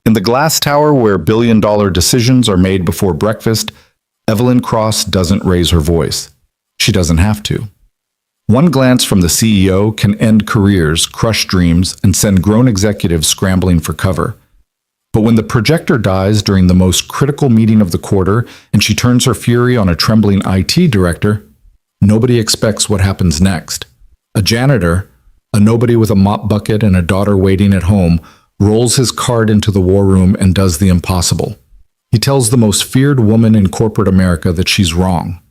In the glass tower where billion-dollar decisions are made before breakfast, Evelyn Cross doesn't raise her voice. She doesn't have to. One glance from the CEO can end careers, crush dreams, and send grown executives scrambling for cover. But when the projector dies during the most critical meeting of the quarter and she turns her fury on a trembling IT director, nobody expects what happens next. A janitor, a nobody with a mop bucket and a daughter waiting at home, rolls his cart into the war room and does the impossible. He tells the most feared woman in corporate America that she's wrong.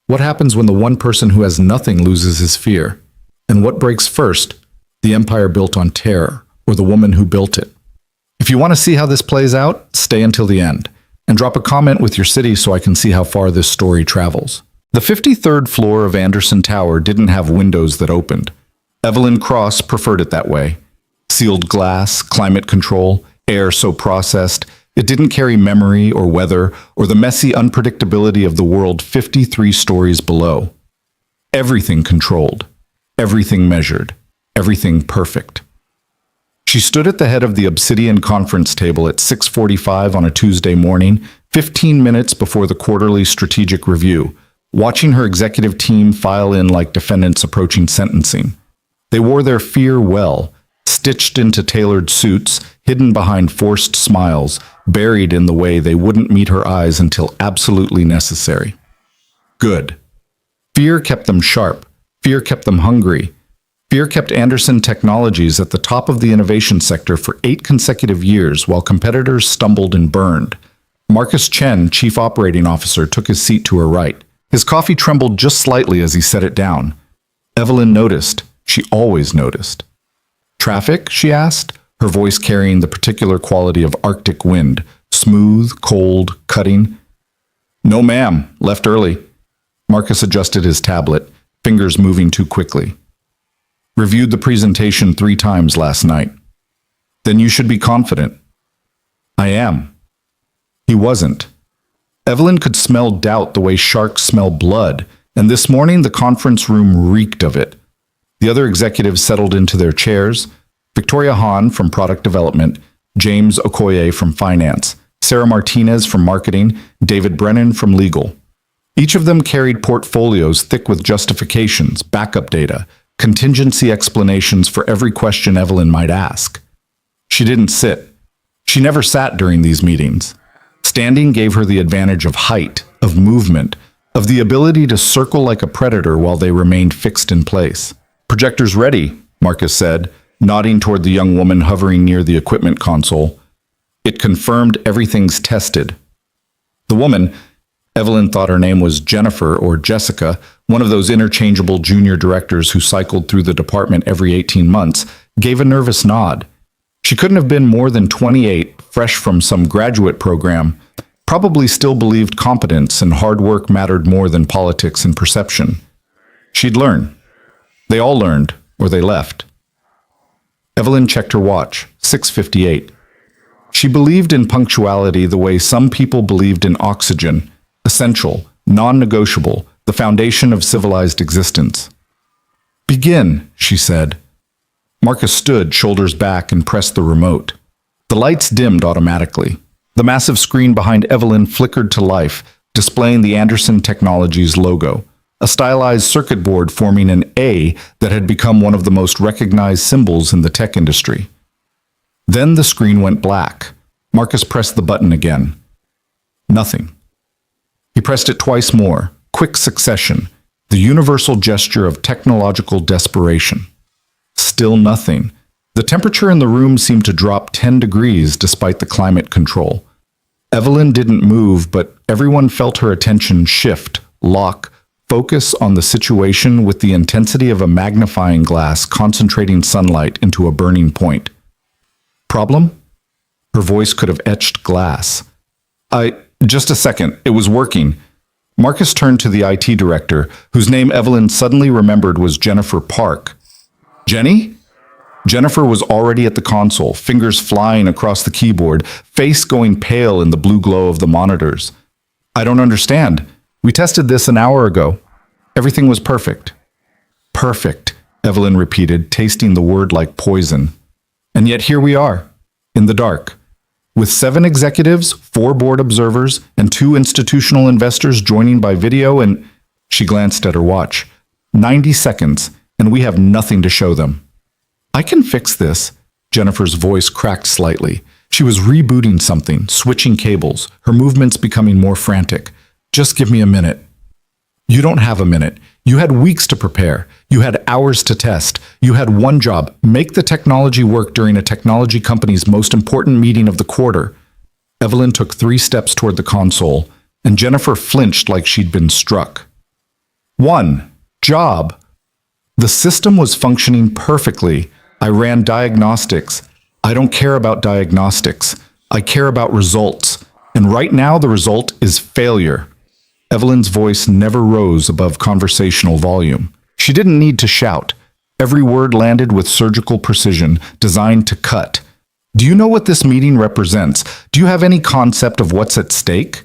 What happens when the one person who has nothing loses his fear? And what breaks first, the empire built on terror, or the woman who built it? If you want to see how this plays out, stay until the end, and drop a comment with your city so I can see how far this story travels. The 53rd floor of Anderson Tower didn't have windows that opened. Evelyn Cross preferred it that way. Sealed glass, climate control, air so processed, it didn't carry memory or weather or the messy unpredictability of the world 53 stories below. Everything controlled, everything measured, everything perfect. She stood at the head of the obsidian conference table at 6:45 on a Tuesday morning, 15 minutes before the quarterly strategic review, watching her executive team file in like defendants approaching sentencing. They wore their fear well, stitched into tailored suits, hidden behind forced smiles, buried in the way they wouldn't meet her eyes until absolutely necessary. Good. Fear kept them sharp. Fear kept them hungry. Fear kept Anderson Technologies at the top of the innovation sector for 8 consecutive years while competitors stumbled and burned. Marcus Chen, Chief Operating Officer, took his seat to her right. His coffee trembled just slightly as he set it down. Evelyn noticed. She always noticed. Traffic? She asked, her voice carrying the particular quality of Arctic wind, smooth, cold, cutting. No, ma'am. Left early. Marcus adjusted his tablet, fingers moving too quickly. Reviewed the presentation 3 times last night. Then you should be confident. I am. He wasn't. Evelyn could smell doubt the way sharks smell blood, and this morning the conference room reeked of it. The other executives settled into their chairs. Victoria Hahn from Product Development, James Okoye from Finance, Sarah Martinez from Marketing, David Brennan from Legal. Each of them carried portfolios thick with justifications, backup data, contingency explanations for every question Evelyn might ask. She didn't sit. She never sat during these meetings. Standing gave her the advantage of height, of movement, of the ability to circle like a predator while they remained fixed in place. Projectors ready, Marcus said, nodding toward the young woman hovering near the equipment console. It confirmed everything's tested. The woman, Evelyn thought her name was Jennifer or Jessica, one of those interchangeable junior directors who cycled through the department every 18 months, gave a nervous nod. She couldn't have been more than 28, fresh from some graduate program, probably still believed competence and hard work mattered more than politics and perception. She'd learn. They all learned, or they left. Evelyn checked her watch, 6:58. She believed in punctuality the way some people believed in oxygen, essential, non-negotiable, the foundation of civilized existence. Begin, she said. Marcus stood, shoulders back, and pressed the remote. The lights dimmed automatically. The massive screen behind Evelyn flickered to life, displaying the Anderson Technologies logo, a stylized circuit board forming an A that had become one of the most recognized symbols in the tech industry. Then the screen went black. Marcus pressed the button again. Nothing. He pressed it twice more, quick succession, the universal gesture of technological desperation. Still nothing. The temperature in the room seemed to drop 10 degrees despite the climate control. Evelyn didn't move, but everyone felt her attention shift, lock, focus on the situation with the intensity of a magnifying glass concentrating sunlight into a burning point. Problem? Her voice could have etched glass. Just a second, it was working. Marcus turned to the IT director, whose name Evelyn suddenly remembered was Jennifer Park. Jenny? Jennifer was already at the console, fingers flying across the keyboard, face going pale in the blue glow of the monitors. I don't understand. We tested this an hour ago. Everything was perfect. Perfect, Evelyn repeated, tasting the word like poison. And yet here we are, in the dark. With 7 executives, 4 board observers, and 2 institutional investors joining by video, and she glanced at her watch. 90 seconds, and we have nothing to show them. I can fix this. Jennifer's voice cracked slightly. She was rebooting something, switching cables, her movements becoming more frantic. Just give me a minute. You don't have a minute. You had weeks to prepare. You had hours to test. You had one job: make the technology work during a technology company's most important meeting of the quarter. Evelyn took 3 steps toward the console, and Jennifer flinched like she'd been struck. 1. Job. The system was functioning perfectly. I ran diagnostics. I don't care about diagnostics. I care about results. And right now the result is failure. Evelyn's voice never rose above conversational volume. She didn't need to shout. Every word landed with surgical precision, designed to cut. Do you know what this meeting represents? Do you have any concept of what's at stake?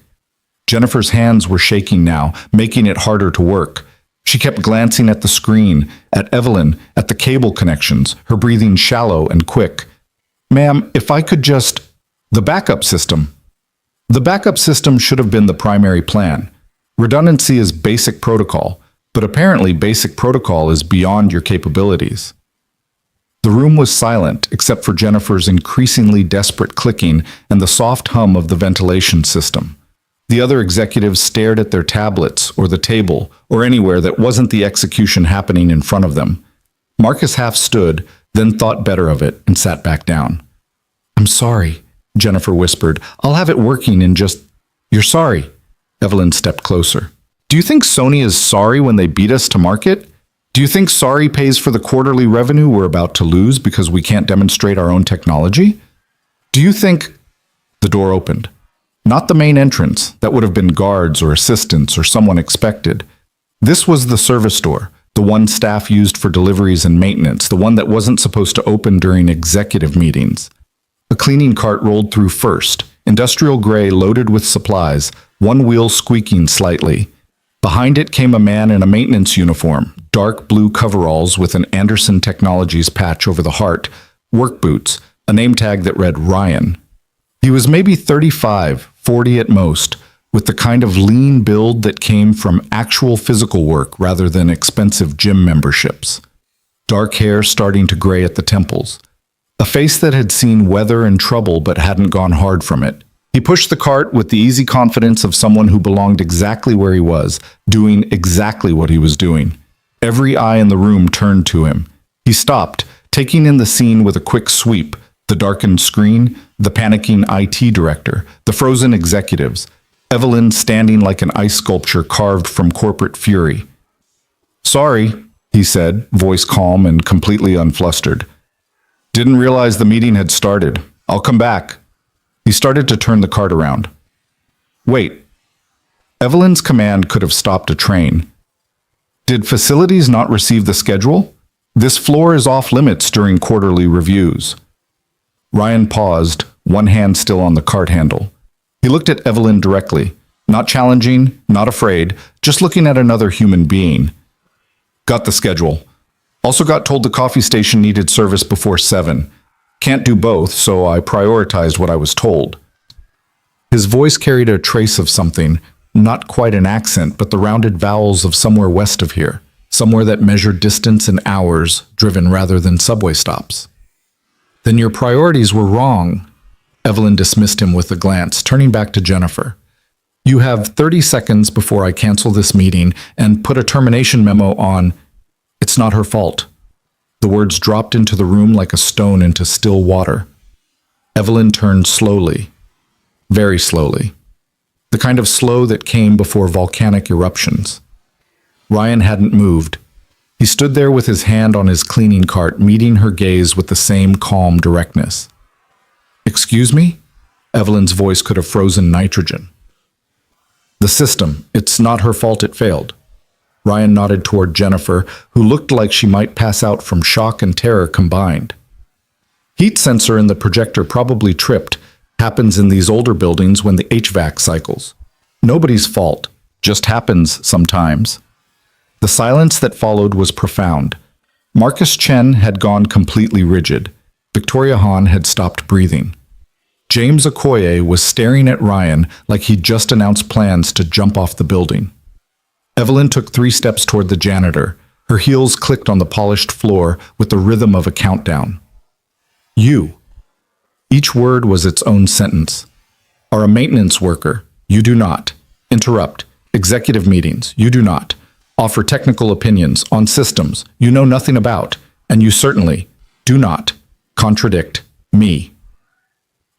Jennifer's hands were shaking now, making it harder to work. She kept glancing at the screen, at Evelyn, at the cable connections, her breathing shallow and quick. Ma'am, if I could just... The backup system. The backup system should have been the primary plan. Redundancy is basic protocol, but apparently basic protocol is beyond your capabilities. The room was silent, except for Jennifer's increasingly desperate clicking and the soft hum of the ventilation system. The other executives stared at their tablets or the table or anywhere that wasn't the execution happening in front of them. Marcus half stood, then thought better of it and sat back down. I'm sorry, Jennifer whispered. I'll have it working in just... You're sorry. Evelyn stepped closer. Do you think Sony is sorry when they beat us to market? Do you think sorry pays for the quarterly revenue we're about to lose because we can't demonstrate our own technology? Do you think... The door opened. Not the main entrance. That would have been guards or assistants or someone expected. This was the service door, the one staff used for deliveries and maintenance, the one that wasn't supposed to open during executive meetings. A cleaning cart rolled through first, industrial gray loaded with supplies, one wheel squeaking slightly. Behind it came a man in a maintenance uniform, dark blue coveralls with an Anderson Technologies patch over the heart, work boots, a name tag that read Ryan. He was maybe 35, 40 at most, with the kind of lean build that came from actual physical work rather than expensive gym memberships. Dark hair starting to gray at the temples. A face that had seen weather and trouble but hadn't gone hard from it. He pushed the cart with the easy confidence of someone who belonged exactly where he was, doing exactly what he was doing. Every eye in the room turned to him. He stopped, taking in the scene with a quick sweep, the darkened screen, the panicking IT director, the frozen executives, Evelyn standing like an ice sculpture carved from corporate fury. Sorry, he said, voice calm and completely unflustered. Didn't realize the meeting had started. I'll come back. He started to turn the cart around. Wait. Evelyn's command could have stopped a train. Did facilities not receive the schedule? This floor is off limits during quarterly reviews. Ryan paused, one hand still on the cart handle. He looked at Evelyn directly, not challenging, not afraid, just looking at another human being. Got the schedule. Also got told the coffee station needed service before 7. Can't do both, so I prioritized what I was told. His voice carried a trace of something, not quite an accent, but the rounded vowels of somewhere west of here, somewhere that measured distance in hours, driven rather than subway stops. Then your priorities were wrong. Evelyn dismissed him with a glance, turning back to Jennifer. You have 30 seconds before I cancel this meeting and put a termination memo on. It's not her fault. The words dropped into the room like a stone into still water. Evelyn turned slowly, very slowly, the kind of slow that came before volcanic eruptions. Ryan hadn't moved. He stood there with his hand on his cleaning cart, meeting her gaze with the same calm directness. Excuse me? Evelyn's voice could have frozen nitrogen. The system. It's not her fault it failed. Ryan nodded toward Jennifer, who looked like she might pass out from shock and terror combined. Heat sensor in the projector probably tripped. Happens in these older buildings when the HVAC cycles. Nobody's fault. Just happens sometimes. The silence that followed was profound. Marcus Chen had gone completely rigid. Victoria Hahn had stopped breathing. James Okoye was staring at Ryan like he'd just announced plans to jump off the building. Evelyn took 3 steps toward the janitor. Her heels clicked on the polished floor with the rhythm of a countdown. You. Each word was its own sentence. Are a maintenance worker. You do not. Interrupt. Executive meetings. You do not. Offer technical opinions on systems you know nothing about. And you certainly do not contradict me.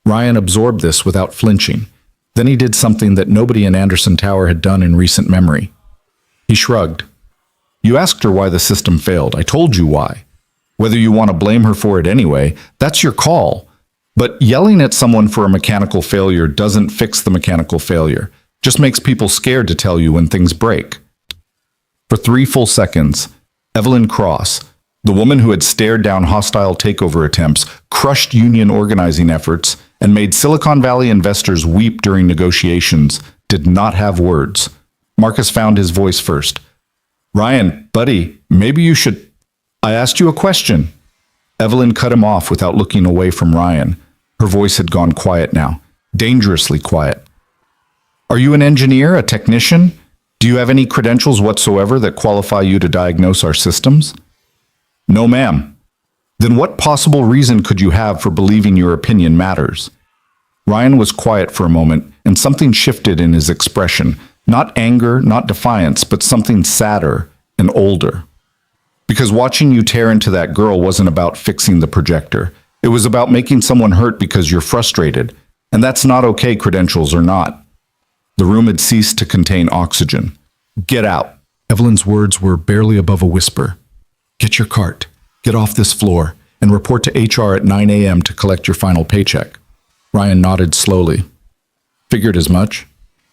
Ryan absorbed this without flinching. Then he did something that nobody in Anderson Tower had done in recent memory. He shrugged. You asked her why the system failed. I told you why. Whether you want to blame her for it anyway, that's your call. But yelling at someone for a mechanical failure doesn't fix the mechanical failure. Just makes people scared to tell you when things break. For 3 full seconds, Evelyn Cross, the woman who had stared down hostile takeover attempts, crushed union organizing efforts, and made Silicon Valley investors weep during negotiations, did not have words. Marcus found his voice first. Ryan, buddy, maybe you should... I asked you a question. Evelyn cut him off without looking away from Ryan. Her voice had gone quiet now, dangerously quiet. Are you an engineer, a technician? Do you have any credentials whatsoever that qualify you to diagnose our systems? No, ma'am. Then what possible reason could you have for believing your opinion matters? Ryan was quiet for a moment, and something shifted in his expression. Not anger, not defiance, but something sadder and older. Because watching you tear into that girl wasn't about fixing the projector. It was about making someone hurt because you're frustrated. And that's not okay, credentials or not. The room had ceased to contain oxygen. Get out. Evelyn's words were barely above a whisper. Get your cart. Get off this floor. And report to HR at 9 a.m. to collect your final paycheck. Ryan nodded slowly. Figured as much.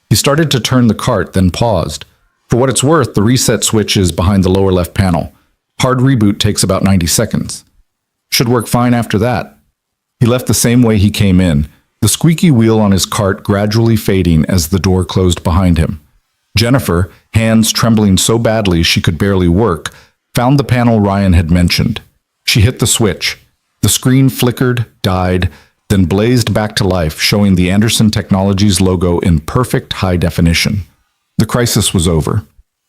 He started to turn the cart, then paused. For what it's worth, the reset switch is behind the lower left panel. Hard reboot takes about 90 seconds. Should work fine after that. He left the same way he came in, the squeaky wheel on his cart gradually fading as the door closed behind him. Jennifer, hands trembling so badly she could barely work, found the panel Ryan had mentioned. She hit the switch. The screen flickered, died, then blazed back to life, showing the Anderson Technologies logo in perfect high definition. The crisis was over.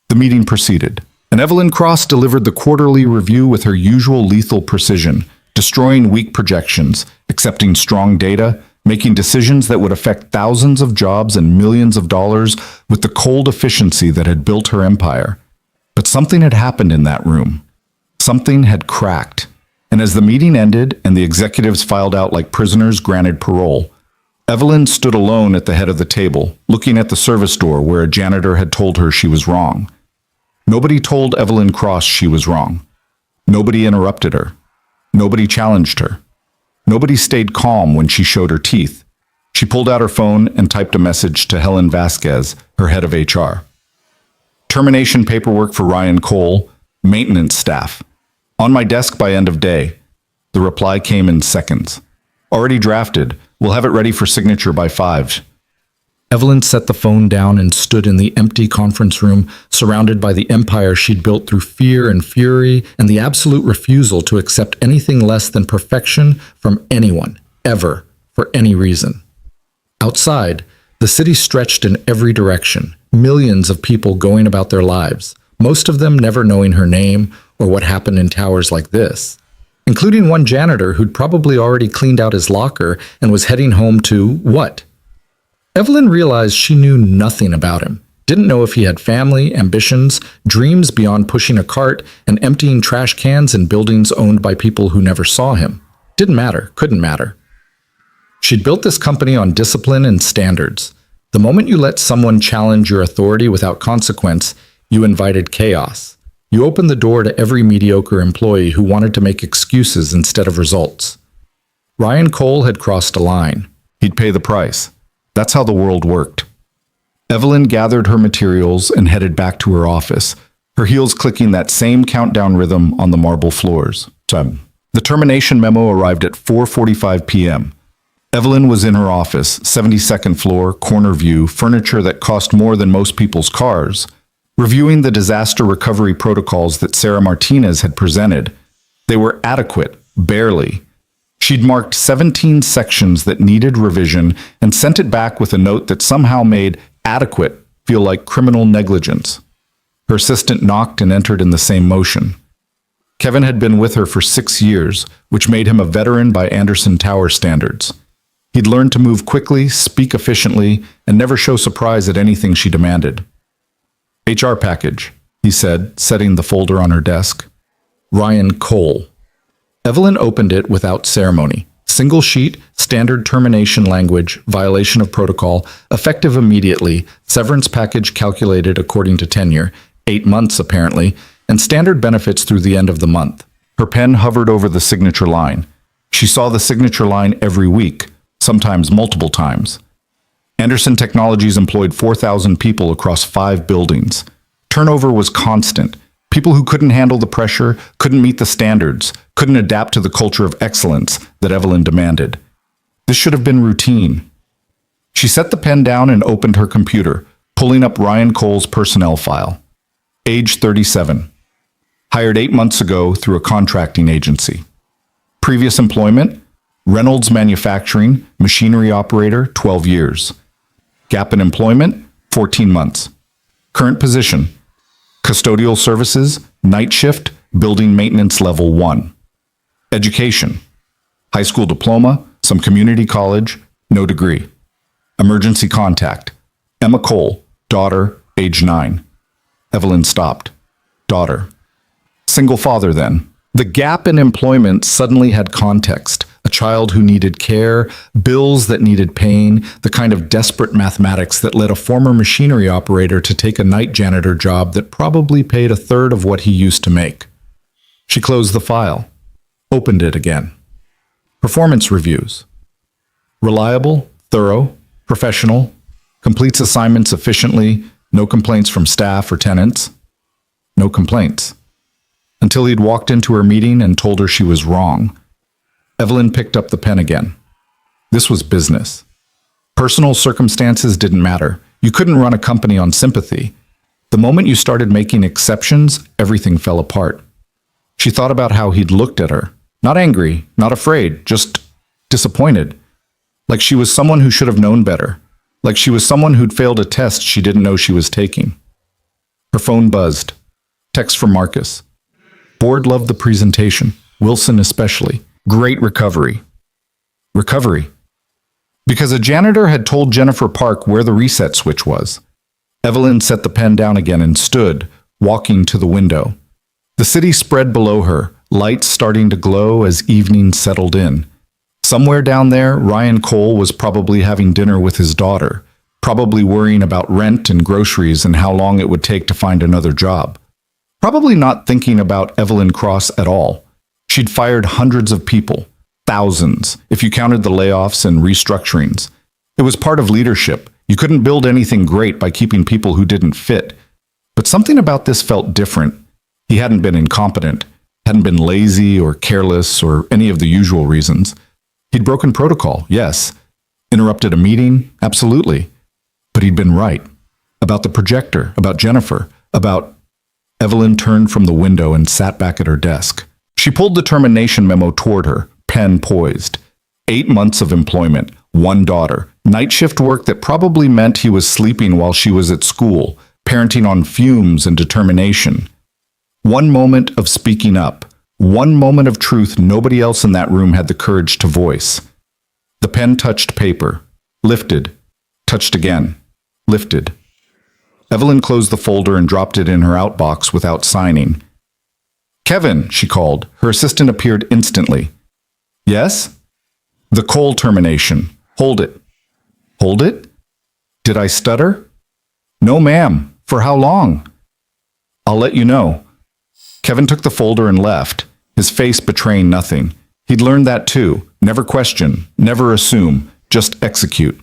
The meeting proceeded, and Evelyn Cross delivered the quarterly review with her usual lethal precision, destroying weak projections, accepting strong data, making decisions that would affect thousands of jobs and millions of dollars with the cold efficiency that had built her empire. But something had happened in that room. Something had cracked. And as the meeting ended and the executives filed out like prisoners granted parole, Evelyn stood alone at the head of the table, looking at the service door where a janitor had told her she was wrong. Nobody told Evelyn Cross she was wrong. Nobody interrupted her. Nobody challenged her. Nobody stayed calm when she showed her teeth. She pulled out her phone and typed a message to Helen Vasquez, her head of HR. Termination paperwork for Ryan Cole, maintenance staff. On my desk by end of day. The reply came in seconds. Already drafted. We'll have it ready for signature by 5. Evelyn set the phone down and stood in the empty conference room, surrounded by the empire she'd built through fear and fury and the absolute refusal to accept anything less than perfection from anyone, ever, for any reason. Outside, the city stretched in every direction, millions of people going about their lives, most of them never knowing her name or what happened in towers like this, including one janitor who'd probably already cleaned out his locker and was heading home to what? Evelyn realized she knew nothing about him, didn't know if he had family, ambitions, dreams beyond pushing a cart and emptying trash cans in buildings owned by people who never saw him. Didn't matter, couldn't matter. She'd built this company on discipline and standards. The moment you let someone challenge your authority without consequence, you invited chaos. You opened the door to every mediocre employee who wanted to make excuses instead of results. Ryan Cole had crossed a line. He'd pay the price. That's how the world worked. Evelyn gathered her materials and headed back to her office, her heels clicking that same countdown rhythm on the marble floors. The termination memo arrived at 4:45 p.m. Evelyn was in her office, 72nd floor, corner view, furniture that cost more than most people's cars, reviewing the disaster recovery protocols that Sarah Martinez had presented. They were adequate, barely. She'd marked 17 sections that needed revision and sent it back with a note that somehow made adequate feel like criminal negligence. Her assistant knocked and entered in the same motion. Kevin had been with her for 6 years, which made him a veteran by Anderson Tower standards. He'd learned to move quickly, speak efficiently, and never show surprise at anything she demanded. HR package, he said, setting the folder on her desk. Ryan Cole. Evelyn opened it without ceremony. Single sheet, standard termination language, violation of protocol, effective immediately, severance package calculated according to tenure, 8 months apparently, and standard benefits through the end of the month. Her pen hovered over the signature line. She saw the signature line every week, sometimes multiple times. Anderson Technologies employed 4,000 people across 5 buildings. Turnover was constant. People who couldn't handle the pressure, couldn't meet the standards, couldn't adapt to the culture of excellence that Evelyn demanded. This should have been routine. She set the pen down and opened her computer, pulling up Ryan Cole's personnel file. Age 37. Hired 8 months ago through a contracting agency. Previous employment, Reynolds Manufacturing, machinery operator, 12 years. Gap in employment, 14 months. Current position, custodial services, night shift, building maintenance level 1. Education, high school diploma, some community college, no degree. Emergency contact, Emma Cole, daughter, age 9. Evelyn stopped. Daughter. Single father then. The gap in employment suddenly had context. A child who needed care, bills that needed paying, the kind of desperate mathematics that led a former machinery operator to take a night janitor job that probably paid a third of what he used to make. She closed the file, opened it again. Performance reviews. Reliable, thorough, professional, completes assignments efficiently, no complaints from staff or tenants. No complaints. Until he'd walked into her meeting and told her she was wrong. Evelyn picked up the pen again. This was business. Personal circumstances didn't matter. You couldn't run a company on sympathy. The moment you started making exceptions, everything fell apart. She thought about how he'd looked at her. Not angry, not afraid, just disappointed. Like she was someone who should have known better. Like she was someone who'd failed a test she didn't know she was taking. Her phone buzzed. Text from Marcus. Board loved the presentation. Wilson especially. Great recovery. Recovery. Because a janitor had told Jennifer Park where the reset switch was. Evelyn set the pen down again and stood, walking to the window. The city spread below her, lights starting to glow as evening settled in. Somewhere down there, Ryan Cole was probably having dinner with his daughter, probably worrying about rent and groceries and how long it would take to find another job. Probably not thinking about Evelyn Cross at all. She'd fired hundreds of people, thousands, if you counted the layoffs and restructurings. It was part of leadership. You couldn't build anything great by keeping people who didn't fit. But something about this felt different. He hadn't been incompetent, hadn't been lazy or careless or any of the usual reasons. He'd broken protocol, yes. Interrupted a meeting, absolutely. But he'd been right. About the projector, about Jennifer, about... Evelyn turned from the window and sat back at her desk. She pulled the termination memo toward her, pen poised. 8 months of employment, 1 daughter, night shift work that probably meant he was sleeping while she was at school, parenting on fumes and determination. 1 moment of speaking up, 1 moment of truth nobody else in that room had the courage to voice. The pen touched paper, lifted, touched again, lifted. Evelyn closed the folder and dropped it in her outbox without signing. Kevin, she called. Her assistant appeared instantly. Yes? The Cole termination. Hold it. Hold it? Did I stutter? No, ma'am. For how long? I'll let you know. Kevin took the folder and left, his face betraying nothing. He'd learned that too. Never question, never assume, just execute.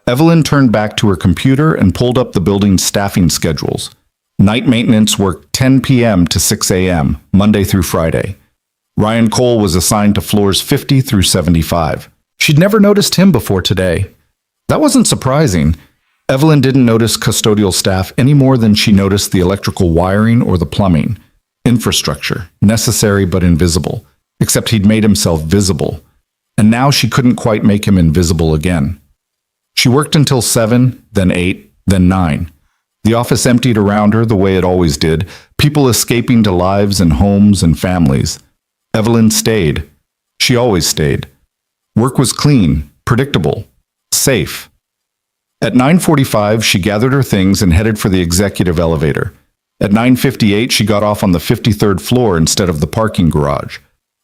Evelyn turned back to her computer and pulled up the building's staffing schedules. Night maintenance worked 10 p.m. to 6 a.m., Monday through Friday. Ryan Cole was assigned to floors 50 through 75. She'd never noticed him before today. That wasn't surprising. Evelyn didn't notice custodial staff any more than she noticed the electrical wiring or the plumbing. Infrastructure, necessary but invisible. Except he'd made himself visible. and now she couldn't quite make him invisible again. She worked until 7, then 8, then 9. The office emptied around her the way it always did, people escaping to lives and homes and families. Evelyn stayed. She always stayed. Work was clean, predictable, safe. At 9:45, she gathered her things and headed for the executive elevator. At 9:58, she got off on the 53rd floor instead of the parking garage.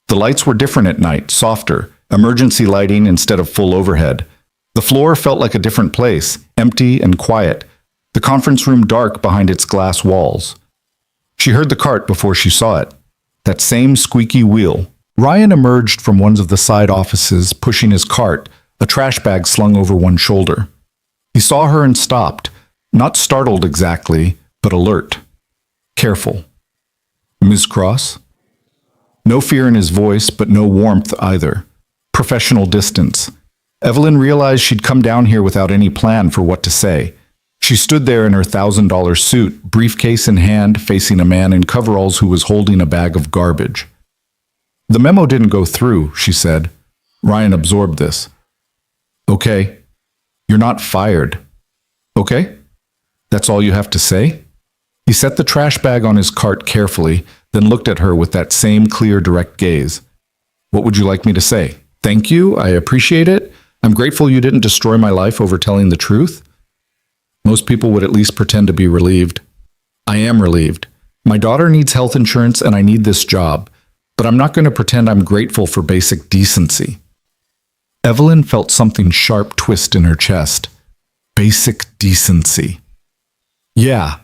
The lights were different at night, softer, emergency lighting instead of full overhead. The floor felt like a different place, empty and quiet, the conference room dark behind its glass walls. She heard the cart before she saw it. That same squeaky wheel. Ryan emerged from one of the side offices, pushing his cart, a trash bag slung over one shoulder. He saw her and stopped, not startled exactly, but alert. Careful. Ms. Cross? No fear in his voice, but no warmth either. Professional distance. Evelyn realized she'd come down here without any plan for what to say. She stood there in her $1,000 suit, briefcase in hand, facing a man in coveralls who was holding a bag of garbage. The memo didn't go through, she said. Ryan absorbed this. Okay. You're not fired. Okay? That's all you have to say? He set the trash bag on his cart carefully, then looked at her with that same clear, direct gaze. What would you like me to say? Thank you. I appreciate it. I'm grateful you didn't destroy my life over telling the truth. Most people would at least pretend to be relieved. I am relieved. My daughter needs health insurance and I need this job, but I'm not going to pretend I'm grateful for basic decency. Evelyn felt something sharp twist in her chest. Basic decency. Yeah.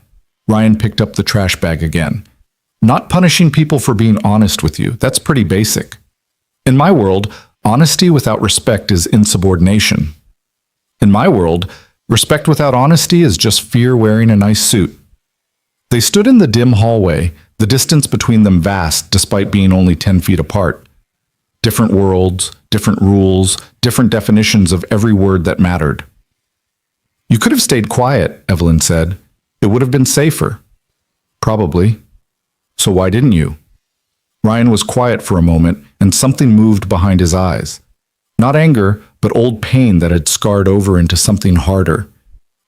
Ryan picked up the trash bag again. Not punishing people for being honest with you. That's pretty basic. In my world, honesty without respect is insubordination. In my world, respect without honesty is just fear wearing a nice suit. They stood in the dim hallway, the distance between them vast despite being only 10 feet apart. Different worlds, different rules, different definitions of every word that mattered. You could have stayed quiet, Evelyn said. It would have been safer. Probably. So why didn't you? Ryan was quiet for a moment, and something moved behind his eyes. Not anger, but old pain that had scarred over into something harder.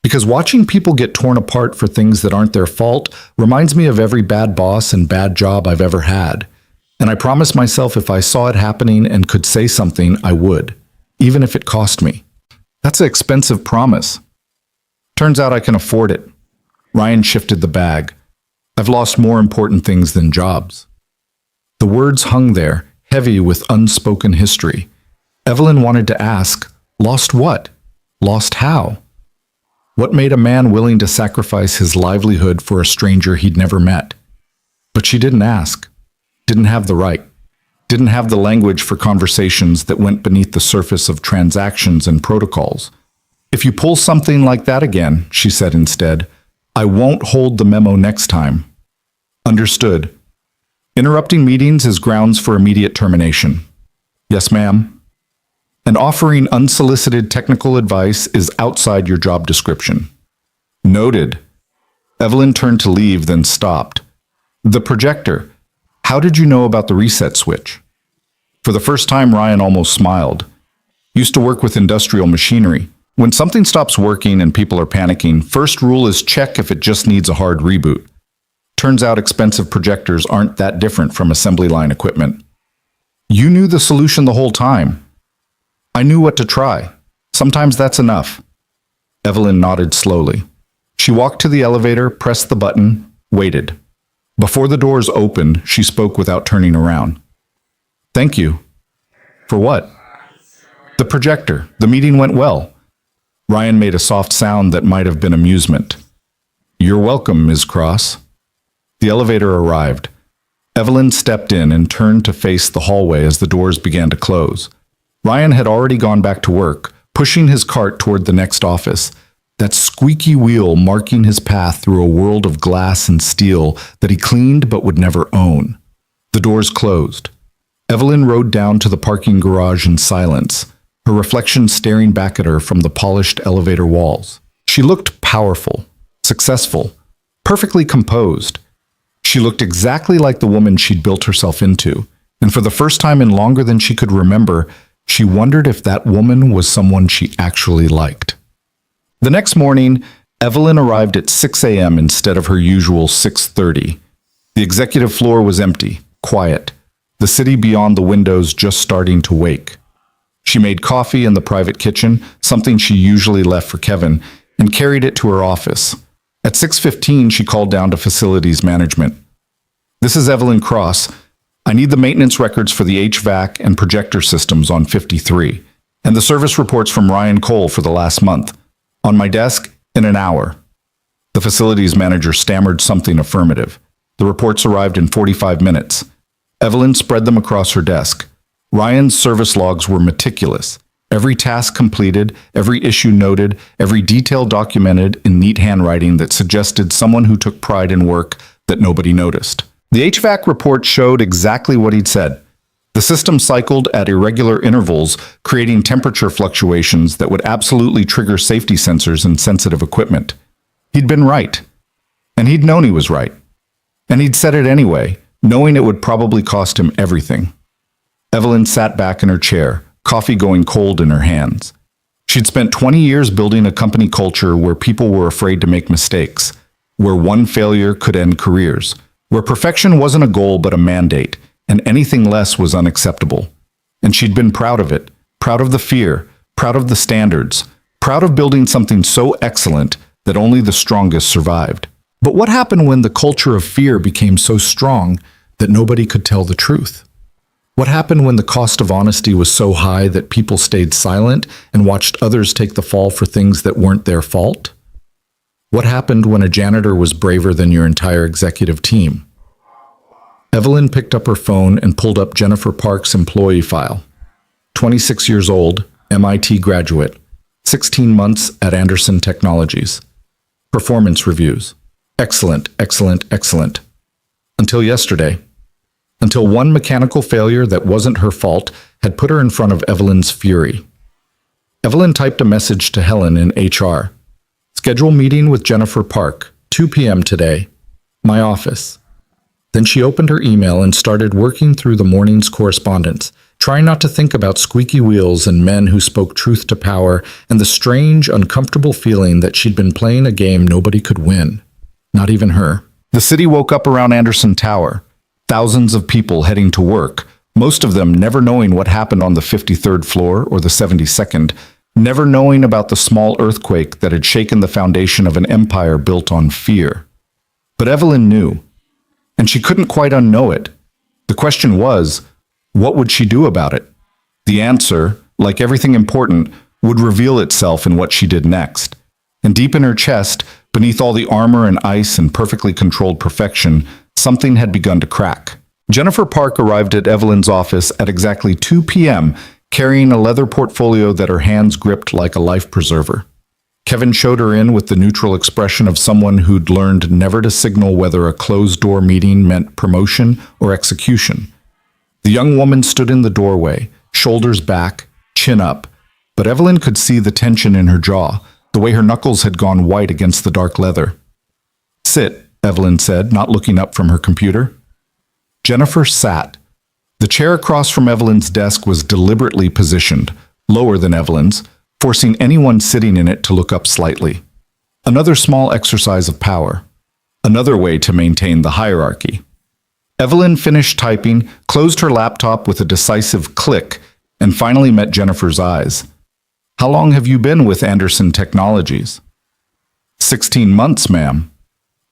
Because watching people get torn apart for things that aren't their fault reminds me of every bad boss and bad job I've ever had. And I promised myself if I saw it happening and could say something, I would, even if it cost me. That's an expensive promise. Turns out I can afford it. Ryan shifted the bag. I've lost more important things than jobs. The words hung there, heavy with unspoken history. Evelyn wanted to ask, lost what? Lost how? What made a man willing to sacrifice his livelihood for a stranger he'd never met? But she didn't ask. Didn't have the right. Didn't have the language for conversations that went beneath the surface of transactions and protocols. If you pull something like that again, she said instead, I won't hold the memo next time. Understood. Interrupting meetings is grounds for immediate termination. Yes, ma'am. And offering unsolicited technical advice is outside your job description. Noted. Evelyn turned to leave, then stopped. The projector. How did you know about the reset switch? For the first time, Ryan almost smiled. Used to work with industrial machinery. When something stops working and people are panicking, first rule is check if it just needs a hard reboot. Turns out expensive projectors aren't that different from assembly line equipment. You knew the solution the whole time. I knew what to try. Sometimes that's enough. Evelyn nodded slowly. She walked to the elevator, pressed the button, waited. Before the doors opened, she spoke without turning around. Thank you. For what? The projector. The meeting went well. Ryan made a soft sound that might have been amusement. You're welcome, Ms. Cross. The elevator arrived. Evelyn stepped in and turned to face the hallway as the doors began to close. Ryan had already gone back to work, pushing his cart toward the next office, that squeaky wheel marking his path through a world of glass and steel that he cleaned but would never own. The doors closed. Evelyn rode down to the parking garage in silence, her reflection staring back at her from the polished elevator walls. She looked powerful, successful, perfectly composed. She looked exactly like the woman she'd built herself into, and for the first time in longer than she could remember, She wondered if that woman was someone she actually liked. The next morning, Evelyn arrived at 6 a.m. instead of her usual 6:30. The executive floor was empty, quiet, the city beyond the windows just starting to wake. She made coffee in the private kitchen, something she usually left for Kevin, and carried it to her office. At 6:15, she called down to facilities management. "This is Evelyn Cross. I need the maintenance records for the HVAC and projector systems on 53, and the service reports from Ryan Cole for the last month. On my desk in an hour." The facilities manager stammered something affirmative. The reports arrived in 45 minutes. Evelyn spread them across her desk. Ryan's service logs were meticulous. Every task completed, every issue noted, every detail documented in neat handwriting that suggested someone who took pride in work that nobody noticed. The HVAC report showed exactly what he'd said. The system cycled at irregular intervals, creating temperature fluctuations that would absolutely trigger safety sensors and sensitive equipment. He'd been right. And he'd known he was right. And he'd said it anyway, knowing it would probably cost him everything. Evelyn sat back in her chair, coffee going cold in her hands. She'd spent 20 years building a company culture where people were afraid to make mistakes, where one failure could end careers, where perfection wasn't a goal but a mandate, and anything less was unacceptable. And she'd been proud of it, proud of the fear, proud of the standards, proud of building something so excellent that only the strongest survived. But what happened when the culture of fear became so strong that nobody could tell the truth? What happened when the cost of honesty was so high that people stayed silent and watched others take the fall for things that weren't their fault? What happened when a janitor was braver than your entire executive team? Evelyn picked up her phone and pulled up Jennifer Park's employee file. 26 years old, MIT graduate, 16 months at Anderson Technologies. Performance reviews. Excellent, excellent, excellent. Until yesterday. Until one mechanical failure that wasn't her fault had put her in front of Evelyn's fury. Evelyn typed a message to Helen in HR. "Schedule meeting with Jennifer Park, 2 p.m. today. My office." Then she opened her email and started working through the morning's correspondence, trying not to think about squeaky wheels and men who spoke truth to power and the strange, uncomfortable feeling that she'd been playing a game nobody could win. Not even her. The city woke up around Anderson Tower. Thousands of people heading to work, most of them never knowing what happened on the 53rd floor or the 72nd, never knowing about the small earthquake that had shaken the foundation of an empire built on fear. But Evelyn knew, and she couldn't quite unknow it. The question was, what would she do about it? The answer, like everything important, would reveal itself in what she did next. And deep in her chest, beneath all the armor and ice and perfectly controlled perfection, something had begun to crack. Jennifer Park arrived at Evelyn's office at exactly 2 p.m., carrying a leather portfolio that her hands gripped like a life preserver. Kevin showed her in with the neutral expression of someone who'd learned never to signal whether a closed-door meeting meant promotion or execution. The young woman stood in the doorway, shoulders back, chin up, but Evelyn could see the tension in her jaw, the way her knuckles had gone white against the dark leather. "Sit," Evelyn said, not looking up from her computer. Jennifer sat. The chair across from Evelyn's desk was deliberately positioned, lower than Evelyn's, forcing anyone sitting in it to look up slightly. Another small exercise of power. Another way to maintain the hierarchy. Evelyn finished typing, closed her laptop with a decisive click, and finally met Jennifer's eyes. "How long have you been with Anderson Technologies?" 16 months, ma'am.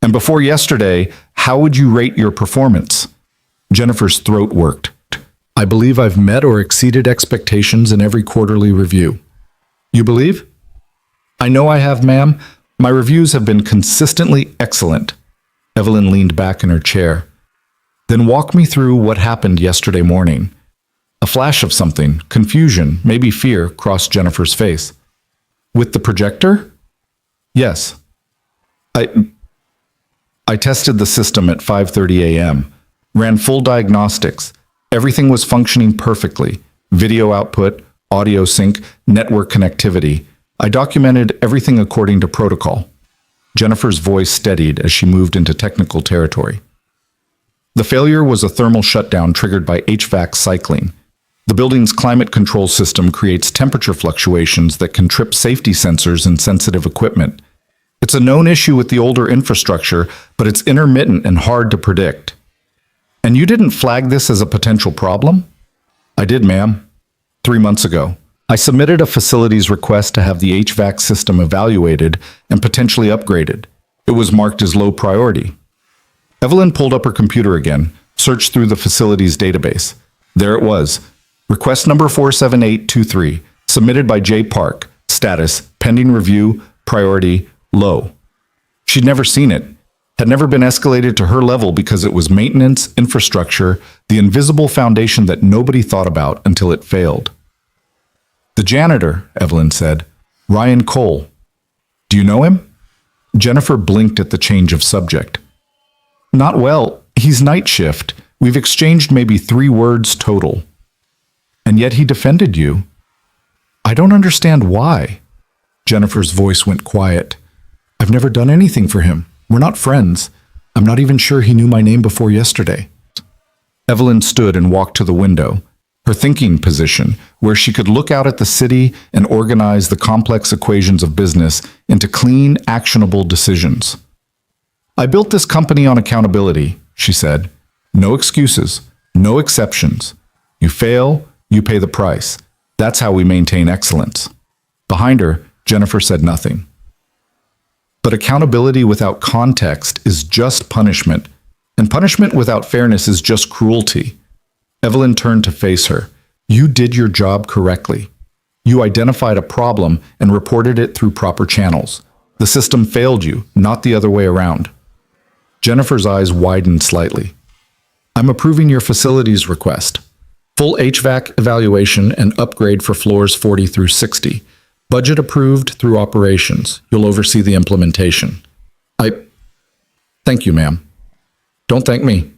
"And before yesterday, how would you rate your performance?" Jennifer's throat worked. "I believe I've met or exceeded expectations in every quarterly review." "You believe?" "I know I have, ma'am. My reviews have been consistently excellent." Evelyn leaned back in her chair. "Then walk me through what happened yesterday morning." A flash of something, confusion, maybe fear, crossed Jennifer's face. "With the projector?" "Yes. I tested the system at 5:30 a.m., ran full diagnostics. Everything was functioning perfectly. Video output, audio sync, network connectivity. I documented everything according to protocol." Jennifer's voice steadied as she moved into technical territory. "The failure was a thermal shutdown triggered by HVAC cycling. The building's climate control system creates temperature fluctuations that can trip safety sensors and sensitive equipment. It's a known issue with the older infrastructure, but it's intermittent and hard to predict. And you didn't flag this as a potential problem? I did, ma'am. 3 months ago. I submitted a facilities request to have the HVAC system evaluated and potentially upgraded. It was marked as low priority. Evelyn pulled up her computer again, searched through the facilities database. There it was. Request number 47823, submitted by J. Park. Status, pending review, priority, low. She'd never seen it, had never been escalated to her level because it was maintenance, infrastructure, the invisible foundation that nobody thought about until it failed. The janitor, Evelyn said. Ryan Cole. Do you know him? Jennifer blinked at the change of subject. Not well. He's night shift. We've exchanged maybe 3 words total. And yet he defended you. I don't understand why. Jennifer's voice went quiet. I've never done anything for him. We're not friends. I'm not even sure he knew my name before yesterday. Evelyn stood and walked to the window, her thinking position, where she could look out at the city and organize the complex equations of business into clean, actionable decisions. I built this company on accountability, she said. No excuses, no exceptions. You fail, you pay the price. That's how we maintain excellence. Behind her, Jennifer said nothing. But accountability without context is just punishment, and punishment without fairness is just cruelty. Evelyn turned to face her. You did your job correctly. You identified a problem and reported it through proper channels. The system failed you, not the other way around. Jennifer's eyes widened slightly. I'm approving your facilities request. Full HVAC evaluation and upgrade for floors 40 through 60. Budget approved through operations. You'll oversee the implementation. Thank you, ma'am. Don't thank me.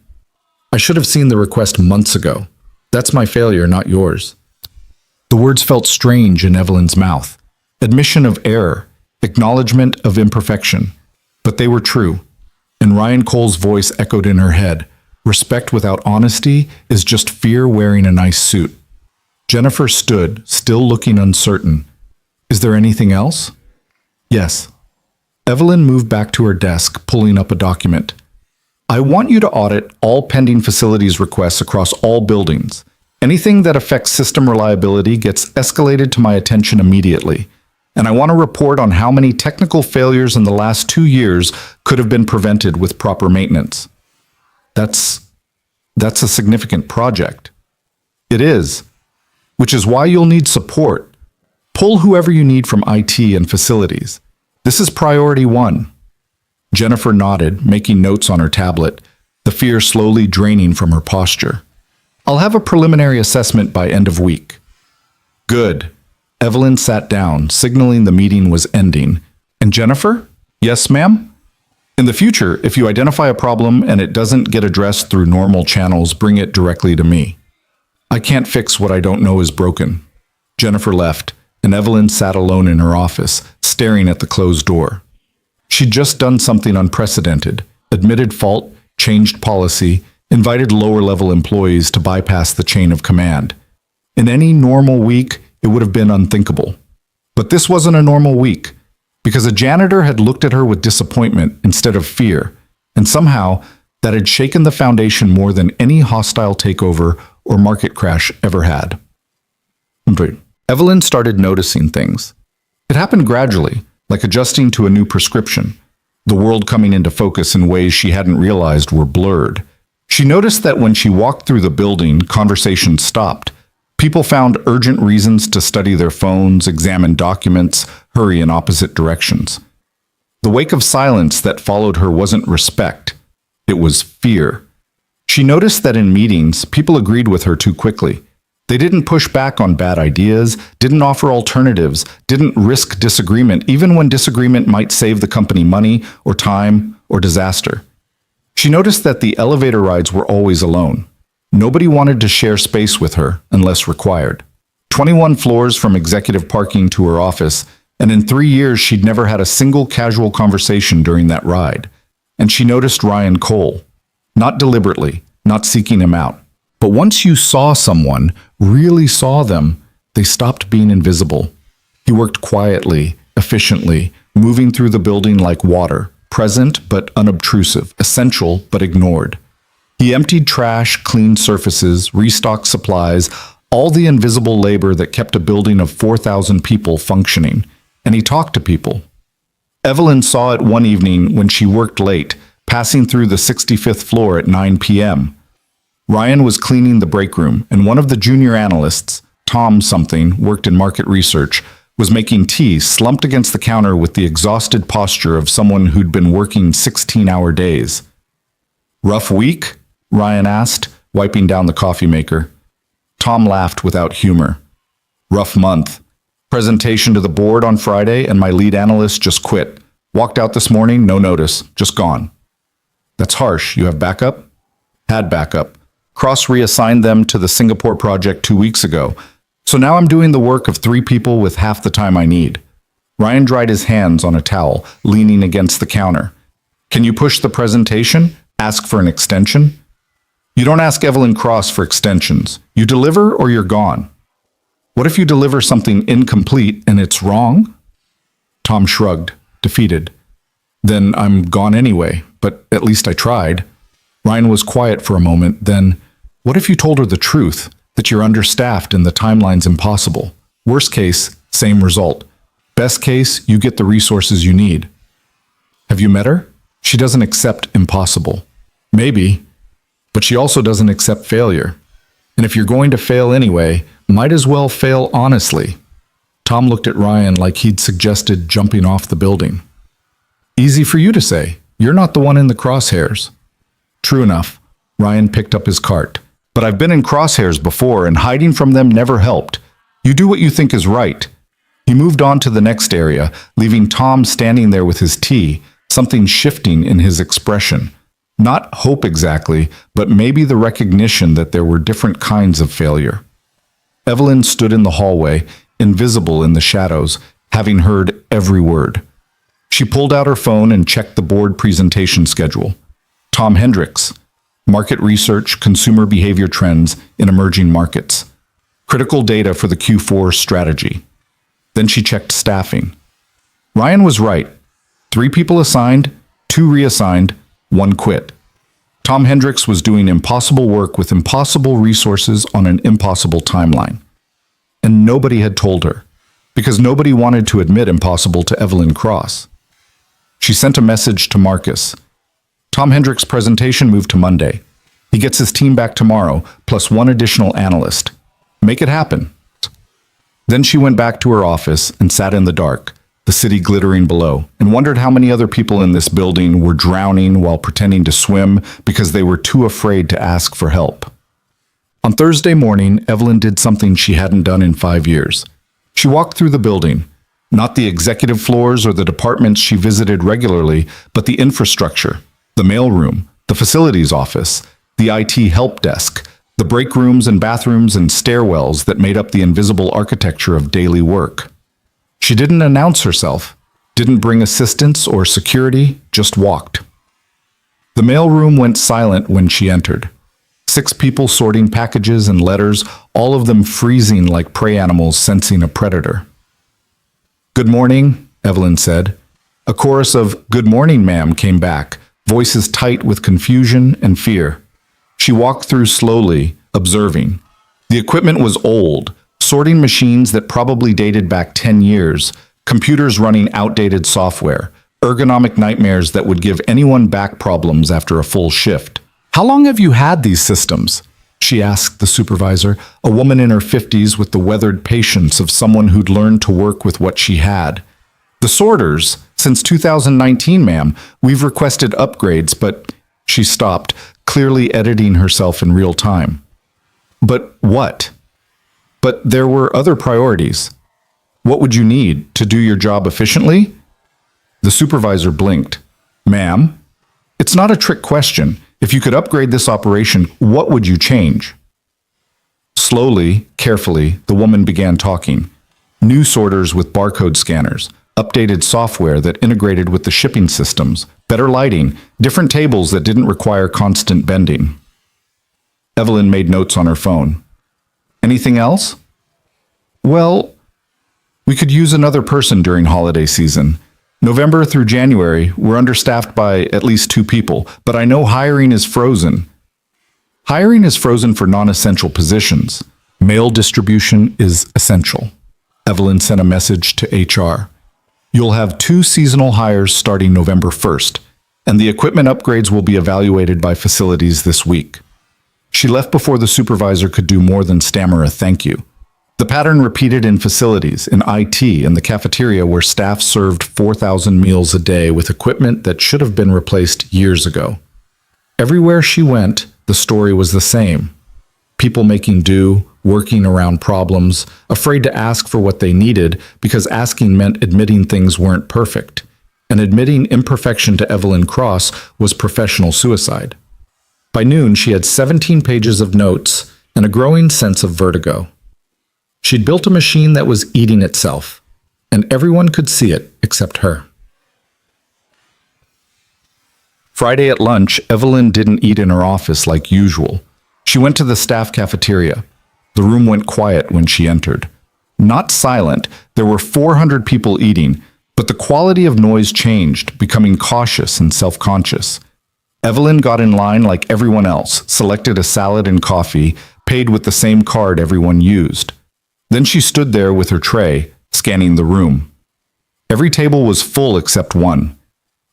I should have seen the request months ago. That's my failure, not yours. The words felt strange in Evelyn's mouth. Admission of error, acknowledgement of imperfection. But they were true. And Ryan Cole's voice echoed in her head. Respect without honesty is just fear wearing a nice suit. Jennifer stood, still looking uncertain. Is there anything else? Yes. Evelyn moved back to her desk, pulling up a document. I want you to audit all pending facilities requests across all buildings. Anything that affects system reliability gets escalated to my attention immediately. And I want to report on how many technical failures in the last 2 years could have been prevented with proper maintenance. That's a significant project. It is, which is why you'll need support. Pull whoever you need from IT and facilities. This is priority 1. Jennifer nodded, making notes on her tablet, the fear slowly draining from her posture. I'll have a preliminary assessment by end of week. Good. Evelyn sat down, signaling the meeting was ending. And Jennifer? Yes, ma'am? In the future, if you identify a problem and it doesn't get addressed through normal channels, bring it directly to me. I can't fix what I don't know is broken. Jennifer left, and Evelyn sat alone in her office, staring at the closed door. She'd just done something unprecedented, admitted fault, changed policy, invited lower-level employees to bypass the chain of command. In any normal week, it would have been unthinkable. But this wasn't a normal week, because a janitor had looked at her with disappointment instead of fear, and somehow that had shaken the foundation more than any hostile takeover or market crash ever had. Evelyn started noticing things. It happened gradually, like adjusting to a new prescription, the world coming into focus in ways she hadn't realized were blurred. She noticed that when she walked through the building, conversations stopped. People found urgent reasons to study their phones, examine documents, hurry in opposite directions. The wake of silence that followed her wasn't respect. It was fear. She noticed that in meetings, people agreed with her too quickly. They didn't push back on bad ideas, didn't offer alternatives, didn't risk disagreement, even when disagreement might save the company money or time or disaster. She noticed that the elevator rides were always alone. Nobody wanted to share space with her unless required. 21 floors from executive parking to her office, and in 3 years she'd never had a single casual conversation during that ride. And she noticed Ryan Cole. Not deliberately, not seeking him out, But once you saw someone, really saw them, they stopped being invisible. He worked quietly, efficiently, moving through the building like water, present but unobtrusive, essential but ignored. He emptied trash, cleaned surfaces, restocked supplies, all the invisible labor that kept a building of 4,000 people functioning. And he talked to people. Evelyn saw it one evening when she worked late, passing through the 65th floor at 9 p.m. Ryan was cleaning the break room, and one of the junior analysts, Tom something, worked in market research, was making tea slumped against the counter with the exhausted posture of someone who'd been working 16-hour days. "Rough week?" Ryan asked, wiping down the coffee maker. Tom laughed without humor. "Rough month. Presentation to the board on Friday, and my lead analyst just quit. Walked out this morning, no notice, just gone." "That's harsh. You have backup?" "Had backup. Cross reassigned them to the Singapore project 2 weeks ago. So now I'm doing the work of 3 people with half the time I need." Ryan dried his hands on a towel, leaning against the counter. "Can you push the presentation? Ask for an extension?" "You don't ask Evelyn Cross for extensions. You deliver or you're gone." "What if you deliver something incomplete and it's wrong?" Tom shrugged, defeated. "Then I'm gone anyway, but at least I tried." Ryan was quiet for a moment, then, "What if you told her the truth, that you're understaffed and the timeline's impossible? Worst case, same result. Best case, you get the resources you need." "Have you met her? She doesn't accept impossible." "Maybe, but she also doesn't accept failure. And if you're going to fail anyway, might as well fail honestly." Tom looked at Ryan like he'd suggested jumping off the building. "Easy for you to say. You're not the one in the crosshairs." "True enough." Ryan picked up his cart. "But I've been in crosshairs before, and hiding from them never helped. You do what you think is right." He moved on to the next area, leaving Tom standing there with his tea, something shifting in his expression. Not hope exactly, but maybe the recognition that there were different kinds of failure. Evelyn stood in the hallway, invisible in the shadows, having heard every word. She pulled out her phone and checked the board presentation schedule. Tom Hendricks, Market Research, Consumer Behavior Trends in Emerging Markets. Critical data for the Q4 strategy. Then she checked staffing. Ryan was right. 3 people assigned, 2 reassigned, 1 quit. Tom Hendricks was doing impossible work with impossible resources on an impossible timeline. And nobody had told her, because nobody wanted to admit impossible to Evelyn Cross. She sent a message to Marcus. Tom Hendricks' presentation moved to Monday. He gets his team back tomorrow, plus 1 additional analyst. Make it happen. Then she went back to her office and sat in the dark, the city glittering below, and wondered how many other people in this building were drowning while pretending to swim because they were too afraid to ask for help. On Thursday morning, Evelyn did something she hadn't done in 5 years. She walked through the building, not the executive floors or the departments she visited regularly, but the infrastructure, the mailroom, the facilities office, the IT help desk, the break rooms and bathrooms and stairwells that made up the invisible architecture of daily work. She didn't announce herself, didn't bring assistance or security, just walked. The mailroom went silent when she entered. 6 people sorting packages and letters, all of them freezing like prey animals sensing a predator. "Good morning," Evelyn said. A chorus of "Good morning, ma'am" came back, voices tight with confusion and fear. She walked through slowly, observing. The equipment was old, sorting machines that probably dated back 10 years, computers running outdated software, ergonomic nightmares that would give anyone back problems after a full shift. "How long have you had these systems?" she asked the supervisor, a woman in her 50s with the weathered patience of someone who'd learned to work with what she had. "The sorters, since 2019, ma'am. We've requested upgrades, but—" She stopped, clearly editing herself in real time. "But what?" "But there were other priorities. What would you need to do your job efficiently?" The supervisor blinked. "Ma'am, it's not a trick question. If you could upgrade this operation, what would you change?" Slowly, carefully, the woman began talking. New sorters with barcode scanners, updated software that integrated with the shipping systems, better lighting, different tables that didn't require constant bending. Evelyn made notes on her phone. Anything else? Well, we could use another person during holiday season. November through January, we're understaffed by at least 2 people, but I know hiring is frozen. Hiring is frozen for non-essential positions. Mail distribution is essential. Evelyn sent a message to HR. You'll have 2 seasonal hires starting November 1st, and the equipment upgrades will be evaluated by facilities this week. She left before the supervisor could do more than stammer a thank you. The pattern repeated in facilities, in IT, in the cafeteria where staff served 4,000 meals a day with equipment that should have been replaced years ago. Everywhere she went, the story was the same. People making do, working around problems, afraid to ask for what they needed because asking meant admitting things weren't perfect. And admitting imperfection to Evelyn Cross was professional suicide. By noon, she had 17 pages of notes and a growing sense of vertigo. She'd built a machine that was eating itself, and everyone could see it except her. Friday at lunch, Evelyn didn't eat in her office like usual. She went to the staff cafeteria. The room went quiet when she entered. Not silent, there were 400 people eating, but the quality of noise changed, becoming cautious and self-conscious. Evelyn got in line like everyone else, selected a salad and coffee, paid with the same card everyone used. Then she stood there with her tray, scanning the room. Every table was full except one.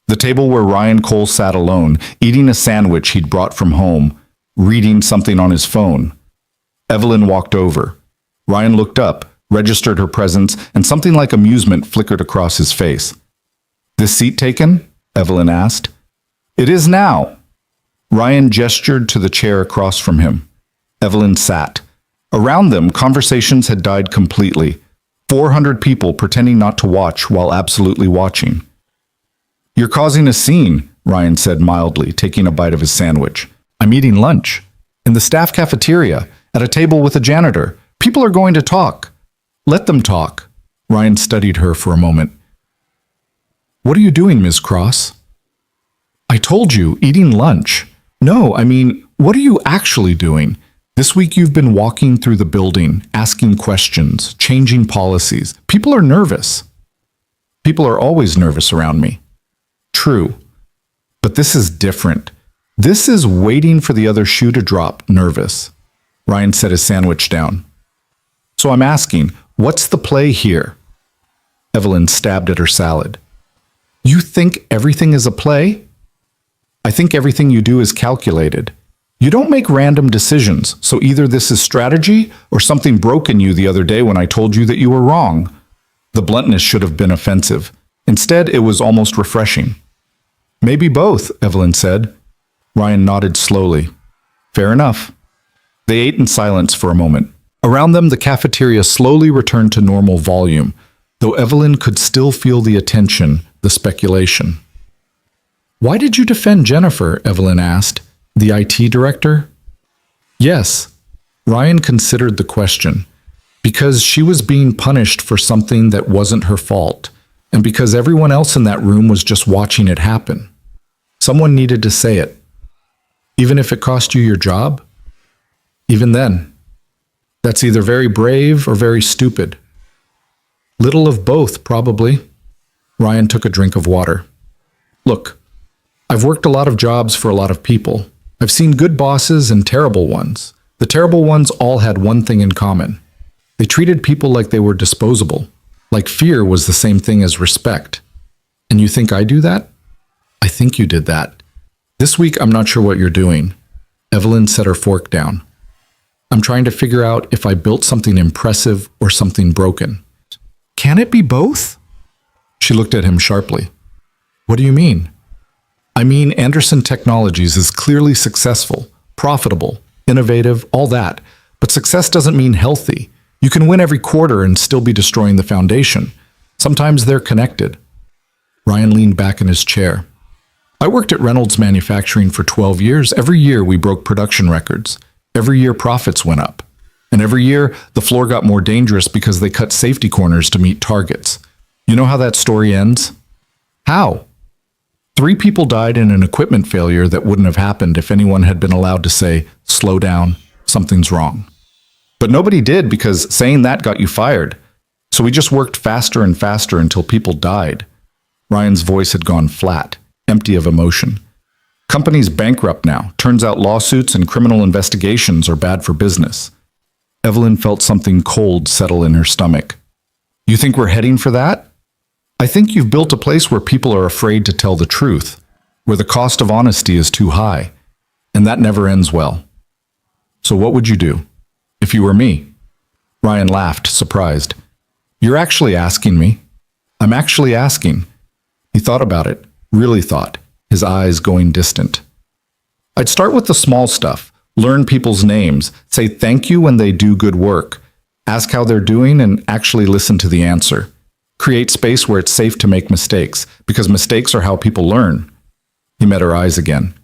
The table where Ryan Cole sat alone, eating a sandwich he'd brought from home, reading something on his phone. Evelyn walked over. Ryan looked up, registered her presence, and something like amusement flickered across his face. "This seat taken?" Evelyn asked. "It is now." Ryan gestured to the chair across from him. Evelyn sat. Around them, conversations had died completely. 400 people pretending not to watch while absolutely watching. "You're causing a scene," Ryan said mildly, taking a bite of his sandwich. "I'm eating lunch. In the staff cafeteria, at a table with a janitor. People are going to talk." "Let them talk." Ryan studied her for a moment. "What are you doing, Ms. Cross?" "I told you, eating lunch." "No, I mean, what are you actually doing? This week you've been walking through the building, asking questions, changing policies. People are nervous." "People are always nervous around me." "True. But this is different. This is waiting for the other shoe to drop, nervous." Ryan set his sandwich down. "So I'm asking, what's the play here?" Evelyn stabbed at her salad. "You think everything is a play?" "I think everything you do is calculated. You don't make random decisions, so either this is strategy or something broke in you the other day when I told you that you were wrong." The bluntness should have been offensive. Instead, it was almost refreshing. "Maybe both," Evelyn said. Ryan nodded slowly. "Fair enough." They ate in silence for a moment. Around them, the cafeteria slowly returned to normal volume, though Evelyn could still feel the attention, the speculation. "Why did you defend Jennifer?" Evelyn asked. "The IT director?" "Yes." Ryan considered the question. Because she was being punished for something that wasn't her fault, and because everyone else in that room was just watching it happen. Someone needed to say it. Even if it cost you your job? Even then. That's either very brave or very stupid. Little of both, probably. Ryan took a drink of water. "Look, I've worked a lot of jobs for a lot of people. I've seen good bosses and terrible ones. The terrible ones all had one thing in common. They treated people like they were disposable, like fear was the same thing as respect. And you think I do that? I think you did that. This week, I'm not sure what you're doing." Evelyn set her fork down. "I'm trying to figure out if I built something impressive or something broken." "Can it be both?" She looked at him sharply. "What do you mean?" "I mean, Anderson Technologies is clearly successful, profitable, innovative, all that. But success doesn't mean healthy. You can win every quarter and still be destroying the foundation. Sometimes they're connected." Ryan leaned back in his chair. "I worked at Reynolds Manufacturing for 12 years. Every year we broke production records. Every year profits went up. And every year the floor got more dangerous because they cut safety corners to meet targets. You know how that story ends?" "How?" 3 people died in an equipment failure that wouldn't have happened if anyone had been allowed to say, "Slow down, something's wrong." But nobody did because saying that got you fired. So we just worked faster and faster until people died. Ryan's voice had gone flat, empty of emotion. Companies bankrupt now. Turns out lawsuits and criminal investigations are bad for business. Evelyn felt something cold settle in her stomach. You think we're heading for that? I think you've built a place where people are afraid to tell the truth, where the cost of honesty is too high, and that never ends well. So what would you do if you were me? Ryan laughed, surprised. You're actually asking me? I'm actually asking. He thought about it, really thought, his eyes going distant. I'd start with the small stuff, learn people's names, say thank you when they do good work, ask how they're doing and actually listen to the answer. Create space where it's safe to make mistakes, because mistakes are how people learn. He met her eyes again.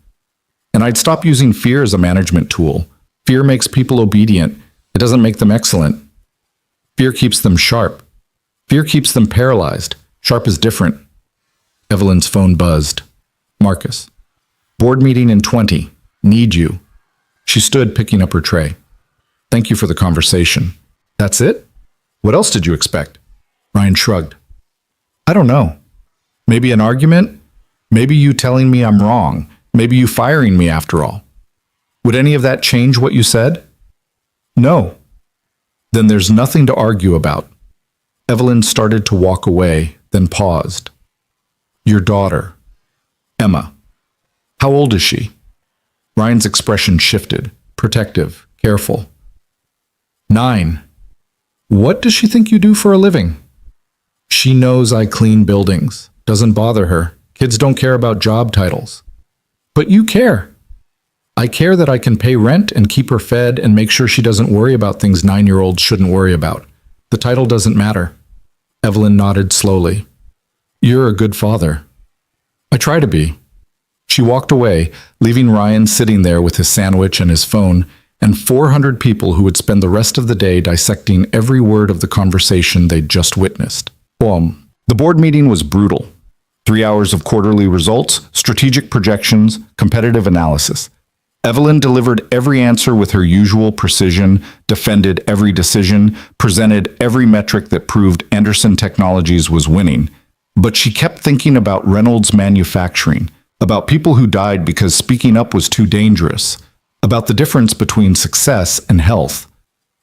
And I'd stop using fear as a management tool. Fear makes people obedient. It doesn't make them excellent. Fear keeps them sharp. Fear keeps them paralyzed. Sharp is different. Evelyn's phone buzzed. Marcus. Board meeting in 20. Need you. She stood picking up her tray. Thank you for the conversation. That's it? What else did you expect? Ryan shrugged. I don't know. Maybe an argument? Maybe you telling me I'm wrong. Maybe you firing me after all. Would any of that change what you said? No. Then there's nothing to argue about. Evelyn started to walk away, then paused. Your daughter, Emma. How old is she? Ryan's expression shifted, protective, careful. 9. What does she think you do for a living? She knows I clean buildings. Doesn't bother her. Kids don't care about job titles. But you care. I care that I can pay rent and keep her fed and make sure she doesn't worry about things 9-year-olds shouldn't worry about. The title doesn't matter. Evelyn nodded slowly. You're a good father. I try to be. She walked away, leaving Ryan sitting there with his sandwich and his phone, and 400 people who would spend the rest of the day dissecting every word of the conversation they'd just witnessed. The board meeting was brutal. 3 hours of quarterly results, strategic projections, competitive analysis. Evelyn delivered every answer with her usual precision, defended every decision, presented every metric that proved Anderson Technologies was winning. But she kept thinking about Reynolds Manufacturing, about people who died because speaking up was too dangerous, about the difference between success and health.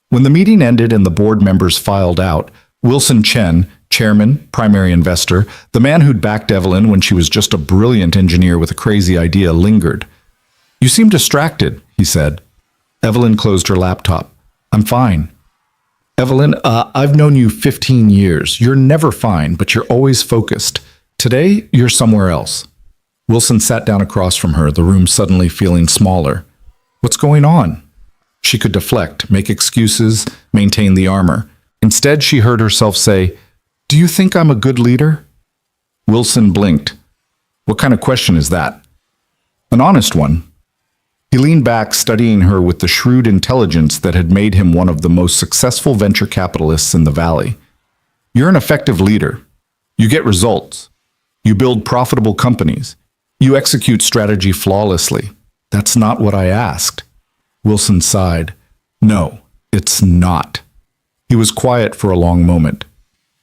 When the meeting ended and the board members filed out, Wilson Chen, chairman, primary investor, the man who'd backed Evelyn when she was just a brilliant engineer with a crazy idea, lingered. You seem distracted, he said. Evelyn closed her laptop. I'm fine. Evelyn, I've known you 15 years. You're never fine, but you're always focused. Today, you're somewhere else. Wilson sat down across from her, the room suddenly feeling smaller. What's going on? She could deflect, make excuses, maintain the armor. Instead, she heard herself say, Do you think I'm a good leader? Wilson blinked. What kind of question is that? An honest one. He leaned back, studying her with the shrewd intelligence that had made him one of the most successful venture capitalists in the valley. You're an effective leader. You get results. You build profitable companies. You execute strategy flawlessly. That's not what I asked. Wilson sighed. No, it's not. He was quiet for a long moment.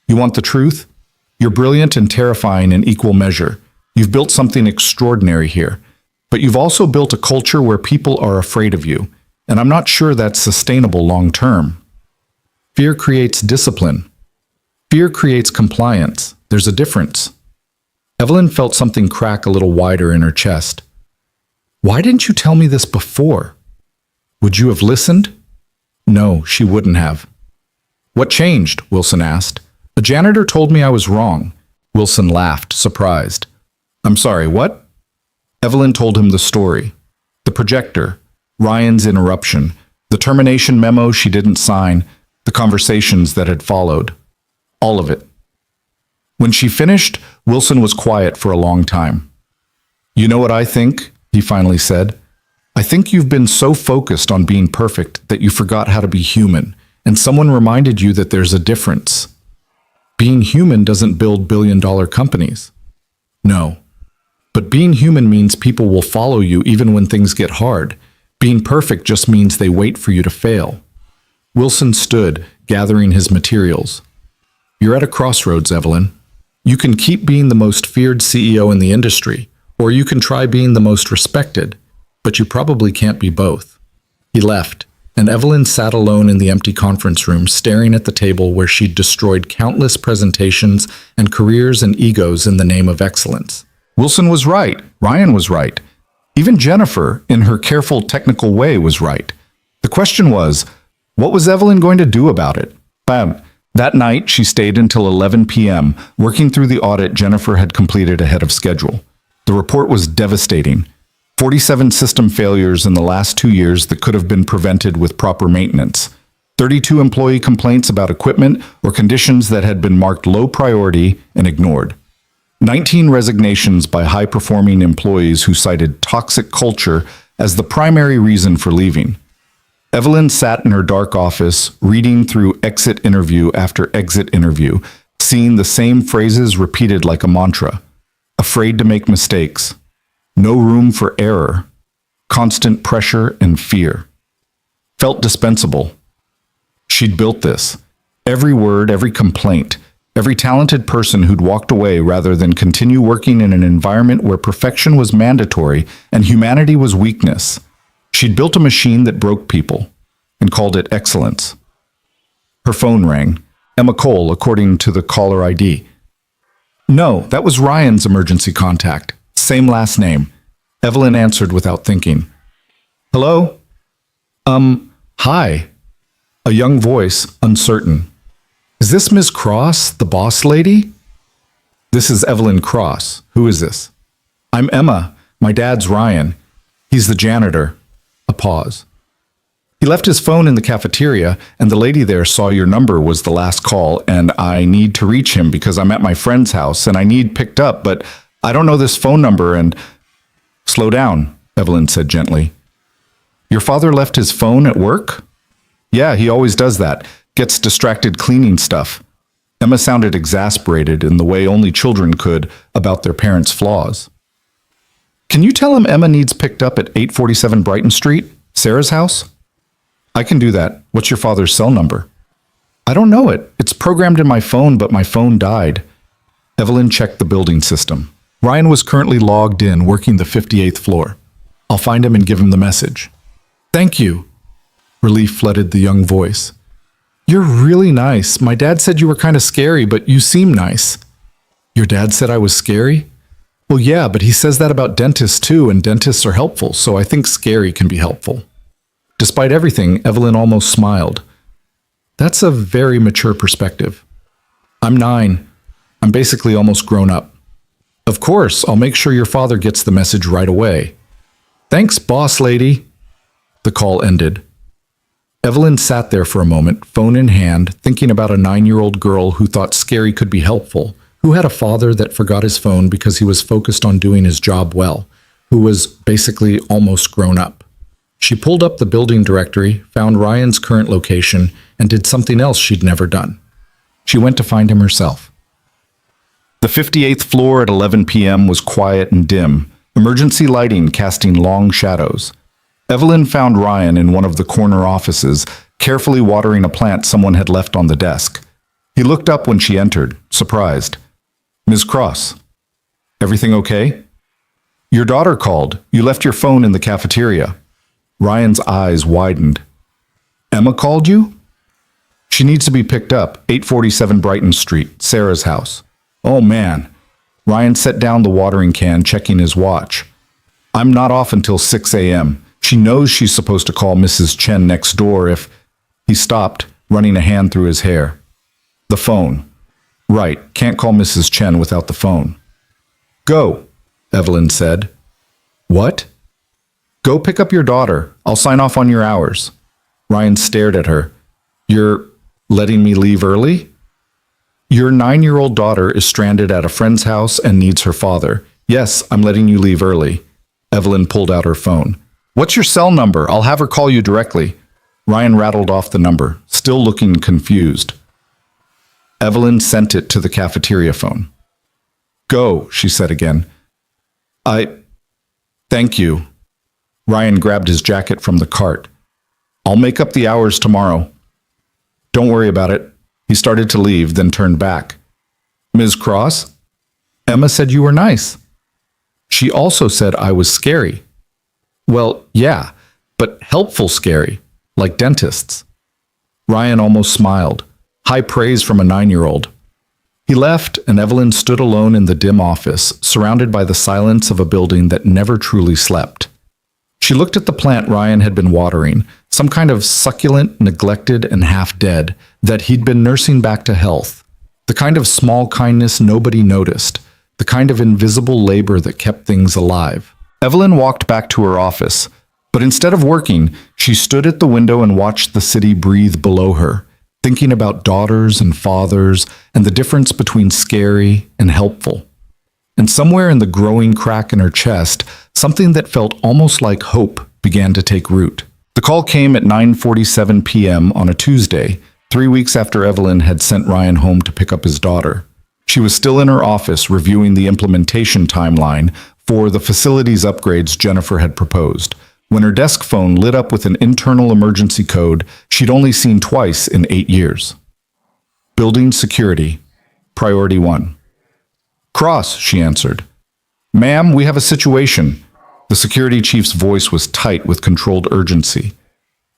You want the truth? You're brilliant and terrifying in equal measure. You've built something extraordinary here. But you've also built a culture where people are afraid of you, and I'm not sure that's sustainable long term. Fear creates discipline. Fear creates compliance. There's a difference. Evelyn felt something crack a little wider in her chest. Why didn't you tell me this before? Would you have listened? No, she wouldn't have. What changed? Wilson asked. A janitor told me I was wrong. Wilson laughed, surprised. I'm sorry, what? Evelyn told him the story. The projector, Ryan's interruption, the termination memo she didn't sign, the conversations that had followed. All of it. When she finished, Wilson was quiet for a long time. You know what I think? He finally said. I think you've been so focused on being perfect that you forgot how to be human, and someone reminded you that there's a difference. Being human doesn't build billion-dollar companies. No. But being human means people will follow you even when things get hard. Being perfect just means they wait for you to fail. Wilson stood, gathering his materials. You're at a crossroads, Evelyn. You can keep being the most feared CEO in the industry, or you can try being the most respected, but you probably can't be both. He left, and Evelyn sat alone in the empty conference room, staring at the table where she'd destroyed countless presentations and careers and egos in the name of excellence. Wilson was right. Ryan was right. Even Jennifer, in her careful, technical way, was right. The question was, what was Evelyn going to do about it? Bam. That night, she stayed until 11 p.m., working through the audit Jennifer had completed ahead of schedule. The report was devastating. 47 system failures in the last 2 years that could have been prevented with proper maintenance. 32 employee complaints about equipment or conditions that had been marked low priority and ignored. 19 resignations by high-performing employees who cited toxic culture as the primary reason for leaving. Evelyn sat in her dark office, reading through exit interview after exit interview, seeing the same phrases repeated like a mantra. Afraid to make mistakes. No room for error. Constant pressure and fear. Felt dispensable. She'd built this. Every word, every complaint, every talented person who'd walked away rather than continue working in an environment where perfection was mandatory and humanity was weakness. She'd built a machine that broke people and called it excellence. Her phone rang. Emma Cole, according to the caller ID. No, that was Ryan's emergency contact. Same last name. Evelyn answered without thinking. Hello? Hi. A young voice, uncertain. Is this Miss Cross, the boss lady? This is Evelyn Cross. Who is this? I'm Emma. My dad's Ryan. He's the janitor. A pause. He left his phone in the cafeteria, and the lady there saw your number was the last call, and I need to reach him because I'm at my friend's house, and I need picked up, but I don't know this phone number, and... Slow down, Evelyn said gently. Your father left his phone at work? Yeah, he always does that. Gets distracted cleaning stuff. Emma sounded exasperated in the way only children could about their parents' flaws. Can you tell him Emma needs picked up at 847 Brighton Street, Sarah's house? I can do that. What's your father's cell number? I don't know it. It's programmed in my phone, but my phone died. Evelyn checked the building system. Ryan was currently logged in, working the 58th floor. I'll find him and give him the message. Thank you. Relief flooded the young voice. You're really nice. My dad said you were kind of scary, but you seem nice. Your dad said I was scary? Well, yeah, but he says that about dentists too, and dentists are helpful, so I think scary can be helpful. Despite everything, Evelyn almost smiled. That's a very mature perspective. I'm 9. I'm basically almost grown up. Of course, I'll make sure your father gets the message right away. Thanks, boss lady. The call ended. Evelyn sat there for a moment, phone in hand, thinking about a 9-year-old girl who thought scary could be helpful, who had a father that forgot his phone because he was focused on doing his job well, who was basically almost grown up. She pulled up the building directory, found Ryan's current location, and did something else she'd never done. She went to find him herself. The 58th floor at 11 p.m. was quiet and dim, emergency lighting casting long shadows. Evelyn found Ryan in one of the corner offices, carefully watering a plant someone had left on the desk. He looked up when she entered, surprised. Ms. Cross, everything okay? Your daughter called. You left your phone in the cafeteria. Ryan's eyes widened. Emma called you? She needs to be picked up, 847 Brighton Street, Sarah's house. Oh man. Ryan set down the watering can, checking his watch. I'm not off until 6 a.m. She knows she's supposed to call Mrs. Chen next door if... He stopped, running a hand through his hair. The phone. Right, can't call Mrs. Chen without the phone. Go, Evelyn said. What? Go pick up your daughter. I'll sign off on your hours. Ryan stared at her. You're letting me leave early? Your 9-year-old daughter is stranded at a friend's house and needs her father. Yes, I'm letting you leave early. Evelyn pulled out her phone. What's your cell number? I'll have her call you directly. Ryan rattled off the number, still looking confused. Evelyn sent it to the cafeteria phone. Go, she said again. Thank you. Ryan grabbed his jacket from the cart. I'll make up the hours tomorrow. Don't worry about it. He started to leave, then turned back. Ms. Cross? Emma said you were nice. She also said I was scary. Well, yeah, but helpful scary, like dentists. Ryan almost smiled. High praise from a 9-year-old. He left, and Evelyn stood alone in the dim office, surrounded by the silence of a building that never truly slept. She looked at the plant Ryan had been watering, some kind of succulent, neglected, and half-dead, that he'd been nursing back to health. The kind of small kindness nobody noticed, the kind of invisible labor that kept things alive. Evelyn walked back to her office, but instead of working, she stood at the window and watched the city breathe below her, thinking about daughters and fathers and the difference between scary and helpful. And somewhere in the growing crack in her chest, something that felt almost like hope began to take root. The call came at 9:47 p.m. on a Tuesday, 3 weeks after Evelyn had sent Ryan home to pick up his daughter. She was still in her office reviewing the implementation timeline for the facilities upgrades Jennifer had proposed, when her desk phone lit up with an internal emergency code she'd only seen twice in 8 years. Building security, priority 1. Cross, she answered. Ma'am, we have a situation. The security chief's voice was tight with controlled urgency.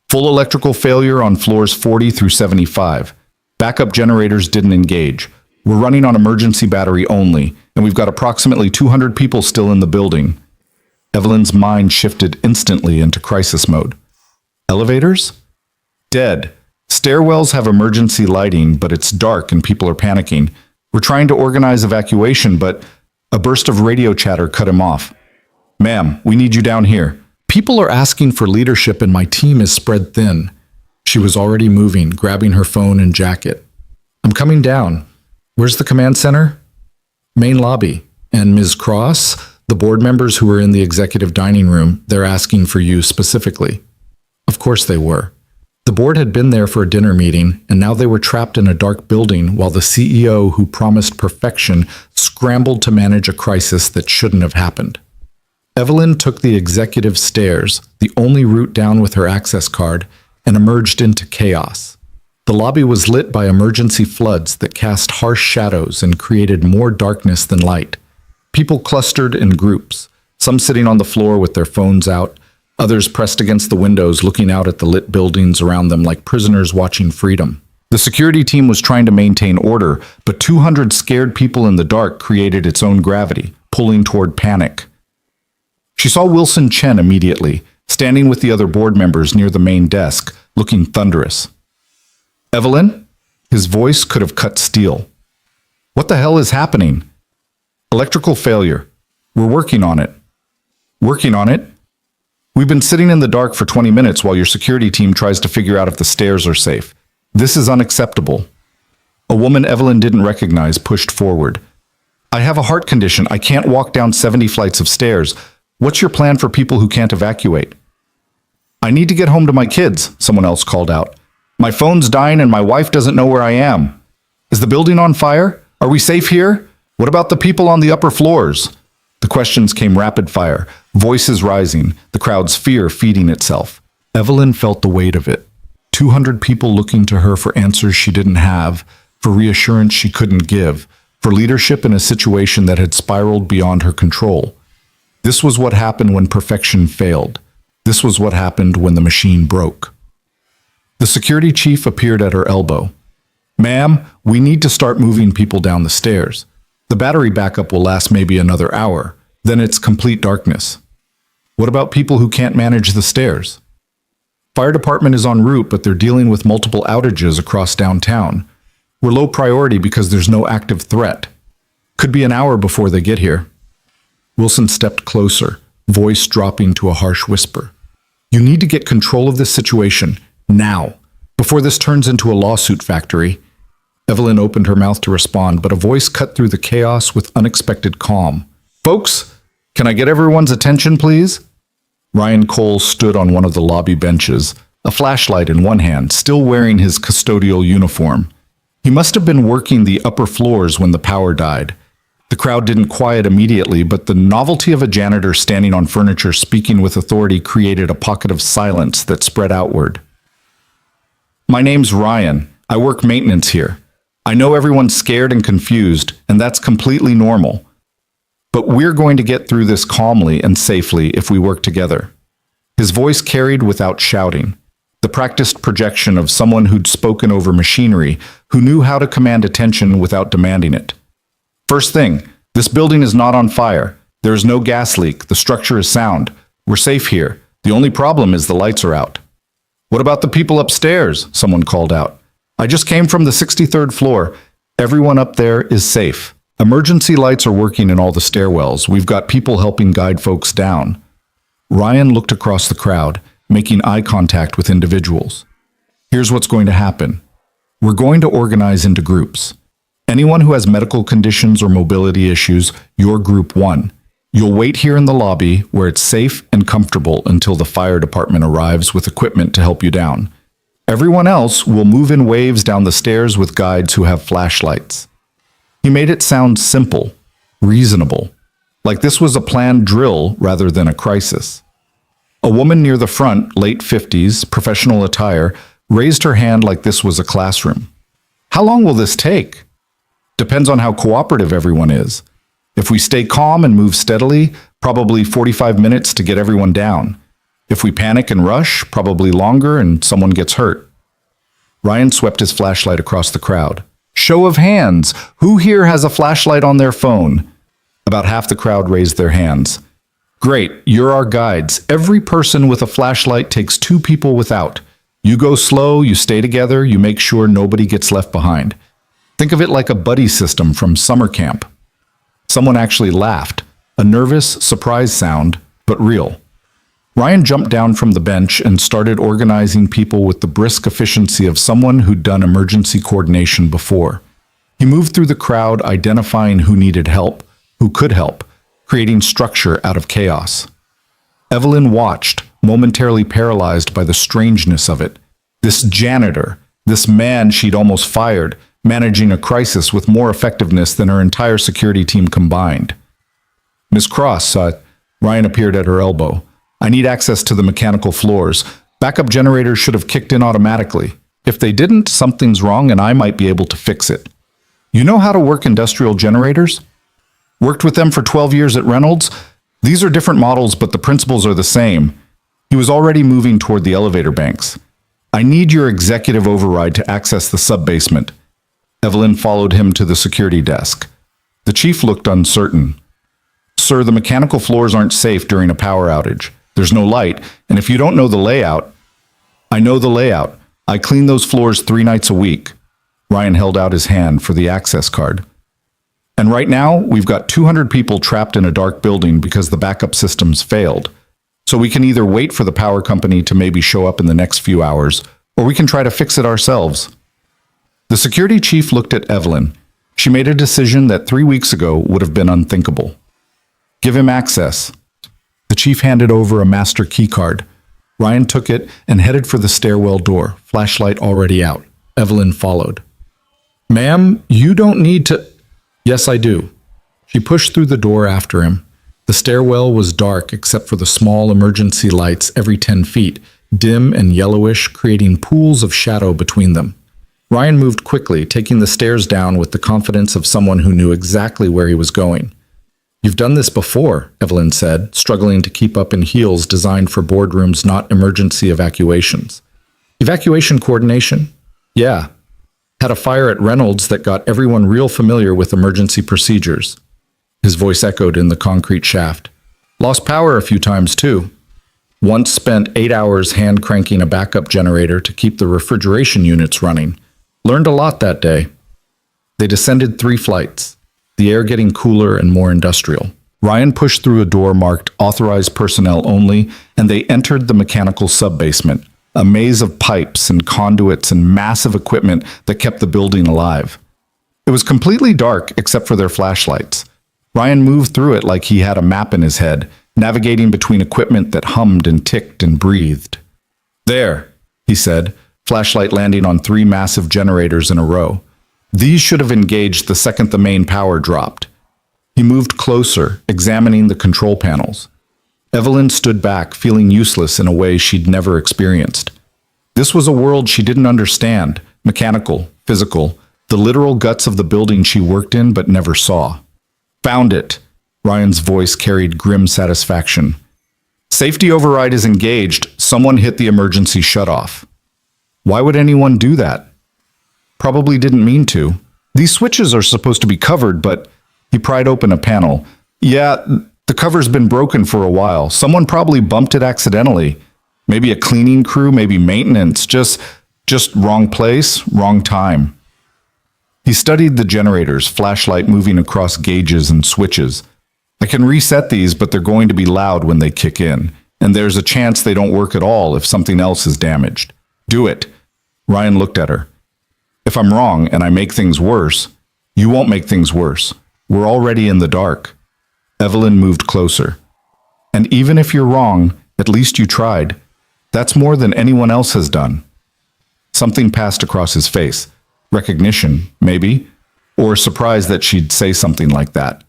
Full electrical failure on floors 40 through 75. Backup generators didn't engage. We're running on emergency battery only, and we've got approximately 200 people still in the building. Evelyn's mind shifted instantly into crisis mode. Elevators? Dead. Stairwells have emergency lighting, but it's dark and people are panicking. We're trying to organize evacuation, but a burst of radio chatter cut him off. Ma'am, we need you down here. People are asking for leadership and my team is spread thin. She was already moving, grabbing her phone and jacket. I'm coming down. Where's the command center? Main lobby. And Ms. Cross, the board members who were in the executive dining room, they're asking for you specifically. Of course they were. The board had been there for a dinner meeting, and now they were trapped in a dark building while the CEO, who promised perfection, scrambled to manage a crisis that shouldn't have happened. Evelyn took the executive stairs, the only route down with her access card, and emerged into chaos. The lobby was lit by emergency floods that cast harsh shadows and created more darkness than light. People clustered in groups, some sitting on the floor with their phones out, others pressed against the windows looking out at the lit buildings around them like prisoners watching freedom. The security team was trying to maintain order, but 200 scared people in the dark created its own gravity, pulling toward panic. She saw Wilson Chen immediately, standing with the other board members near the main desk, looking thunderous. Evelyn? His voice could have cut steel. What the hell is happening? Electrical failure. We're working on it. Working on it? We've been sitting in the dark for 20 minutes while your security team tries to figure out if the stairs are safe. This is unacceptable. A woman Evelyn didn't recognize pushed forward. I have a heart condition. I can't walk down 70 flights of stairs. What's your plan for people who can't evacuate? I need to get home to my kids, someone else called out. My phone's dying and my wife doesn't know where I am. Is the building on fire? Are we safe here? What about the people on the upper floors? The questions came rapid fire, voices rising, the crowd's fear feeding itself. Evelyn felt the weight of it. 200 people looking to her for answers she didn't have, for reassurance she couldn't give, for leadership in a situation that had spiraled beyond her control. This was what happened when perfection failed. This was what happened when the machine broke. The security chief appeared at her elbow. Ma'am, we need to start moving people down the stairs. The battery backup will last maybe another hour. Then it's complete darkness. What about people who can't manage the stairs? Fire department is en route, but they're dealing with multiple outages across downtown. We're low priority because there's no active threat. Could be an hour before they get here. Wilson stepped closer, voice dropping to a harsh whisper. You need to get control of this situation, now, before this turns into a lawsuit factory. Evelyn opened her mouth to respond, but a voice cut through the chaos with unexpected calm. Folks, can I get everyone's attention, please? Ryan Cole stood on one of the lobby benches, a flashlight in one hand, still wearing his custodial uniform. He must have been working the upper floors when the power died. The crowd didn't quiet immediately, but the novelty of a janitor standing on furniture speaking with authority created a pocket of silence that spread outward. My name's Ryan. I work maintenance here. I know everyone's scared and confused, and that's completely normal. But we're going to get through this calmly and safely if we work together. His voice carried without shouting, the practiced projection of someone who'd spoken over machinery, who knew how to command attention without demanding it. First thing, this building is not on fire. There is no gas leak. The structure is sound. We're safe here. The only problem is the lights are out. What about the people upstairs? Someone called out. I just came from the 63rd floor. Everyone up there is safe. Emergency lights are working in all the stairwells. We've got people helping guide folks down. Ryan looked across the crowd, making eye contact with individuals. Here's what's going to happen. We're going to organize into groups. Anyone who has medical conditions or mobility issues, you're group 1. You'll wait here in the lobby where it's safe and comfortable until the fire department arrives with equipment to help you down. Everyone else will move in waves down the stairs with guides who have flashlights. He made it sound simple, reasonable, like this was a planned drill rather than a crisis. A woman near the front, late 50s, professional attire, raised her hand like this was a classroom. How long will this take? Depends on how cooperative everyone is. If we stay calm and move steadily, probably 45 minutes to get everyone down. If we panic and rush, probably longer and someone gets hurt. Ryan swept his flashlight across the crowd. Show of hands. Who here has a flashlight on their phone? About half the crowd raised their hands. Great, you're our guides. Every person with a flashlight takes 2 people without. You go slow, you stay together, you make sure nobody gets left behind. Think of it like a buddy system from summer camp. Someone actually laughed, a nervous, surprise sound, but real. Ryan jumped down from the bench and started organizing people with the brisk efficiency of someone who'd done emergency coordination before. He moved through the crowd, identifying who needed help, who could help, creating structure out of chaos. Evelyn watched, momentarily paralyzed by the strangeness of it. This janitor, this man she'd almost fired, managing a crisis with more effectiveness than her entire security team combined. Miss Cross, Ryan appeared at her elbow. I need access to the mechanical floors. Backup generators should have kicked in automatically. If they didn't, something's wrong and I might be able to fix it. You know how to work industrial generators? Worked with them for 12 years at Reynolds? These are different models, but the principles are the same. He was already moving toward the elevator banks. I need your executive override to access the sub-basement. Evelyn followed him to the security desk. The chief looked uncertain. Sir, the mechanical floors aren't safe during a power outage. There's no light, and if you don't know the layout... I know the layout. I clean those floors 3 nights a week. Ryan held out his hand for the access card. And right now, we've got 200 people trapped in a dark building because the backup systems failed. So we can either wait for the power company to maybe show up in the next few hours, or we can try to fix it ourselves. The security chief looked at Evelyn. She made a decision that 3 weeks ago would have been unthinkable. Give him access. The chief handed over a master key card. Ryan took it and headed for the stairwell door, flashlight already out. Evelyn followed. Ma'am, you don't need to... Yes, I do. She pushed through the door after him. The stairwell was dark except for the small emergency lights every 10 feet, dim and yellowish, creating pools of shadow between them. Ryan moved quickly, taking the stairs down with the confidence of someone who knew exactly where he was going. You've done this before, Evelyn said, struggling to keep up in heels designed for boardrooms, not emergency evacuations. Evacuation coordination? Yeah. Had a fire at Reynolds that got everyone real familiar with emergency procedures. His voice echoed in the concrete shaft. Lost power a few times, too. Once spent 8 hours hand-cranking a backup generator to keep the refrigeration units running. Learned a lot that day. They descended 3 flights, the air getting cooler and more industrial. Ryan pushed through a door marked Authorized Personnel Only, and they entered the mechanical sub-basement, a maze of pipes and conduits and massive equipment that kept the building alive. It was completely dark except for their flashlights. Ryan moved through it like he had a map in his head, navigating between equipment that hummed and ticked and breathed. There, he said, flashlight landing on 3 massive generators in a row. These should have engaged the second the main power dropped. He moved closer, examining the control panels. Evelyn stood back, feeling useless in a way she'd never experienced. This was a world she didn't understand, mechanical, physical, the literal guts of the building she worked in but never saw. Found it. Ryan's voice carried grim satisfaction. Safety override is engaged. Someone hit the emergency shutoff. Why would anyone do that? Probably didn't mean to. These switches are supposed to be covered, but he pried open a panel. Yeah, the cover's been broken for a while. Someone probably bumped it accidentally. Maybe a cleaning crew, maybe maintenance. Just wrong place, wrong time. He studied the generators, flashlight moving across gauges and switches. I can reset these, but they're going to be loud when they kick in. And there's a chance they don't work at all if something else is damaged. Do it. Ryan looked at her. If I'm wrong and I make things worse, you won't make things worse. We're already in the dark. Evelyn moved closer. And even if you're wrong, at least you tried. That's more than anyone else has done. Something passed across his face. Recognition, maybe, or surprise that she'd say something like that.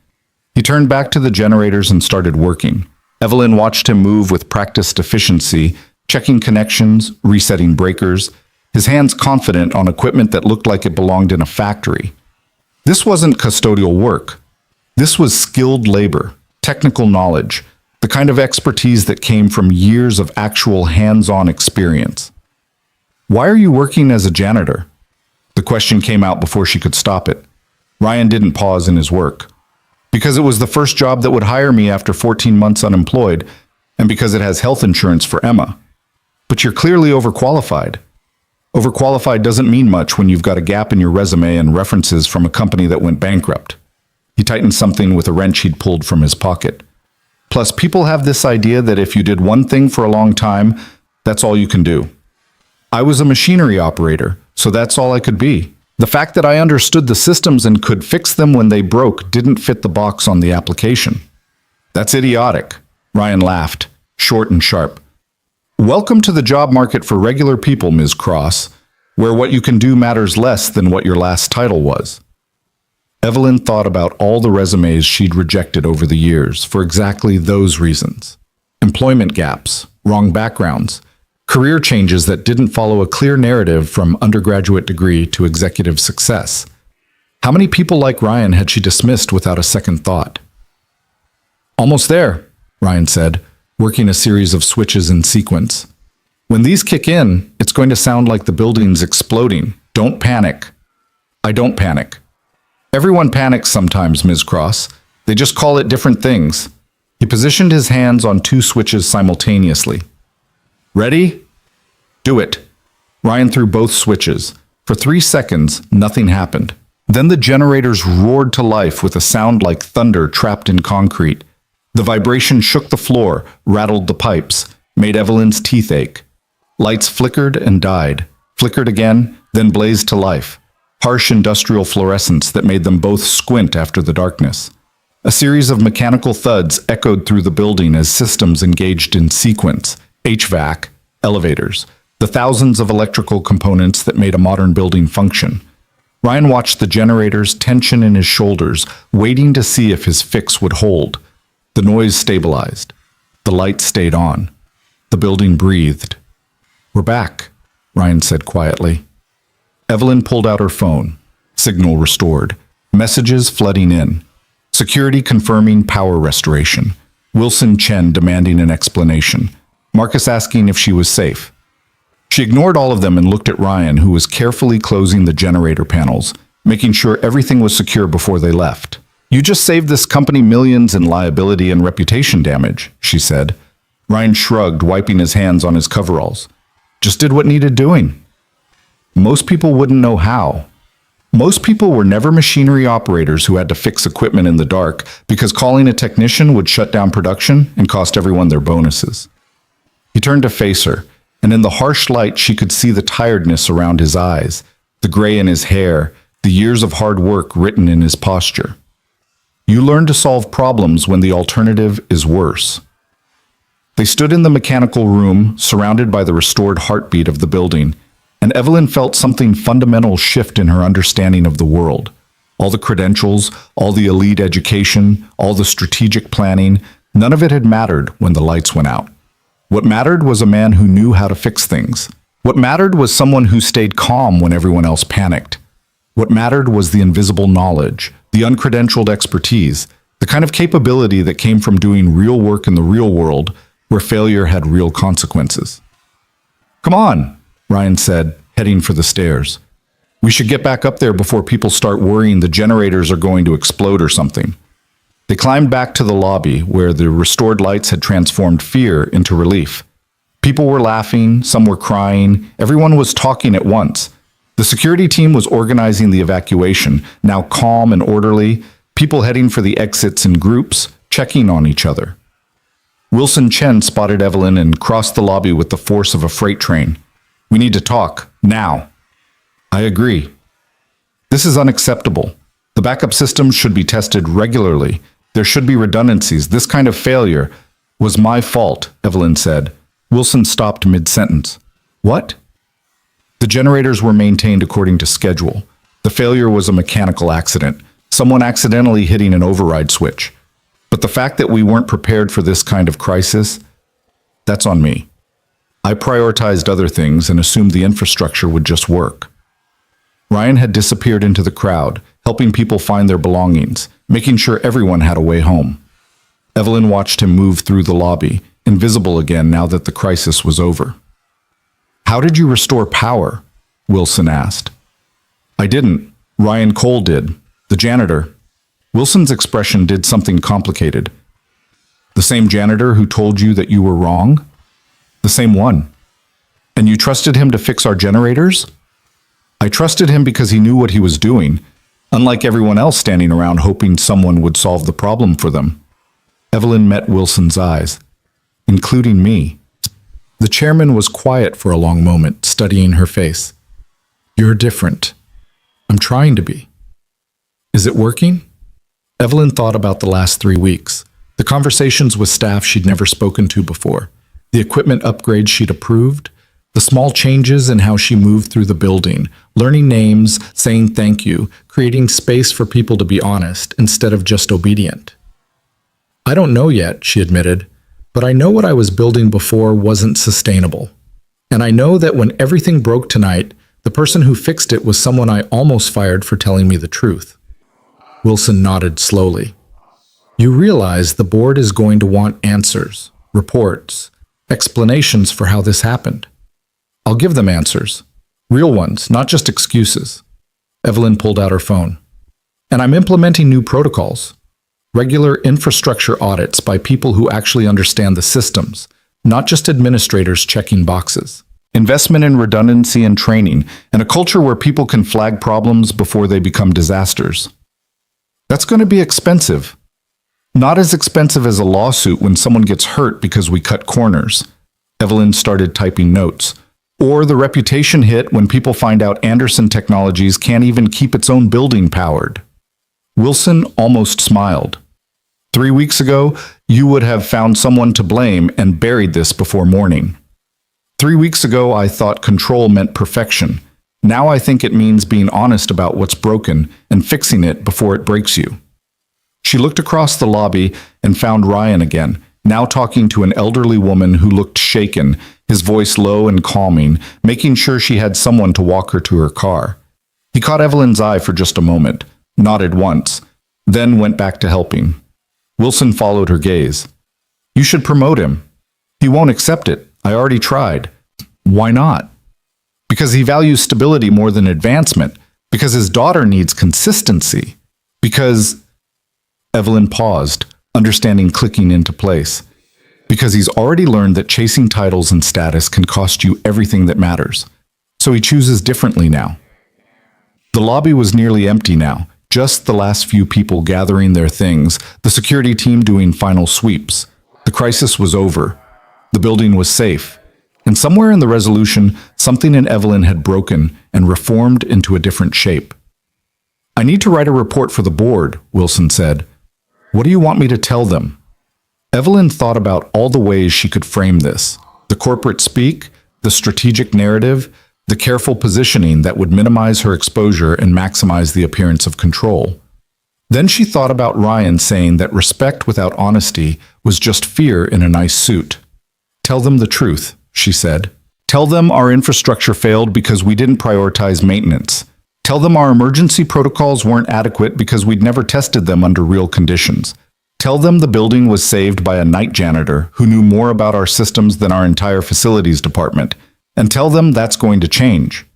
He turned back to the generators and started working. Evelyn watched him move with practiced efficiency, checking connections, resetting breakers, his hands confident on equipment that looked like it belonged in a factory. This wasn't custodial work. This was skilled labor, technical knowledge, the kind of expertise that came from years of actual hands-on experience. Why are you working as a janitor? The question came out before she could stop it. Ryan didn't pause in his work. Because it was the first job that would hire me after 14 months unemployed, and because it has health insurance for Emma. But you're clearly overqualified. Overqualified doesn't mean much when you've got a gap in your resume and references from a company that went bankrupt. He tightened something with a wrench he'd pulled from his pocket. Plus, people have this idea that if you did one thing for a long time, that's all you can do. I was a machinery operator, so that's all I could be. The fact that I understood the systems and could fix them when they broke didn't fit the box on the application. That's idiotic. Ryan laughed, short and sharp. Welcome to the job market for regular people, Ms. Cross, where what you can do matters less than what your last title was. Evelyn thought about all the resumes she'd rejected over the years for exactly those reasons. Employment gaps, wrong backgrounds, career changes that didn't follow a clear narrative from undergraduate degree to executive success. How many people like Ryan had she dismissed without a second thought? Almost there, Ryan said, working a series of switches in sequence. When these kick in, it's going to sound like the building's exploding. Don't panic. I don't panic. Everyone panics sometimes, Ms. Cross. They just call it different things. He positioned his hands on two switches simultaneously. Ready? Do it. Ryan threw both switches. For 3 seconds, nothing happened. Then the generators roared to life with a sound like thunder trapped in concrete. The vibration shook the floor, rattled the pipes, made Evelyn's teeth ache. Lights flickered and died, flickered again, then blazed to life. Harsh industrial fluorescence that made them both squint after the darkness. A series of mechanical thuds echoed through the building as systems engaged in sequence. HVAC, elevators, the thousands of electrical components that made a modern building function. Ryan watched the generators, tension in his shoulders, waiting to see if his fix would hold. The noise stabilized. The light stayed on. The building breathed. We're back, Ryan said quietly. Evelyn pulled out her phone. Signal restored. Messages flooding in. Security confirming power restoration. Wilson Chen demanding an explanation. Marcus asking if she was safe. She ignored all of them and looked at Ryan, who was carefully closing the generator panels, making sure everything was secure before they left. You just saved this company millions in liability and reputation damage, she said. Ryan shrugged, wiping his hands on his coveralls. Just did what needed doing. Most people wouldn't know how. Most people were never machinery operators who had to fix equipment in the dark because calling a technician would shut down production and cost everyone their bonuses. He turned to face her, and in the harsh light she could see the tiredness around his eyes, the gray in his hair, the years of hard work written in his posture. You learn to solve problems when the alternative is worse. They stood in the mechanical room, surrounded by the restored heartbeat of the building, and Evelyn felt something fundamental shift in her understanding of the world. All the credentials, all the elite education, all the strategic planning, none of it had mattered when the lights went out. What mattered was a man who knew how to fix things. What mattered was someone who stayed calm when everyone else panicked. What mattered was the invisible knowledge, the uncredentialed expertise, the kind of capability that came from doing real work in the real world where failure had real consequences. "Come on," Ryan said, heading for the stairs. "We should get back up there before people start worrying the generators are going to explode or something." They climbed back to the lobby where the restored lights had transformed fear into relief. People were laughing, some were crying, everyone was talking at once. The security team was organizing the evacuation, now calm and orderly, people heading for the exits in groups, checking on each other. Wilson Chen spotted Evelyn and crossed the lobby with the force of a freight train. "We need to talk, now." "I agree. This is unacceptable. The backup systems should be tested regularly. There should be redundancies. This kind of failure was my fault," Evelyn said. Wilson stopped mid-sentence. "What?" "The generators were maintained according to schedule. The failure was a mechanical accident, someone accidentally hitting an override switch. But the fact that we weren't prepared for this kind of crisis, that's on me. I prioritized other things and assumed the infrastructure would just work." Ryan had disappeared into the crowd, helping people find their belongings, making sure everyone had a way home. Evelyn watched him move through the lobby, invisible again now that the crisis was over. "How did you restore power?" Wilson asked. "I didn't. Ryan Cole did. The janitor." Wilson's expression did something complicated. "The same janitor who told you that you were wrong?" "The same one." "And you trusted him to fix our generators?" "I trusted him because he knew what he was doing, unlike everyone else standing around hoping someone would solve the problem for them." Evelyn met Wilson's eyes. "Including me." The chairman was quiet for a long moment, studying her face. "You're different." "I'm trying to be." "Is it working?" Evelyn thought about the last 3 weeks, the conversations with staff she'd never spoken to before, the equipment upgrades she'd approved, the small changes in how she moved through the building, learning names, saying thank you, creating space for people to be honest instead of just obedient. "I don't know yet," she admitted, "but I know what I was building before wasn't sustainable. And I know that when everything broke tonight, the person who fixed it was someone I almost fired for telling me the truth." Wilson nodded slowly. "You realize the board is going to want answers, reports, explanations for how this happened. I'll give them answers. Real ones, not just excuses." Evelyn pulled out her phone. "And I'm implementing new protocols. Regular infrastructure audits by people who actually understand the systems, not just administrators checking boxes. Investment in redundancy and training, and a culture where people can flag problems before they become disasters. That's going to be expensive. Not as expensive as a lawsuit when someone gets hurt because we cut corners." Evelyn started typing notes. "Or the reputation hit when people find out Anderson Technologies can't even keep its own building powered." Wilson almost smiled. 3 weeks ago, you would have found someone to blame and buried this before morning. 3 weeks ago, I thought control meant perfection. Now I think it means being honest about what's broken and fixing it before it breaks you." She looked across the lobby and found Ryan again, now talking to an elderly woman who looked shaken, his voice low and calming, making sure she had someone to walk her to her car. He caught Evelyn's eye for just a moment, nodded once, then went back to helping. Wilson followed her gaze. "You should promote him." "He won't accept it. I already tried." "Why not?" "Because he values stability more than advancement. Because his daughter needs consistency. Because—" Evelyn paused, understanding clicking into place. "Because he's already learned that chasing titles and status can cost you everything that matters. So he chooses differently now." The lobby was nearly empty now, just the last few people gathering their things, the security team doing final sweeps. The crisis was over. The building was safe. And somewhere in the resolution, something in Evelyn had broken and reformed into a different shape. "I need to write a report for the board," Wilson said. "What do you want me to tell them?" Evelyn thought about all the ways she could frame this. The corporate speak, the strategic narrative, the careful positioning that would minimize her exposure and maximize the appearance of control. Then she thought about Ryan saying that respect without honesty was just fear in a nice suit. "Tell them the truth," she said. "Tell them our infrastructure failed because we didn't prioritize maintenance. Tell them our emergency protocols weren't adequate because we'd never tested them under real conditions. Tell them the building was saved by a night janitor who knew more about our systems than our entire facilities department. And tell them that's going to change."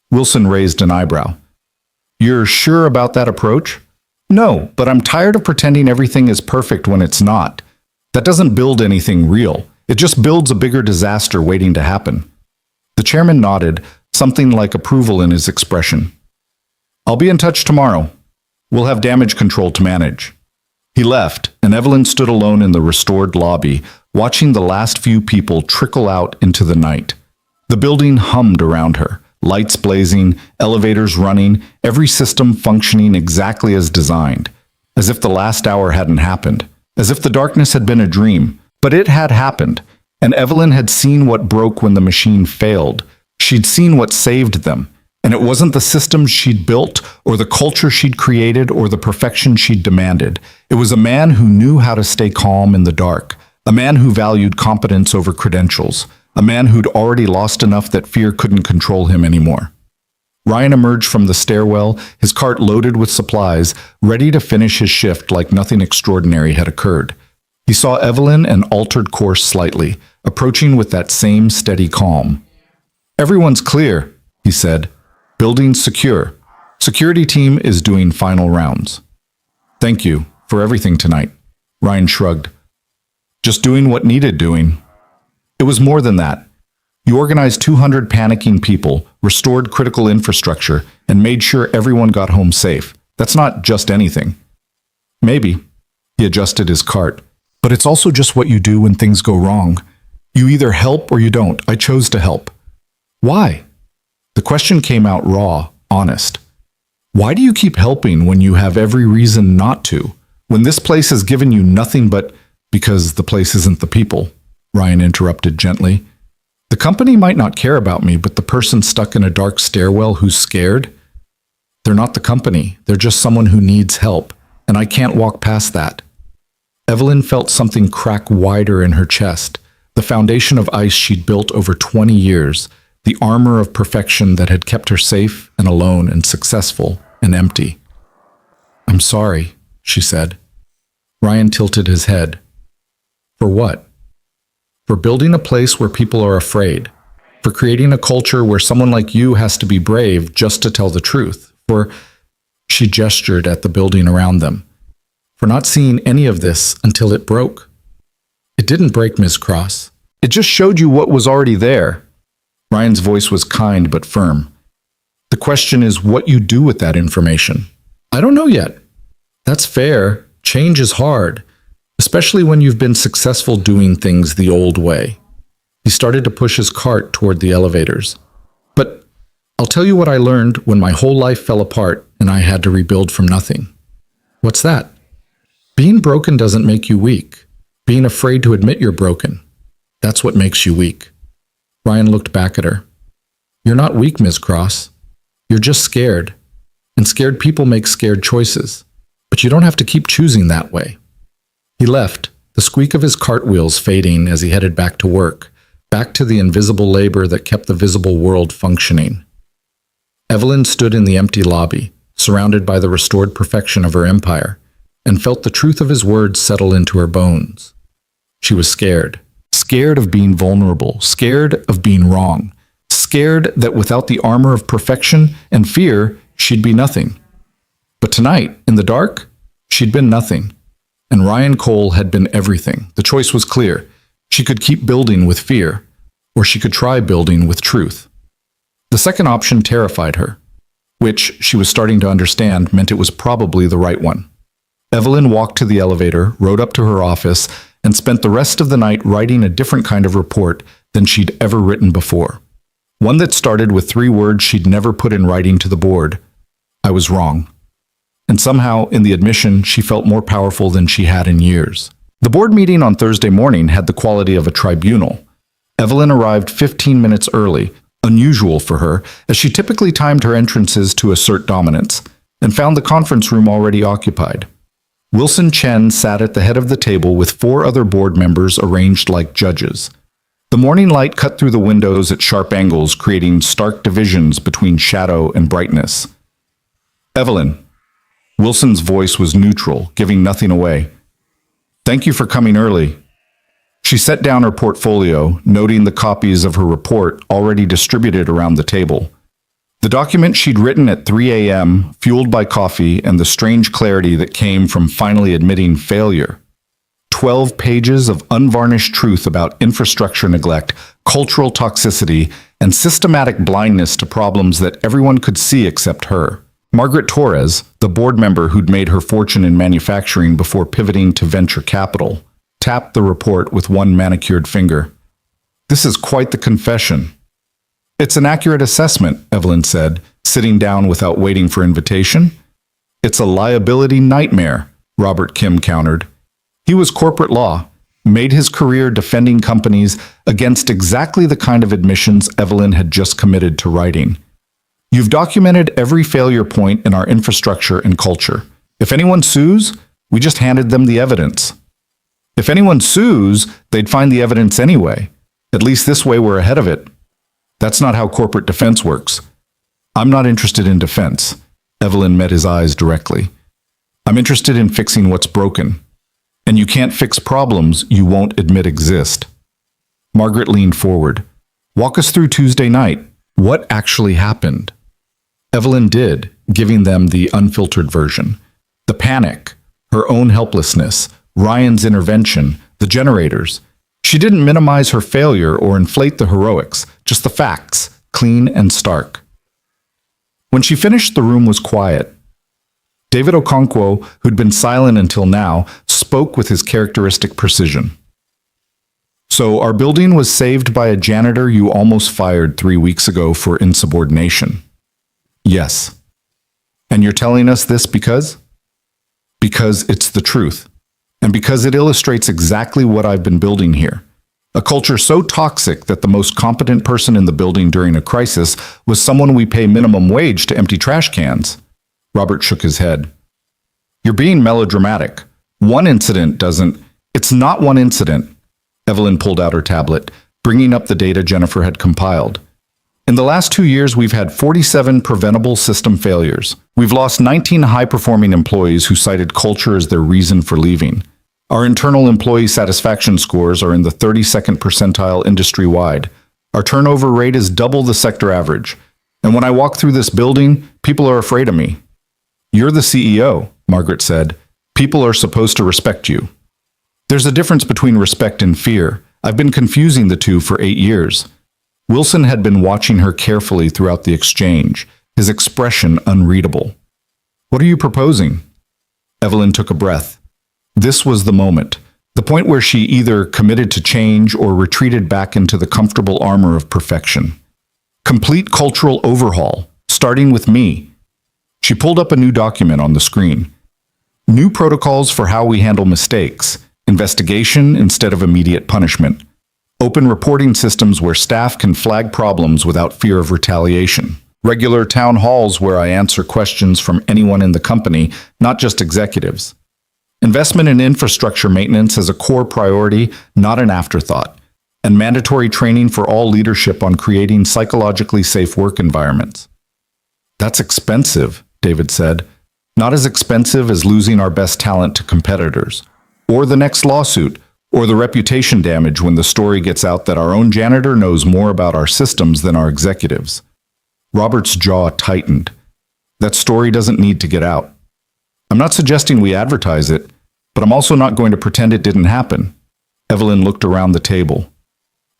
Wilson raised an eyebrow. "You're sure about that approach?" "No, but I'm tired of pretending everything is perfect when it's not. That doesn't build anything real. It just builds a bigger disaster waiting to happen." The chairman nodded, something like approval in his expression. "I'll be in touch tomorrow. We'll have damage control to manage." He left, and Evelyn stood alone in the restored lobby, watching the last few people trickle out into the night. The building hummed around her, lights blazing, elevators running, every system functioning exactly as designed, as if the last hour hadn't happened, as if the darkness had been a dream. But it had happened, and Evelyn had seen what broke when the machine failed. She'd seen what saved them, and it wasn't the systems she'd built, or the culture she'd created, or the perfection she'd demanded. It was a man who knew how to stay calm in the dark, a man who valued competence over credentials, a man who'd already lost enough that fear couldn't control him anymore. Ryan emerged from the stairwell, his cart loaded with supplies, ready to finish his shift like nothing extraordinary had occurred. He saw Evelyn and altered course slightly, approaching with that same steady calm. "Everyone's clear," he said. "Building's secure. Security team is doing final rounds." "Thank you for everything tonight," Ryan shrugged. "Just doing what needed doing." It was more than that. You organized 200 panicking people, restored critical infrastructure, and made sure everyone got home safe. That's not just anything. Maybe. He adjusted his cart. But it's also just what you do when things go wrong. You either help or you don't. I chose to help. Why? The question came out raw, honest. Why do you keep helping when you have every reason not to? When this place has given you nothing but because the place isn't the people, Ryan interrupted gently. The company might not care about me, but the person stuck in a dark stairwell who's scared? They're not the company. They're just someone who needs help, and I can't walk past that. Evelyn felt something crack wider in her chest, the foundation of ice she'd built over 20 years, the armor of perfection that had kept her safe and alone and successful and empty. "I'm sorry," she said. Ryan tilted his head. For what? For building a place where people are afraid. For creating a culture where someone like you has to be brave just to tell the truth. For, she gestured at the building around them, for not seeing any of this until it broke. It didn't break, Ms. Cross. It just showed you what was already there. Ryan's voice was kind but firm. The question is what you do with that information. I don't know yet. That's fair. Change is hard, especially when you've been successful doing things the old way. He started to push his cart toward the elevators. But I'll tell you what I learned when my whole life fell apart and I had to rebuild from nothing. What's that? Being broken doesn't make you weak. Being afraid to admit you're broken, that's what makes you weak. Ryan looked back at her. You're not weak, Ms. Cross. You're just scared. And scared people make scared choices. But you don't have to keep choosing that way. He left, the squeak of his cartwheels fading as he headed back to work, back to the invisible labor that kept the visible world functioning. Evelyn stood in the empty lobby, surrounded by the restored perfection of her empire, and felt the truth of his words settle into her bones. She was scared. Scared of being vulnerable, scared of being wrong, scared that without the armor of perfection and fear, she'd be nothing. But tonight, in the dark, she'd been nothing. And Ryan Cole had been everything. The choice was clear. She could keep building with fear, or she could try building with truth. The second option terrified her, which, she was starting to understand, meant it was probably the right one. Evelyn walked to the elevator, rode up to her office, and spent the rest of the night writing a different kind of report than she'd ever written before. One that started with 3 words she'd never put in writing to the board. I was wrong. And somehow, in the admission, she felt more powerful than she had in years. The board meeting on Thursday morning had the quality of a tribunal. Evelyn arrived 15 minutes early, unusual for her, as she typically timed her entrances to assert dominance, and found the conference room already occupied. Wilson Chen sat at the head of the table with 4 other board members arranged like judges. The morning light cut through the windows at sharp angles, creating stark divisions between shadow and brightness. "Evelyn." Wilson's voice was neutral, giving nothing away. "Thank you for coming early." She set down her portfolio, noting the copies of her report already distributed around the table. The document she'd written at 3 a.m., fueled by coffee and the strange clarity that came from finally admitting failure. 12 pages of unvarnished truth about infrastructure neglect, cultural toxicity, and systematic blindness to problems that everyone could see except her. Margaret Torres, the board member who'd made her fortune in manufacturing before pivoting to venture capital, tapped the report with one manicured finger. "This is quite the confession." "It's an accurate assessment," Evelyn said, sitting down without waiting for invitation. "It's a liability nightmare," Robert Kim countered. He was corporate law, made his career defending companies against exactly the kind of admissions Evelyn had just committed to writing. "You've documented every failure point in our infrastructure and culture. If anyone sues, we just handed them the evidence." "If anyone sues, they'd find the evidence anyway. At least this way we're ahead of it." "That's not how corporate defense works." "I'm not interested in defense." Evelyn met his eyes directly. "I'm interested in fixing what's broken. And you can't fix problems you won't admit exist." Margaret leaned forward. "Walk us through Tuesday night. What actually happened?" Evelyn did, giving them the unfiltered version. The panic, her own helplessness, Ryan's intervention, the generators. She didn't minimize her failure or inflate the heroics, just the facts, clean and stark. When she finished, the room was quiet. David Okonkwo, who'd been silent until now, spoke with his characteristic precision. "So our building was saved by a janitor you almost fired 3 weeks ago for insubordination." "Yes." "And you're telling us this because?" "Because it's the truth. And because it illustrates exactly what I've been building here. A culture so toxic that the most competent person in the building during a crisis was someone we pay minimum wage to empty trash cans." Robert shook his head. "You're being melodramatic. One incident doesn't—" "It's not one incident." Evelyn pulled out her tablet, bringing up the data Jennifer had compiled. "In the last 2 years, we've had 47 preventable system failures. We've lost 19 high-performing employees who cited culture as their reason for leaving. Our internal employee satisfaction scores are in the 32nd percentile industry-wide. Our turnover rate is double the sector average. And when I walk through this building, people are afraid of me." "You're the CEO," Margaret said. "People are supposed to respect you." "There's a difference between respect and fear. I've been confusing the two for 8 years. Wilson had been watching her carefully throughout the exchange, his expression unreadable. "What are you proposing?" Evelyn took a breath. This was the moment, the point where she either committed to change or retreated back into the comfortable armor of perfection. Complete cultural overhaul, starting with me. She pulled up a new document on the screen. New protocols for how we handle mistakes, investigation instead of immediate punishment. Open reporting systems where staff can flag problems without fear of retaliation. Regular town halls where I answer questions from anyone in the company, not just executives. Investment in infrastructure maintenance as a core priority, not an afterthought. And mandatory training for all leadership on creating psychologically safe work environments. "That's expensive," David said. "Not as expensive as losing our best talent to competitors. Or the next lawsuit. Or the reputation damage when the story gets out that our own janitor knows more about our systems than our executives." Robert's jaw tightened. "That story doesn't need to get out. I'm not suggesting we advertise it, but I'm also not going to pretend it didn't happen." Evelyn looked around the table.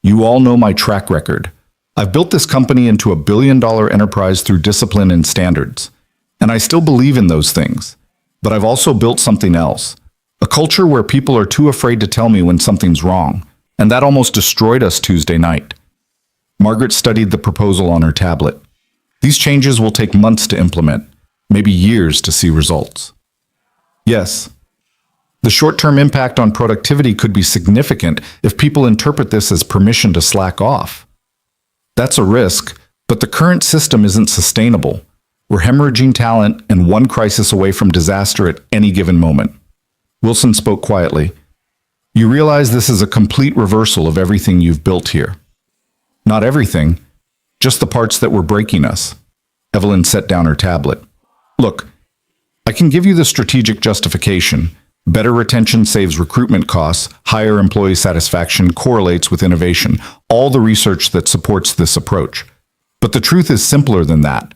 "You all know my track record. I've built this company into a billion-dollar enterprise through discipline and standards. And I still believe in those things. But I've also built something else. A culture where people are too afraid to tell me when something's wrong. And that almost destroyed us Tuesday night." Margaret studied the proposal on her tablet. "These changes will take months to implement, maybe years to see results." "Yes. The short-term impact on productivity could be significant if people interpret this as permission to slack off." That's a risk, but the current system isn't sustainable. We're hemorrhaging talent and one crisis away from disaster at any given moment. Wilson spoke quietly. You realize this is a complete reversal of everything you've built here. Not everything, just the parts that were breaking us. Evelyn set down her tablet. Look, I can give you the strategic justification. Better retention saves recruitment costs, higher employee satisfaction correlates with innovation, all the research that supports this approach. But the truth is simpler than that.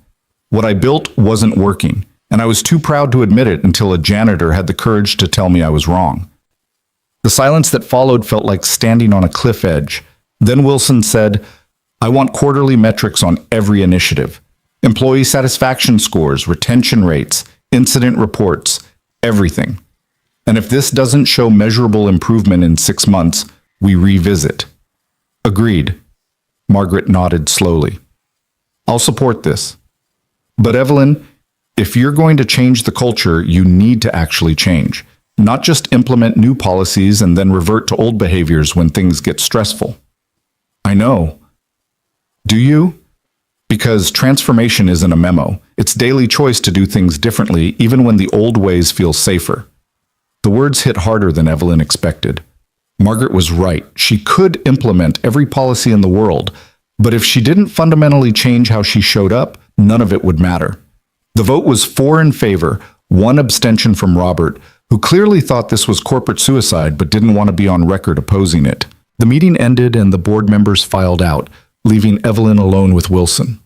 What I built wasn't working, and I was too proud to admit it until a janitor had the courage to tell me I was wrong. The silence that followed felt like standing on a cliff edge. Then Wilson said, I want quarterly metrics on every initiative. Employee satisfaction scores, retention rates, incident reports, everything. And if this doesn't show measurable improvement in 6 months, we revisit. Agreed. Margaret nodded slowly. I'll support this. But Evelyn, if you're going to change the culture, you need to actually change. Not just implement new policies and then revert to old behaviors when things get stressful. I know. Do you? Because transformation isn't a memo. It's daily choice to do things differently, even when the old ways feel safer. The words hit harder than Evelyn expected. Margaret was right. She could implement every policy in the world, but if she didn't fundamentally change how she showed up, none of it would matter. The vote was 4 in favor, 1 abstention from Robert, who clearly thought this was corporate suicide but didn't want to be on record opposing it. The meeting ended and the board members filed out, leaving Evelyn alone with Wilson.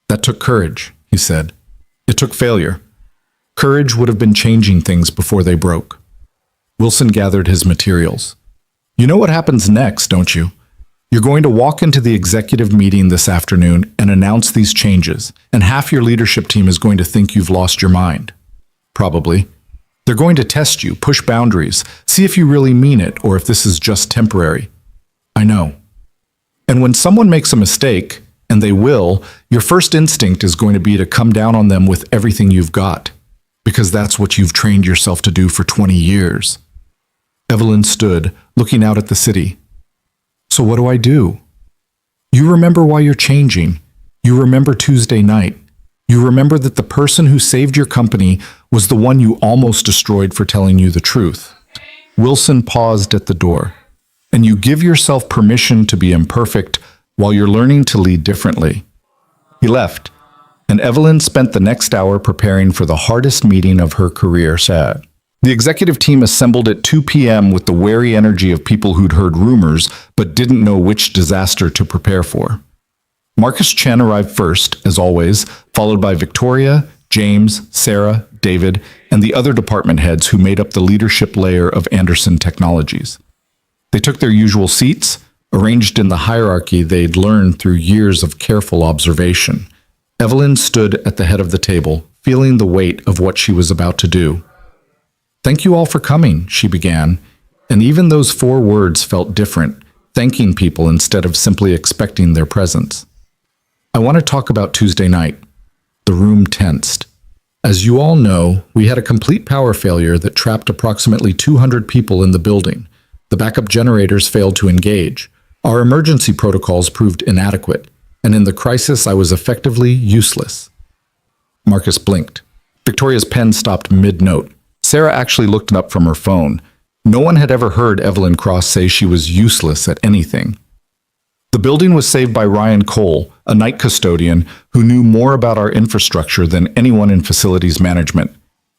That took courage, he said. It took failure. Courage would have been changing things before they broke. Wilson gathered his materials. You know what happens next, don't you? You're going to walk into the executive meeting this afternoon and announce these changes, and half your leadership team is going to think you've lost your mind. Probably. They're going to test you, push boundaries, see if you really mean it or if this is just temporary. I know. And when someone makes a mistake, and they will, your first instinct is going to be to come down on them with everything you've got, because that's what you've trained yourself to do for 20 years. Evelyn stood, looking out at the city. So what do I do? You remember why you're changing. You remember Tuesday night. You remember that the person who saved your company was the one you almost destroyed for telling you the truth. Wilson paused at the door. And you give yourself permission to be imperfect while you're learning to lead differently. He left, and Evelyn spent the next hour preparing for the hardest meeting of her career. The executive team assembled at 2 p.m. with the wary energy of people who'd heard rumors but didn't know which disaster to prepare for. Marcus Chen arrived first, as always, followed by Victoria, James, Sarah, David, and the other department heads who made up the leadership layer of Anderson Technologies. They took their usual seats, arranged in the hierarchy they'd learned through years of careful observation. Evelyn stood at the head of the table, feeling the weight of what she was about to do. Thank you all for coming, she began, and even those 4 words felt different, thanking people instead of simply expecting their presence. I want to talk about Tuesday night. The room tensed. As you all know, we had a complete power failure that trapped approximately 200 people in the building. The backup generators failed to engage. Our emergency protocols proved inadequate, and in the crisis I was effectively useless. Marcus blinked. Victoria's pen stopped mid-note. Sarah actually looked up from her phone. No one had ever heard Evelyn Cross say she was useless at anything. The building was saved by Ryan Cole, a night custodian who knew more about our infrastructure than anyone in facilities management.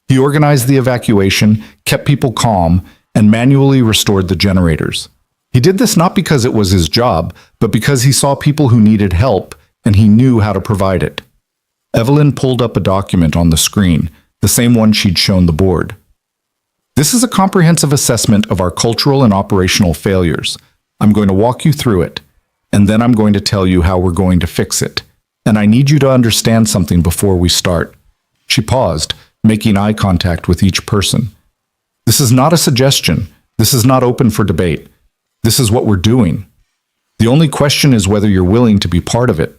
He organized the evacuation, kept people calm, and manually restored the generators. He did this not because it was his job, but because he saw people who needed help and he knew how to provide it. Evelyn pulled up a document on the screen, the same one she'd shown the board. This is a comprehensive assessment of our cultural and operational failures. I'm going to walk you through it, and then I'm going to tell you how we're going to fix it. And I need you to understand something before we start. She paused, making eye contact with each person. This is not a suggestion. This is not open for debate. This is what we're doing. The only question is whether you're willing to be part of it.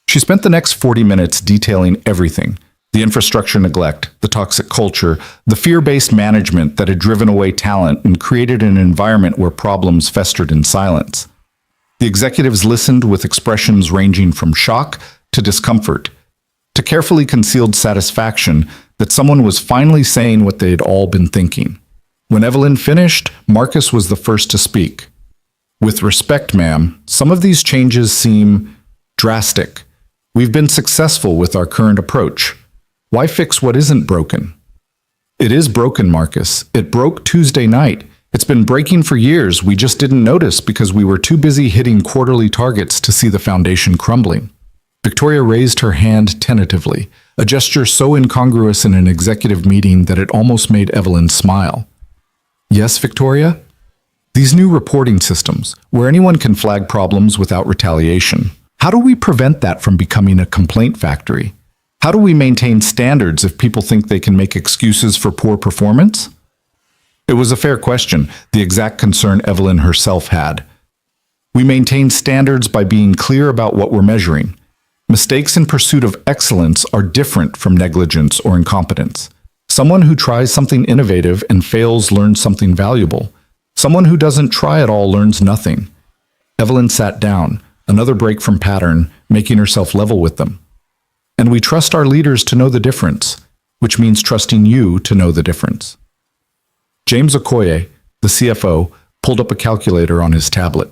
She spent the next 40 minutes detailing everything: the infrastructure neglect, the toxic culture, the fear-based management that had driven away talent and created an environment where problems festered in silence. The executives listened with expressions ranging from shock to discomfort, to carefully concealed satisfaction that someone was finally saying what they had all been thinking. When Evelyn finished, Marcus was the first to speak. With respect, ma'am, some of these changes seem drastic. We've been successful with our current approach. Why fix what isn't broken? It is broken, Marcus. It broke Tuesday night. It's been breaking for years. We just didn't notice because we were too busy hitting quarterly targets to see the foundation crumbling. Victoria raised her hand tentatively, a gesture so incongruous in an executive meeting that it almost made Evelyn smile. Yes, Victoria? These new reporting systems, where anyone can flag problems without retaliation. How do we prevent that from becoming a complaint factory? How do we maintain standards if people think they can make excuses for poor performance? It was a fair question, the exact concern Evelyn herself had. We maintain standards by being clear about what we're measuring. Mistakes in pursuit of excellence are different from negligence or incompetence. Someone who tries something innovative and fails learns something valuable. Someone who doesn't try at all learns nothing. Evelyn sat down, another break from pattern, making herself level with them. And we trust our leaders to know the difference, which means trusting you to know the difference. James Okoye, the CFO, pulled up a calculator on his tablet.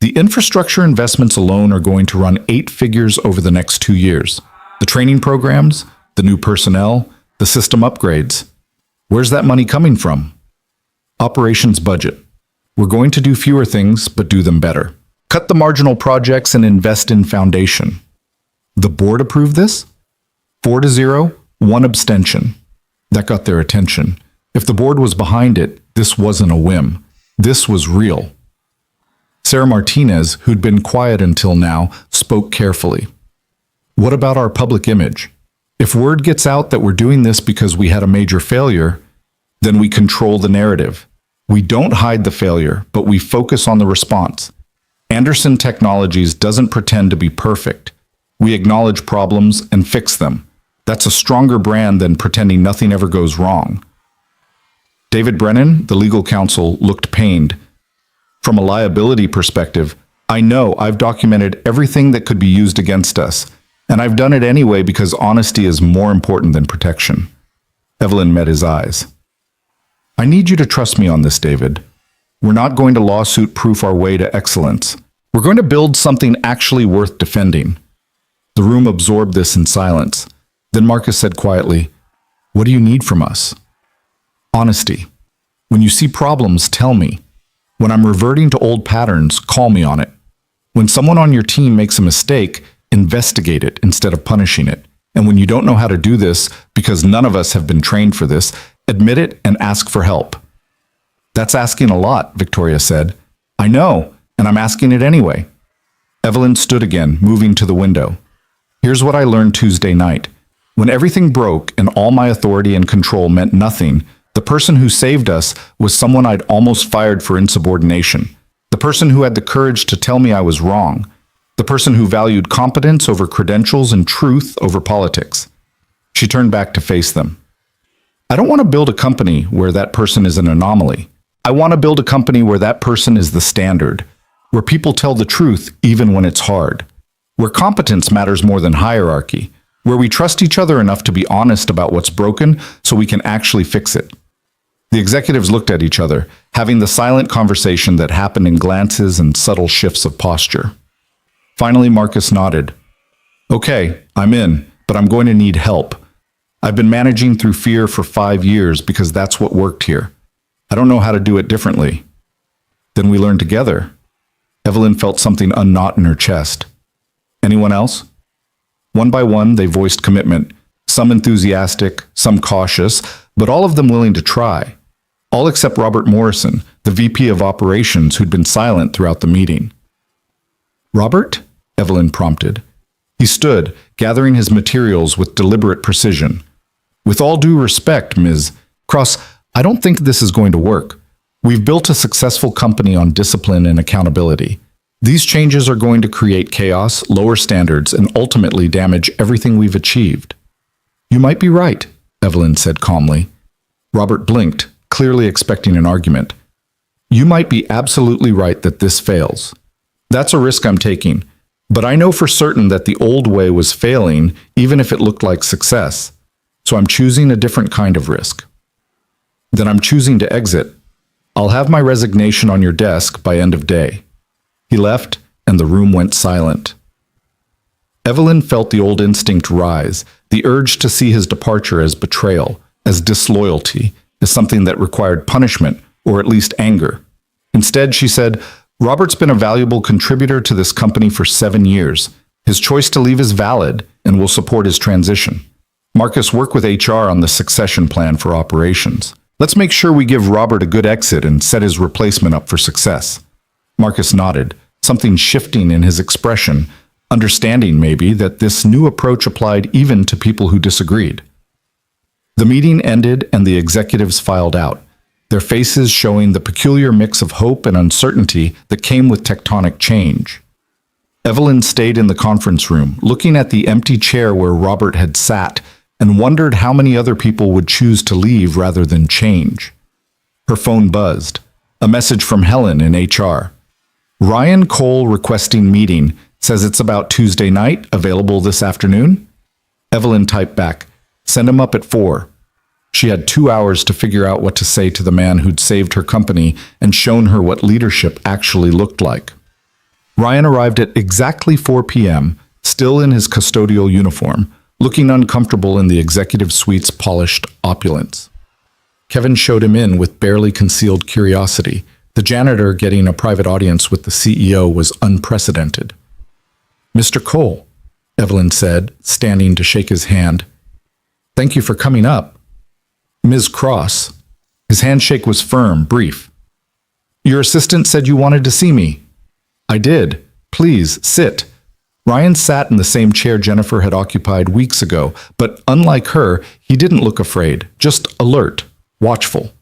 The infrastructure investments alone are going to run 8 figures over the next 2 years. The training programs, the new personnel, the system upgrades. Where's that money coming from? Operations budget. We're going to do fewer things, but do them better. Cut the marginal projects and invest in foundation. The board approved this? 4-0, 1 abstention. That got their attention. If the board was behind it, this wasn't a whim. This was real. Sarah Martinez, who'd been quiet until now, spoke carefully. What about our public image? If word gets out that we're doing this because we had a major failure, then we control the narrative. We don't hide the failure, but we focus on the response. Anderson Technologies doesn't pretend to be perfect. We acknowledge problems and fix them. That's a stronger brand than pretending nothing ever goes wrong. David Brennan, the legal counsel, looked pained. From a liability perspective, I know I've documented everything that could be used against us, and I've done it anyway because honesty is more important than protection. Evelyn met his eyes. I need you to trust me on this, David. We're not going to lawsuit-proof our way to excellence. We're going to build something actually worth defending. The room absorbed this in silence. Then Marcus said quietly, What do you need from us? Honesty. When you see problems, tell me. When I'm reverting to old patterns, call me on it. When someone on your team makes a mistake, investigate it instead of punishing it. And when you don't know how to do this, because none of us have been trained for this, admit it and ask for help. That's asking a lot, Victoria said. I know, and I'm asking it anyway. Evelyn stood again, moving to the window. Here's what I learned Tuesday night. When everything broke and all my authority and control meant nothing, the person who saved us was someone I'd almost fired for insubordination. The person who had the courage to tell me I was wrong. The person who valued competence over credentials and truth over politics. She turned back to face them. I don't want to build a company where that person is an anomaly. I want to build a company where that person is the standard, where people tell the truth even when it's hard, where competence matters more than hierarchy, where we trust each other enough to be honest about what's broken so we can actually fix it. The executives looked at each other, having the silent conversation that happened in glances and subtle shifts of posture. Finally, Marcus nodded. Okay, I'm in, but I'm going to need help. I've been managing through fear for 5 years because that's what worked here. I don't know how to do it differently. Then we learn together. Evelyn felt something unknot in her chest. Anyone else? One by one, they voiced commitment, some enthusiastic, some cautious, but all of them willing to try. All except Robert Morrison, the VP of Operations who'd been silent throughout the meeting. Robert? Evelyn prompted. He stood, gathering his materials with deliberate precision. With all due respect, Ms. Cross, I don't think this is going to work. We've built a successful company on discipline and accountability. These changes are going to create chaos, lower standards, and ultimately damage everything we've achieved. You might be right, Evelyn said calmly. Robert blinked, clearly expecting an argument. You might be absolutely right that this fails. That's a risk I'm taking. But I know for certain that the old way was failing, even if it looked like success. So I'm choosing a different kind of risk. Then I'm choosing to exit. I'll have my resignation on your desk by end of day." He left, and the room went silent. Evelyn felt the old instinct rise, the urge to see his departure as betrayal, as disloyalty, as something that required punishment, or at least anger. Instead, she said, "Robert's been a valuable contributor to this company for 7 years. His choice to leave is valid, and will support his transition. Marcus, work with HR on the succession plan for operations. Let's make sure we give Robert a good exit and set his replacement up for success." Marcus nodded, something shifting in his expression, understanding maybe that this new approach applied even to people who disagreed. The meeting ended and the executives filed out, their faces showing the peculiar mix of hope and uncertainty that came with tectonic change. Evelyn stayed in the conference room, looking at the empty chair where Robert had sat, and wondered how many other people would choose to leave rather than change. Her phone buzzed. A message from Helen in HR. "Ryan Cole requesting meeting. Says it's about Tuesday night, available this afternoon?" Evelyn typed back, "Send him up at 4. She had 2 hours to figure out what to say to the man who'd saved her company and shown her what leadership actually looked like. Ryan arrived at exactly 4 p.m., still in his custodial uniform, looking uncomfortable in the executive suite's polished opulence. Kevin showed him in with barely concealed curiosity. The janitor getting a private audience with the CEO was unprecedented. "Mr. Cole," Evelyn said, standing to shake his hand. "Thank you for coming up." "Ms. Cross." His handshake was firm, brief. "Your assistant said you wanted to see me." "I did. Please, sit." Ryan sat in the same chair Jennifer had occupied weeks ago, but unlike her, he didn't look afraid, just alert, watchful.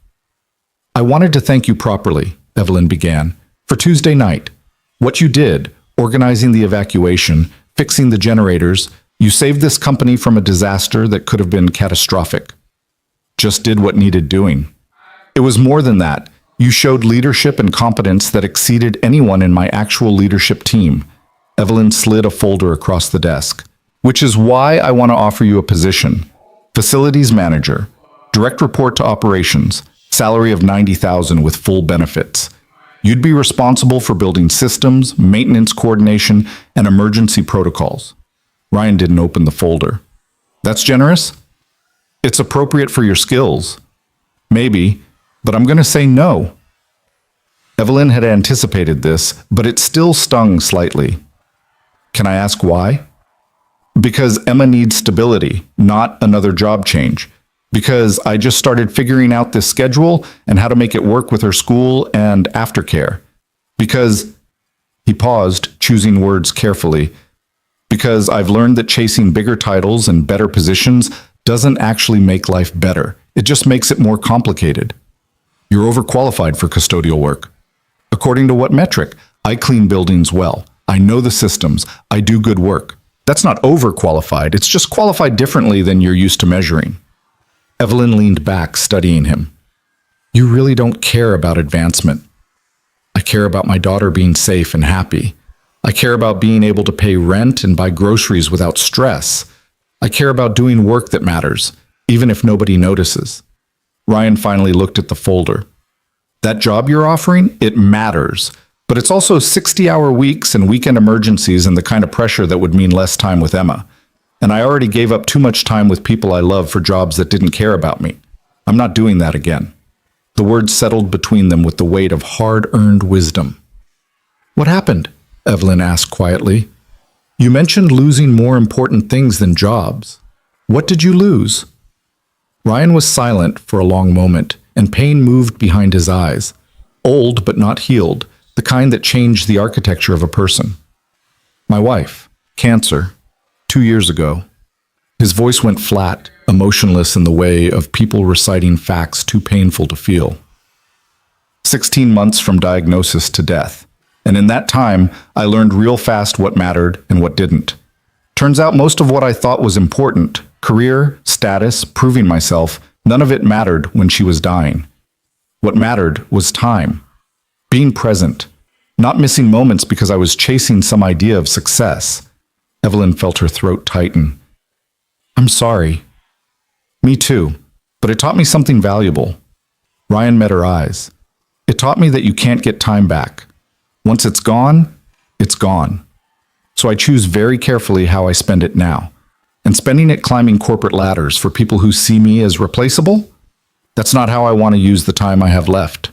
"I wanted to thank you properly," Evelyn began, "for Tuesday night. What you did, organizing the evacuation, fixing the generators, you saved this company from a disaster that could have been catastrophic. Just did what needed doing. It was more than that. You showed leadership and competence that exceeded anyone in my actual leadership team." Evelyn slid a folder across the desk. "Which is why I want to offer you a position. Facilities manager, direct report to operations, salary of $90,000 with full benefits. You'd be responsible for building systems, maintenance coordination, and emergency protocols." Ryan didn't open the folder. "That's generous?" "It's appropriate for your skills." "Maybe, but I'm going to say no." Evelyn had anticipated this, but it still stung slightly. "Can I ask why?" "Because Emma needs stability, not another job change. Because I just started figuring out this schedule and how to make it work with her school and aftercare. Because," he paused, choosing words carefully, "because I've learned that chasing bigger titles and better positions doesn't actually make life better. It just makes it more complicated. You're overqualified for custodial work." "According to what metric?" "I clean buildings well. I know the systems. I do good work." "That's not overqualified. It's just qualified differently than you're used to measuring." Evelyn leaned back, studying him. "You really don't care about advancement." "I care about my daughter being safe and happy. I care about being able to pay rent and buy groceries without stress. I care about doing work that matters, even if nobody notices." Ryan finally looked at the folder. "That job you're offering, it matters. But it's also 60-hour weeks and weekend emergencies and the kind of pressure that would mean less time with Emma. And I already gave up too much time with people I love for jobs that didn't care about me. I'm not doing that again." The words settled between them with the weight of hard-earned wisdom. "What happened?" Evelyn asked quietly. "You mentioned losing more important things than jobs. What did you lose?" Ryan was silent for a long moment, and pain moved behind his eyes. Old but not healed, the kind that changed the architecture of a person. "My wife. Cancer. 2 years ago." His voice went flat, emotionless in the way of people reciting facts too painful to feel. 16 months from diagnosis to death. And in that time, I learned real fast what mattered and what didn't. Turns out most of what I thought was important, career, status, proving myself, none of it mattered when she was dying. What mattered was time. Being present. Not missing moments because I was chasing some idea of success. Evelyn felt her throat tighten. I'm sorry. Me too, but it taught me something valuable. Ryan met her eyes. It taught me that you can't get time back. Once it's gone, it's gone. So I choose very carefully how I spend it now. And spending it climbing corporate ladders for people who see me as replaceable? That's not how I want to use the time I have left.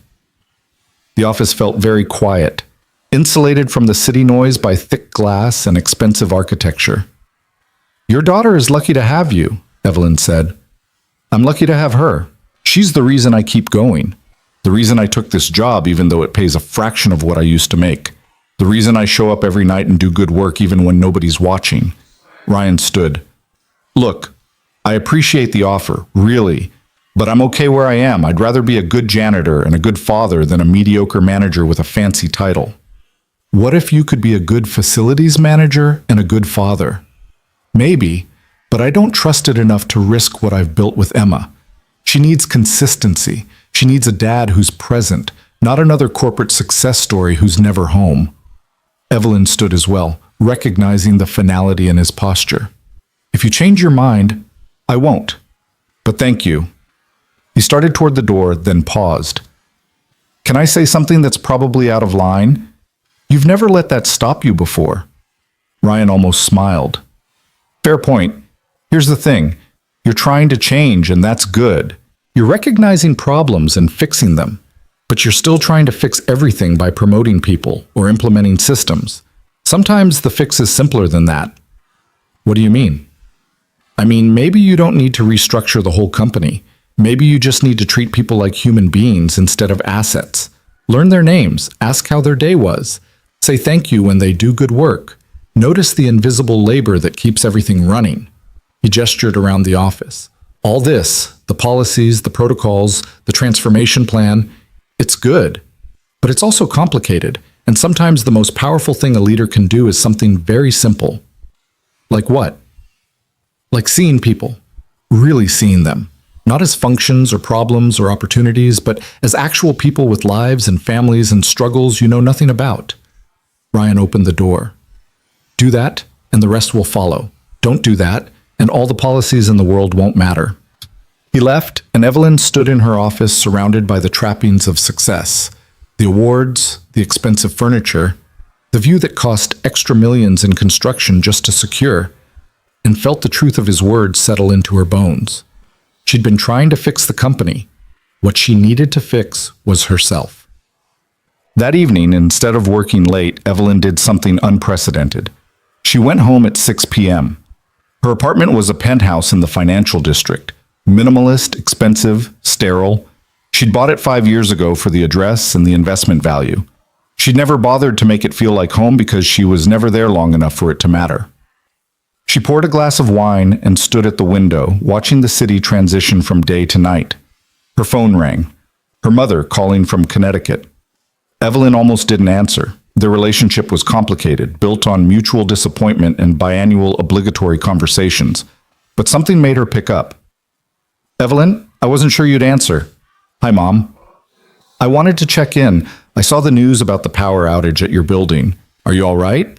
The office felt very quiet, insulated from the city noise by thick glass and expensive architecture. Your daughter is lucky to have you, Evelyn said. I'm lucky to have her. She's the reason I keep going. The reason I took this job even though it pays a fraction of what I used to make. The reason I show up every night and do good work even when nobody's watching. Ryan stood. Look, I appreciate the offer, really, but I'm okay where I am. I'd rather be a good janitor and a good father than a mediocre manager with a fancy title. What if you could be a good facilities manager and a good father? Maybe, but I don't trust it enough to risk what I've built with Emma. She needs consistency. She needs a dad who's present, not another corporate success story who's never home. Evelyn stood as well, recognizing the finality in his posture. If you change your mind, I won't. But thank you. He started toward the door, then paused. Can I say something that's probably out of line? You've never let that stop you before. Ryan almost smiled. Fair point. Here's the thing. You're trying to change, and that's good. You're recognizing problems and fixing them, but you're still trying to fix everything by promoting people or implementing systems. Sometimes the fix is simpler than that. What do you mean? I mean, maybe you don't need to restructure the whole company. Maybe you just need to treat people like human beings instead of assets. Learn their names, ask how their day was. Say thank you when they do good work. Notice the invisible labor that keeps everything running. He gestured around the office. All this, the policies, the protocols, the transformation plan, it's good. But it's also complicated, and sometimes the most powerful thing a leader can do is something very simple. Like what? Like seeing people, really seeing them. Not as functions or problems or opportunities, but as actual people with lives and families and struggles you know nothing about. Ryan opened the door. Do that, and the rest will follow. Don't do that, and all the policies in the world won't matter. He left, and Evelyn stood in her office surrounded by the trappings of success. The awards, the expensive furniture, the view that cost extra millions in construction just to secure, and felt the truth of his words settle into her bones. She'd been trying to fix the company. What she needed to fix was herself. That evening, instead of working late, Evelyn did something unprecedented. She went home at 6 p.m. Her apartment was a penthouse in the financial district. Minimalist, expensive, sterile. She'd bought it 5 years ago for the address and the investment value. She'd never bothered to make it feel like home because she was never there long enough for it to matter. She poured a glass of wine and stood at the window, watching the city transition from day to night. Her phone rang. Her mother calling from Connecticut. Evelyn almost didn't answer. Their relationship was complicated, built on mutual disappointment and biannual obligatory conversations. But something made her pick up. Evelyn, I wasn't sure you'd answer. Hi, Mom. I wanted to check in. I saw the news about the power outage at your building. Are you all right?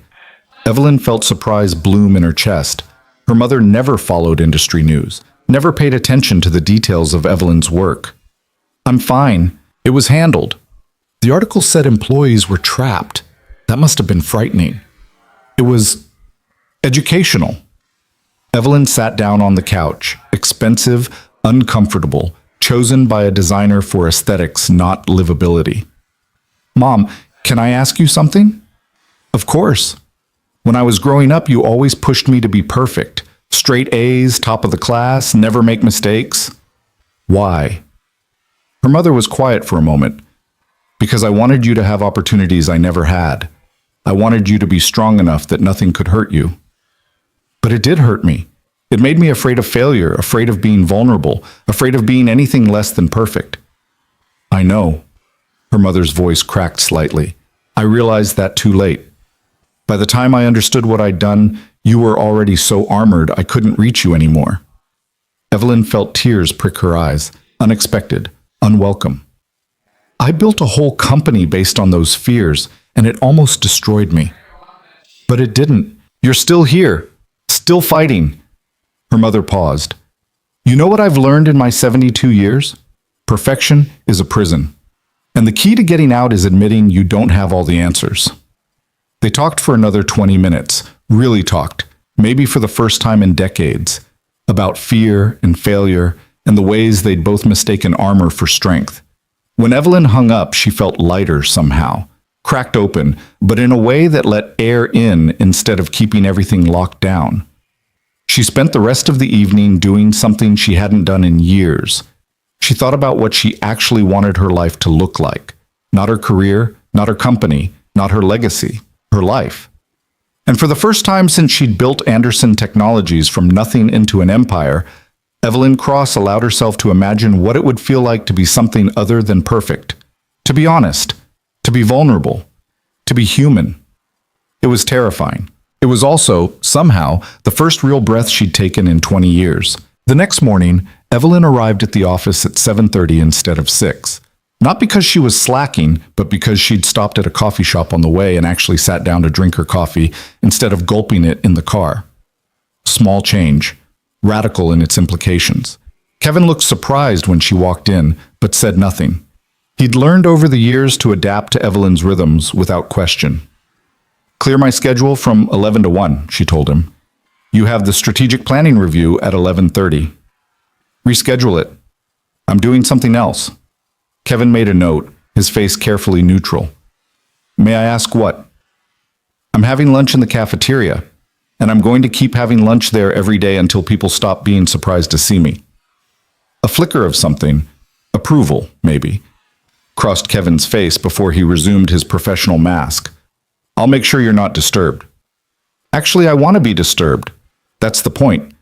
Evelyn felt surprise bloom in her chest. Her mother never followed industry news, never paid attention to the details of Evelyn's work. I'm fine. It was handled. The article said employees were trapped. That must have been frightening. It was educational. Evelyn sat down on the couch, expensive, uncomfortable, chosen by a designer for aesthetics, not livability. Mom, can I ask you something? Of course. When I was growing up, you always pushed me to be perfect. Straight A's, top of the class, never make mistakes. Why? Her mother was quiet for a moment. Because I wanted you to have opportunities I never had. I wanted you to be strong enough that nothing could hurt you. But it did hurt me. It made me afraid of failure, afraid of being vulnerable, afraid of being anything less than perfect. I know. Her mother's voice cracked slightly. I realized that too late. By the time I understood what I'd done, you were already so armored I couldn't reach you anymore. Evelyn felt tears prick her eyes, unexpected, unwelcome. I built a whole company based on those fears, and it almost destroyed me. But it didn't. You're still here, still fighting. Her mother paused. You know what I've learned in my 72 years? Perfection is a prison. And the key to getting out is admitting you don't have all the answers. They talked for another 20 minutes, really talked, maybe for the first time in decades, about fear and failure and the ways they'd both mistaken armor for strength. When Evelyn hung up, she felt lighter somehow, cracked open, but in a way that let air in instead of keeping everything locked down. She spent the rest of the evening doing something she hadn't done in years. She thought about what she actually wanted her life to look like. Not her career, not her company, not her legacy, her life. And for the first time since she'd built Anderson Technologies from nothing into an empire, Evelyn Cross allowed herself to imagine what it would feel like to be something other than perfect, to be honest, to be vulnerable, to be human. It was terrifying. It was also, somehow, the first real breath she'd taken in 20 years. The next morning, Evelyn arrived at the office at 7:30 instead of 6. Not because she was slacking, but because she'd stopped at a coffee shop on the way and actually sat down to drink her coffee instead of gulping it in the car. Small change, radical in its implications. Kevin looked surprised when she walked in, but said nothing. He'd learned over the years to adapt to Evelyn's rhythms without question. Clear my schedule from 11 to 1, she told him. You have the strategic planning review at 11:30. Reschedule it. I'm doing something else. Kevin made a note, his face carefully neutral. May I ask what? I'm having lunch in the cafeteria, and I'm going to keep having lunch there every day until people stop being surprised to see me. A flicker of something, approval, maybe, crossed Kevin's face before he resumed his professional mask. I'll make sure you're not disturbed. Actually, I want to be disturbed. That's the point.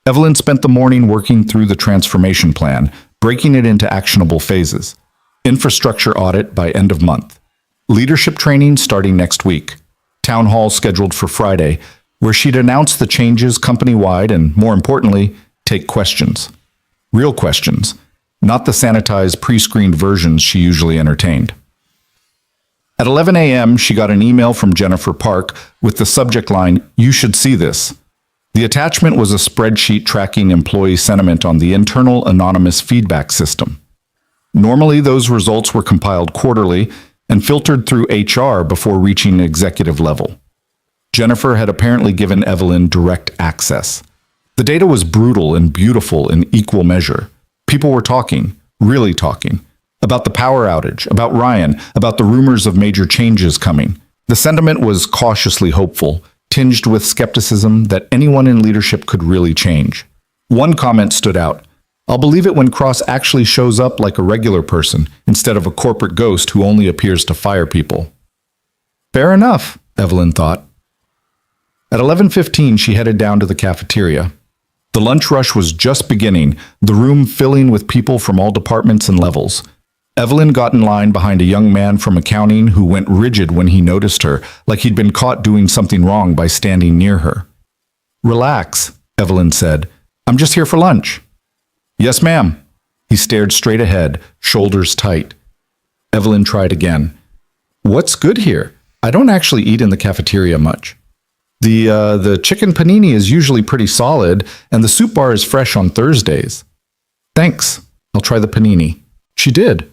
Evelyn spent the morning working through the transformation plan, breaking it into actionable phases. Infrastructure audit by end of month. Leadership training starting next week. Town hall scheduled for Friday, where she'd announce the changes company-wide and, more importantly, take questions. Real questions, not the sanitized, pre-screened versions she usually entertained. At 11 a.m., she got an email from Jennifer Park with the subject line, "You should see this." The attachment was a spreadsheet tracking employee sentiment on the internal anonymous feedback system. Normally, those results were compiled quarterly and filtered through HR before reaching executive level. Jennifer had apparently given Evelyn direct access. The data was brutal and beautiful in equal measure. People were talking, really talking, about the power outage, about Ryan, about the rumors of major changes coming. The sentiment was cautiously hopeful, tinged with skepticism that anyone in leadership could really change. One comment stood out. I'll believe it when Cross actually shows up like a regular person instead of a corporate ghost who only appears to fire people. Fair enough, Evelyn thought. At 11:15, she headed down to the cafeteria. The lunch rush was just beginning, the room filling with people from all departments and levels. Evelyn got in line behind a young man from accounting who went rigid when he noticed her, like he'd been caught doing something wrong by standing near her. Relax, Evelyn said. I'm just here for lunch. Yes, ma'am. He stared straight ahead, shoulders tight. Evelyn tried again. What's good here? I don't actually eat in the cafeteria much. The chicken panini is usually pretty solid, and the soup bar is fresh on Thursdays. Thanks. I'll try the panini. She did,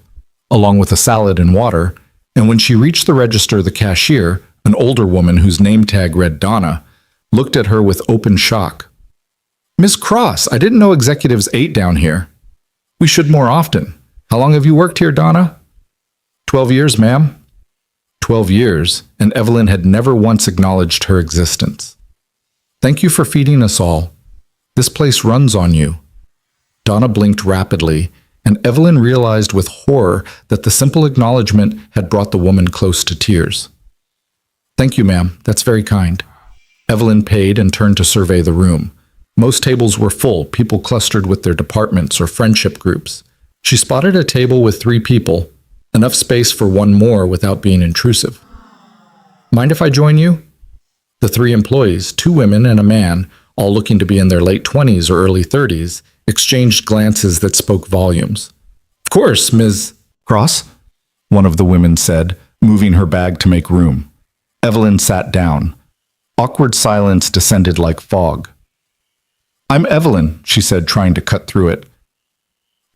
along with a salad and water, and when she reached the register, the cashier, an older woman whose name tag read Donna, looked at her with open shock. Miss Cross, I didn't know executives ate down here. We should more often. How long have you worked here, Donna? 12 years, ma'am. 12 years, and Evelyn had never once acknowledged her existence. Thank you for feeding us all. This place runs on you. Donna blinked rapidly, and Evelyn realized with horror that the simple acknowledgement had brought the woman close to tears. Thank you, ma'am. That's very kind. Evelyn paid and turned to survey the room. Most tables were full, people clustered with their departments or friendship groups. She spotted a table with 3 people, enough space for one more without being intrusive. Mind if I join you? The 3 employees, 2 women and a man, all looking to be in their late 20s or early 30s, exchanged glances that spoke volumes. Of course, Ms. Cross, one of the women said, moving her bag to make room. Evelyn sat down. Awkward silence descended like fog. "I'm Evelyn," she said, trying to cut through it.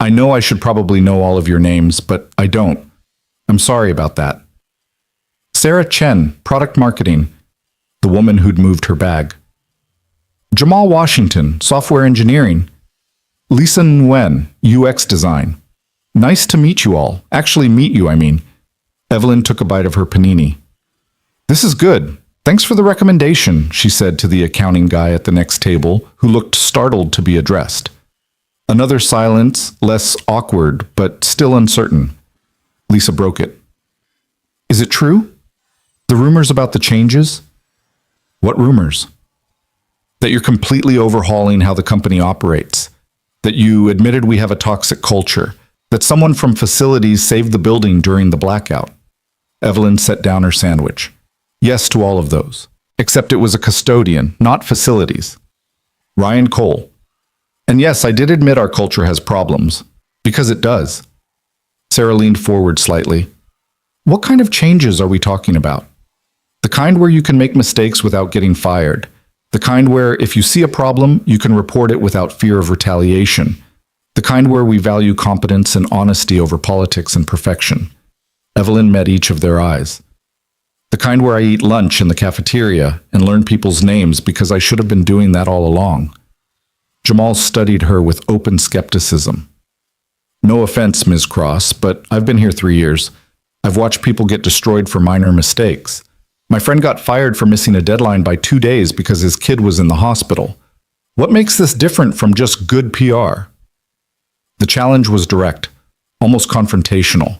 "I know I should probably know all of your names, but I don't. I'm sorry about that." "Sarah Chen, product marketing," the woman who'd moved her bag. "Jamal Washington, software engineering." "Lisa Nguyen, UX design." "Nice to meet you all. Actually meet you, I mean." Evelyn took a bite of her panini. "This is good. Thanks for the recommendation," she said to the accounting guy at the next table, who looked startled to be addressed. Another silence, less awkward, but still uncertain. Lisa broke it. "Is it true? The rumors about the changes?" "What rumors?" "That you're completely overhauling how the company operates. That you admitted we have a toxic culture. That someone from facilities saved the building during the blackout." Evelyn set down her sandwich. "Yes to all of those. Except it was a custodian, not facilities. Ryan Cole. And yes, I did admit our culture has problems. Because it does." Sarah leaned forward slightly. "What kind of changes are we talking about?" "The kind where you can make mistakes without getting fired. The kind where if you see a problem, you can report it without fear of retaliation. The kind where we value competence and honesty over politics and perfection." Evelyn met each of their eyes. "The kind where I eat lunch in the cafeteria and learn people's names because I should have been doing that all along." Jamal studied her with open skepticism. "No offense, Ms. Cross, but I've been here 3 years. I've watched people get destroyed for minor mistakes. My friend got fired for missing a deadline by 2 days because his kid was in the hospital. What makes this different from just good PR?" The challenge was direct, almost confrontational.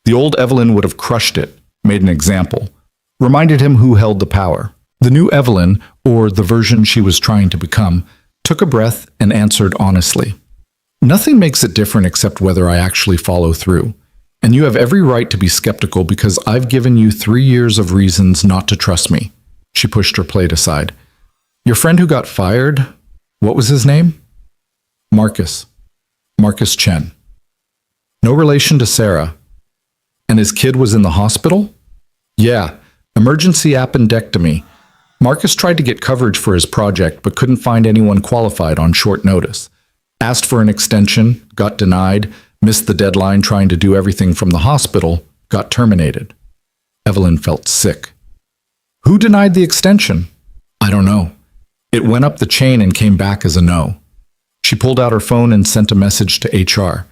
The old Evelyn would have crushed it, made an example, reminded him who held the power. The new Evelyn, or the version she was trying to become, took a breath and answered honestly. "Nothing makes it different except whether I actually follow through. And you have every right to be skeptical because I've given you 3 years of reasons not to trust me." She pushed her plate aside. "Your friend who got fired, what was his name?" "Marcus. Marcus Chen. No relation to Sarah. And his kid was in the hospital?" "Yeah, emergency appendectomy. Marcus tried to get coverage for his project but couldn't find anyone qualified on short notice. Asked for an extension, got denied, missed the deadline trying to do everything from the hospital, got terminated." Evelyn felt sick. "Who denied the extension?" "I don't know. It went up the chain and came back as a no." She pulled out her phone and sent a message to HR.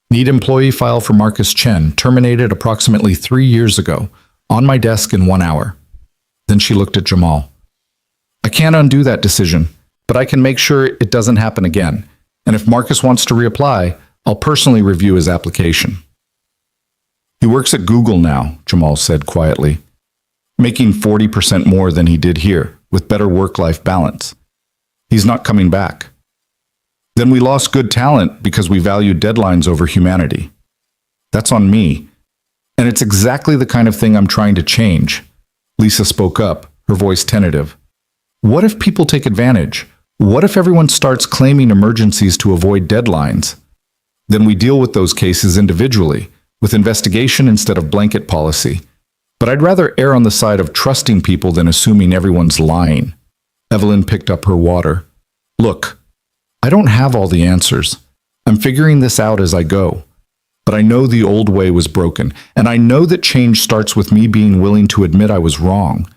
"Need employee file for Marcus Chen, terminated approximately 3 years ago. On my desk in 1 hour." Then she looked at Jamal. "I can't undo that decision, but I can make sure it doesn't happen again. And if Marcus wants to reapply, I'll personally review his application." "He works at Google now," Jamal said quietly, "making 40% more than he did here, with better work-life balance. He's not coming back." "Then we lost good talent because we valued deadlines over humanity." "That's on me. And it's exactly the kind of thing I'm trying to change." Lisa spoke up, her voice tentative. "What if people take advantage? What if everyone starts claiming emergencies to avoid deadlines? Then we deal with those cases individually, with investigation instead of blanket policy. But I'd rather err on the side of trusting people than assuming everyone's lying." Evelyn picked up her water. "Look, I don't have all the answers. I'm figuring this out as I go. But I know the old way was broken, and I know that change starts with me being willing to admit I was wrong."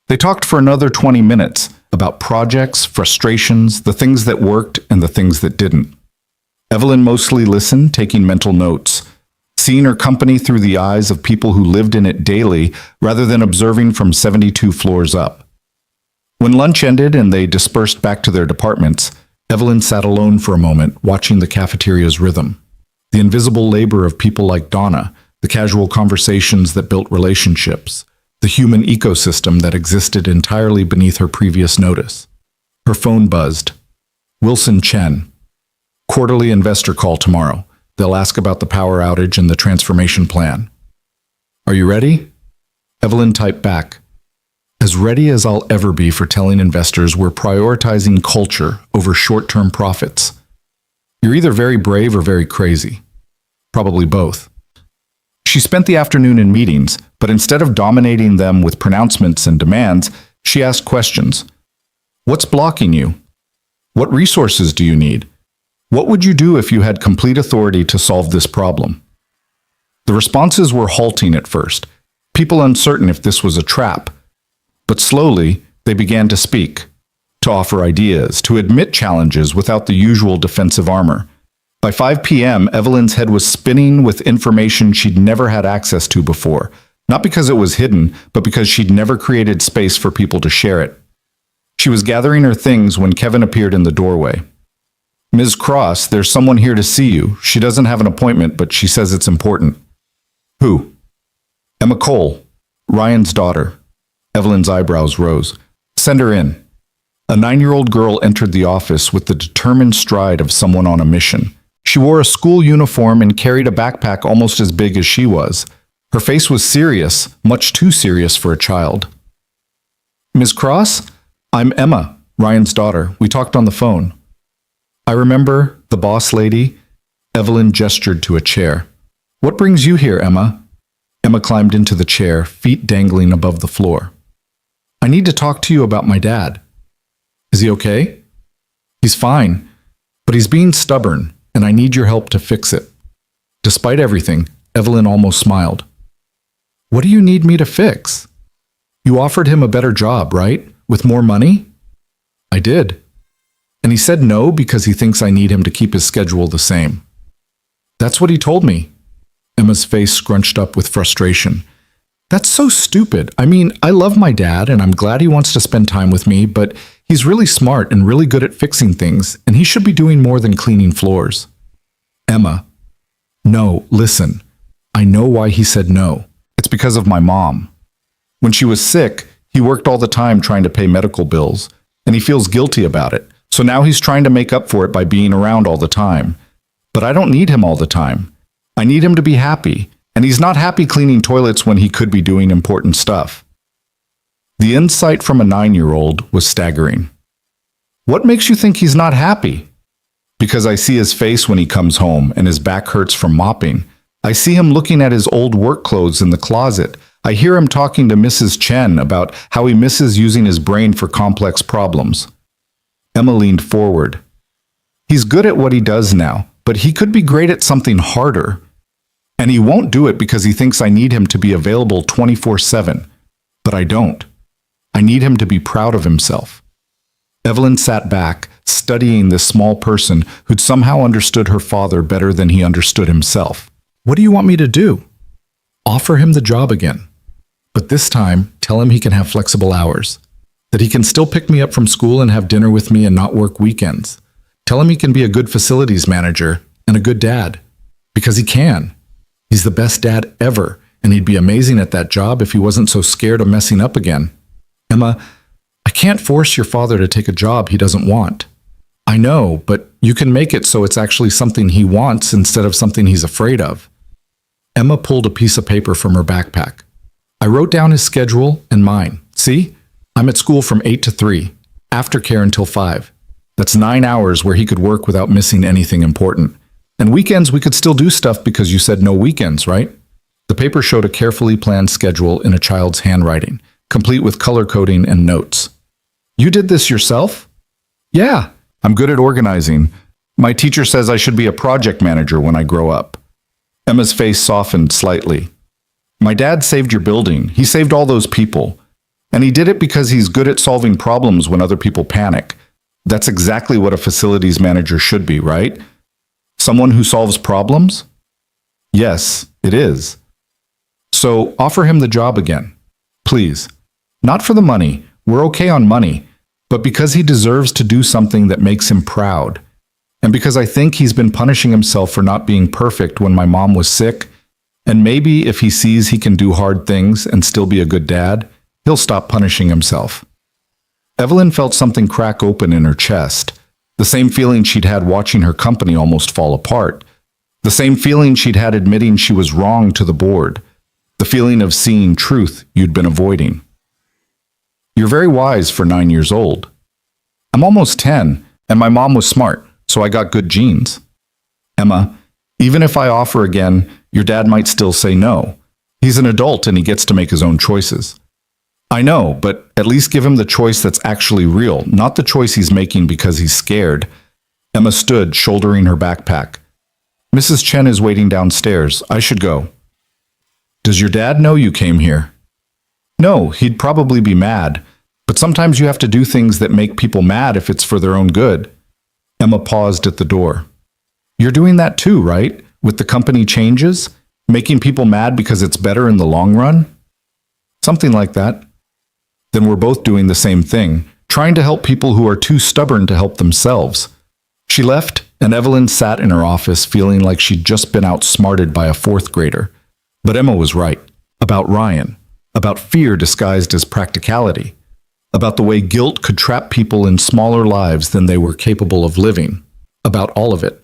They talked for another 20 minutes about projects, frustrations, the things that worked and the things that didn't. Evelyn mostly listened, taking mental notes, seeing her company through the eyes of people who lived in it daily rather than observing from 72 floors up. When lunch ended and they dispersed back to their departments, Evelyn sat alone for a moment, watching the cafeteria's rhythm. The invisible labor of people like Donna, the casual conversations that built relationships, the human ecosystem that existed entirely beneath her previous notice. Her phone buzzed. "Wilson Chen. Quarterly investor call tomorrow. They'll ask about the power outage and the transformation plan." "Are you ready?" Evelyn typed back. "As ready as I'll ever be for telling investors we're prioritizing culture over short-term profits. You're either very brave or very crazy. Probably both." She spent the afternoon in meetings, but instead of dominating them with pronouncements and demands, she asked questions. What's blocking you? What resources do you need? What would you do if you had complete authority to solve this problem? The responses were halting at first, people uncertain if this was a trap. But slowly, they began to speak, to offer ideas, to admit challenges without the usual defensive armor. By 5 p.m., Evelyn's head was spinning with information she'd never had access to before, not because it was hidden, but because she'd never created space for people to share it. She was gathering her things when Kevin appeared in the doorway. Ms. Cross, there's someone here to see you. She doesn't have an appointment, but she says it's important. Who? Emma Cole, Ryan's daughter. Evelyn's eyebrows rose. Send her in. A 9-year-old girl entered the office with the determined stride of someone on a mission. She wore a school uniform and carried a backpack almost as big as she was. Her face was serious, much too serious for a child. Ms. Cross? I'm Emma, Ryan's daughter. We talked on the phone. I remember, the boss lady. Evelyn gestured to a chair. What brings you here, Emma? Emma climbed into the chair, feet dangling above the floor. I need to talk to you about my dad. Is he okay? He's fine, but he's being stubborn, and I need your help to fix it. Despite everything, Evelyn almost smiled. What do you need me to fix? You offered him a better job, right? With more money? I did. And he said no because he thinks I need him to keep his schedule the same. That's what he told me. Emma's face scrunched up with frustration. That's so stupid. I mean, I love my dad and I'm glad he wants to spend time with me, but he's really smart and really good at fixing things, and he should be doing more than cleaning floors. Emma, no, listen. I know why he said no. It's because of my mom. When she was sick, he worked all the time trying to pay medical bills, and he feels guilty about it. So now he's trying to make up for it by being around all the time. But I don't need him all the time. I need him to be happy, and he's not happy cleaning toilets when he could be doing important stuff. The insight from a 9-year-old was staggering. What makes you think he's not happy? Because I see his face when he comes home and his back hurts from mopping. I see him looking at his old work clothes in the closet. I hear him talking to Mrs. Chen about how he misses using his brain for complex problems. Emma leaned forward. He's good at what he does now, but he could be great at something harder. And he won't do it because he thinks I need him to be available 24/7. But I don't. I need him to be proud of himself. Evelyn sat back, studying this small person who'd somehow understood her father better than he understood himself. What do you want me to do? Offer him the job again. But this time, tell him he can have flexible hours. That he can still pick me up from school and have dinner with me and not work weekends. Tell him he can be a good facilities manager and a good dad. Because he can. He's the best dad ever, and he'd be amazing at that job if he wasn't so scared of messing up again. Emma, I can't force your father to take a job he doesn't want. I know, but you can make it so it's actually something he wants instead of something he's afraid of. Emma pulled a piece of paper from her backpack. I wrote down his schedule and mine. See? I'm at school from 8 to 3, aftercare until 5. That's 9 hours where he could work without missing anything important. And weekends we could still do stuff because you said no weekends, right? The paper showed a carefully planned schedule in a child's handwriting, complete with color coding and notes. You did this yourself? Yeah, I'm good at organizing. My teacher says I should be a project manager when I grow up. Emma's face softened slightly. My dad saved your building. He saved all those people. And he did it because he's good at solving problems when other people panic. That's exactly what a facilities manager should be, right? Someone who solves problems? Yes, it is. So offer him the job again. Please. Not for the money. We're okay on money. But because he deserves to do something that makes him proud. And because I think he's been punishing himself for not being perfect when my mom was sick. And maybe if he sees he can do hard things and still be a good dad, he'll stop punishing himself. Evelyn felt something crack open in her chest. The same feeling she'd had watching her company almost fall apart. The same feeling she'd had admitting she was wrong to the board. The feeling of seeing truth you'd been avoiding. You're very wise for 9 years old. I'm almost 10, and my mom was smart, so I got good genes. Emma, even if I offer again, Your dad might still say no. He's an adult and he gets to make his own choices. I know, but at least give him the choice that's actually real, not the choice he's making because he's scared. Emma stood, shouldering her backpack. Mrs. Chen is waiting downstairs. I should go. Does your dad know you came here? No, he'd probably be mad, but sometimes you have to do things that make people mad if it's for their own good. Emma paused at the door. You're doing that too, right? With the company changes? Making people mad because it's better in the long run? Something like that. Then we're both doing the same thing, trying to help people who are too stubborn to help themselves. She left, and Evelyn sat in her office feeling like she'd just been outsmarted by a fourth grader. But Emma was right. About Ryan. About fear disguised as practicality. About the way guilt could trap people in smaller lives than they were capable of living. About all of it.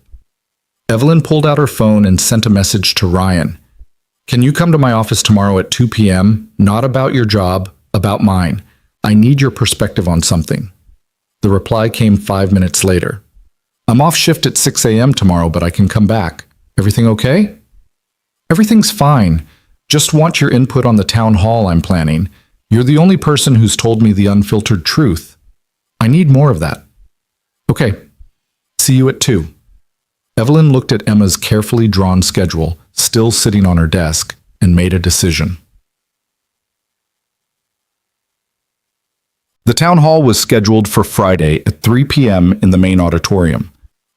Evelyn pulled out her phone and sent a message to Ryan. Can you come to my office tomorrow at 2 p.m.? Not about your job, about mine. I need your perspective on something. The reply came 5 minutes later. I'm off shift at 6 a.m. tomorrow, but I can come back. Everything okay? Everything's fine. Just want your input on the town hall I'm planning. You're the only person who's told me the unfiltered truth. I need more of that. Okay. See you at 2. Evelyn looked at Emma's carefully drawn schedule, still sitting on her desk, and made a decision. The town hall was scheduled for Friday at 3 p.m. in the main auditorium.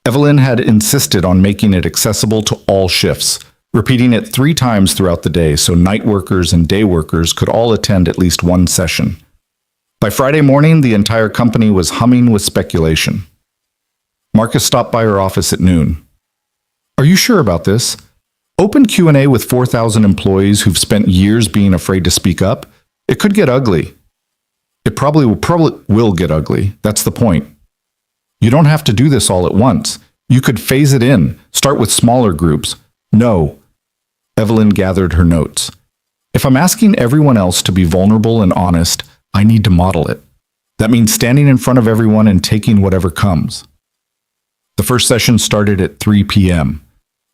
Evelyn had insisted on making it accessible to all shifts, repeating it 3 times throughout the day so night workers and day workers could all attend at least one session. By Friday morning, the entire company was humming with speculation. Marcus stopped by her office at noon. Are you sure about this? Open Q&A with 4,000 employees who've spent years being afraid to speak up? It could get ugly. It probably will get ugly. That's the point. You don't have to do this all at once. You could phase it in, start with smaller groups. No. Evelyn gathered her notes. If I'm asking everyone else to be vulnerable and honest, I need to model it. That means standing in front of everyone and taking whatever comes. The first session started at 3 p.m.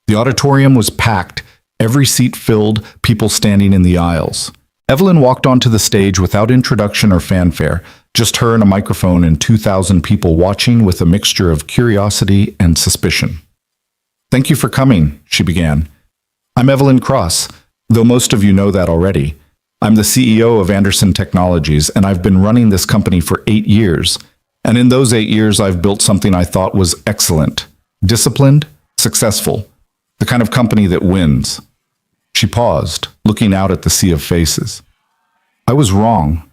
The auditorium was packed, every seat filled, people standing in the aisles. Evelyn walked onto the stage without introduction or fanfare, just her and a microphone and 2,000 people watching with a mixture of curiosity and suspicion. Thank you for coming, she began. I'm Evelyn Cross, though most of you know that already. I'm the CEO of Anderson Technologies, and I've been running this company for 8 years. And in those 8 years, I've built something I thought was excellent, disciplined, successful, the kind of company that wins. She paused, looking out at the sea of faces. I was wrong.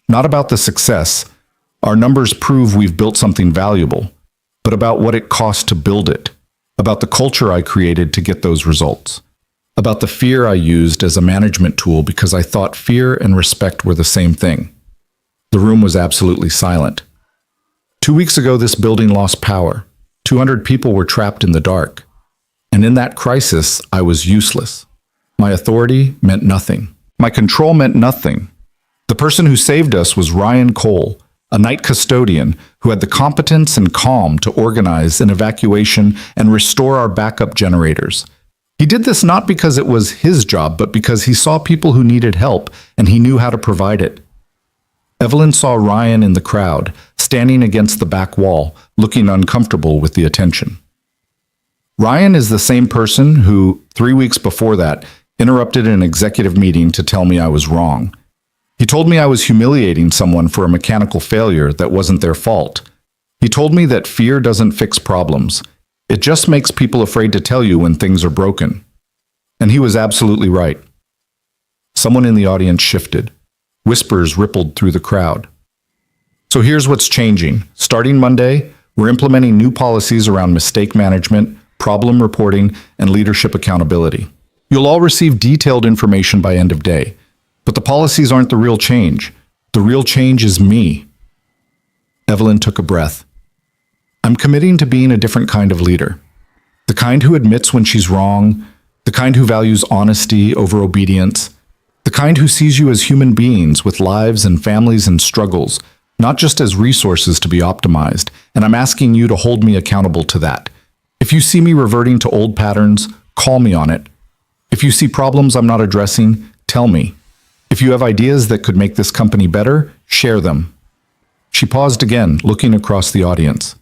Not about the success. Our numbers prove we've built something valuable, but about what it cost to build it, about the culture I created to get those results, about the fear I used as a management tool because I thought fear and respect were the same thing. The room was absolutely silent. 2 weeks ago, this building lost power. 200 people were trapped in the dark. And in that crisis, I was useless. My authority meant nothing. My control meant nothing. The person who saved us was Ryan Cole, a night custodian who had the competence and calm to organize an evacuation and restore our backup generators. He did this not because it was his job, but because he saw people who needed help and he knew how to provide it. Evelyn saw Ryan in the crowd, standing against the back wall, looking uncomfortable with the attention. Ryan is the same person who, 3 weeks before that, interrupted an executive meeting to tell me I was wrong. He told me I was humiliating someone for a mechanical failure that wasn't their fault. He told me that fear doesn't fix problems. It just makes people afraid to tell you when things are broken. And he was absolutely right. Someone in the audience shifted. Whispers rippled through the crowd. So here's what's changing. Starting Monday, we're implementing new policies around mistake management, problem reporting, and leadership accountability. You'll all receive detailed information by end of day. But the policies aren't the real change. The real change is me. Evelyn took a breath. I'm committing to being a different kind of leader. The kind who admits when she's wrong, the kind who values honesty over obedience, the kind who sees you as human beings with lives and families and struggles, not just as resources to be optimized, and I'm asking you to hold me accountable to that. If you see me reverting to old patterns, call me on it. If you see problems I'm not addressing, tell me. If you have ideas that could make this company better, share them. She paused again, looking across the audience.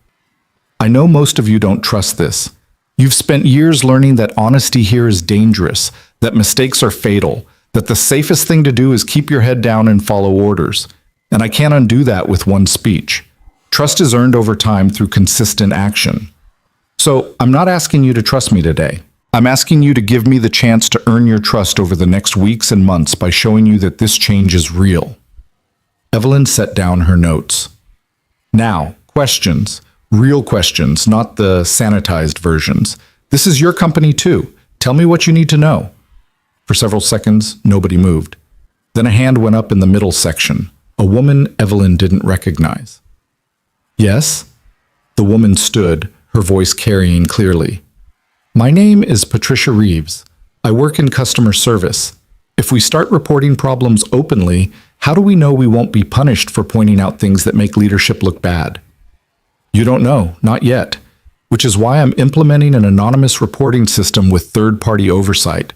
I know most of you don't trust this. You've spent years learning that honesty here is dangerous, that mistakes are fatal, that the safest thing to do is keep your head down and follow orders. And I can't undo that with one speech. Trust is earned over time through consistent action. So I'm not asking you to trust me today. I'm asking you to give me the chance to earn your trust over the next weeks and months by showing you that this change is real. Evelyn set down her notes. Now, questions. Real questions, not the sanitized versions. This is your company too. Tell me what you need to know. For several seconds, nobody moved. Then a hand went up in the middle section. A woman Evelyn didn't recognize. Yes? The woman stood, her voice carrying clearly. My name is Patricia Reeves. I work in customer service. If we start reporting problems openly, how do we know we won't be punished for pointing out things that make leadership look bad? You don't know, not yet, which is why I'm implementing an anonymous reporting system with third-party oversight.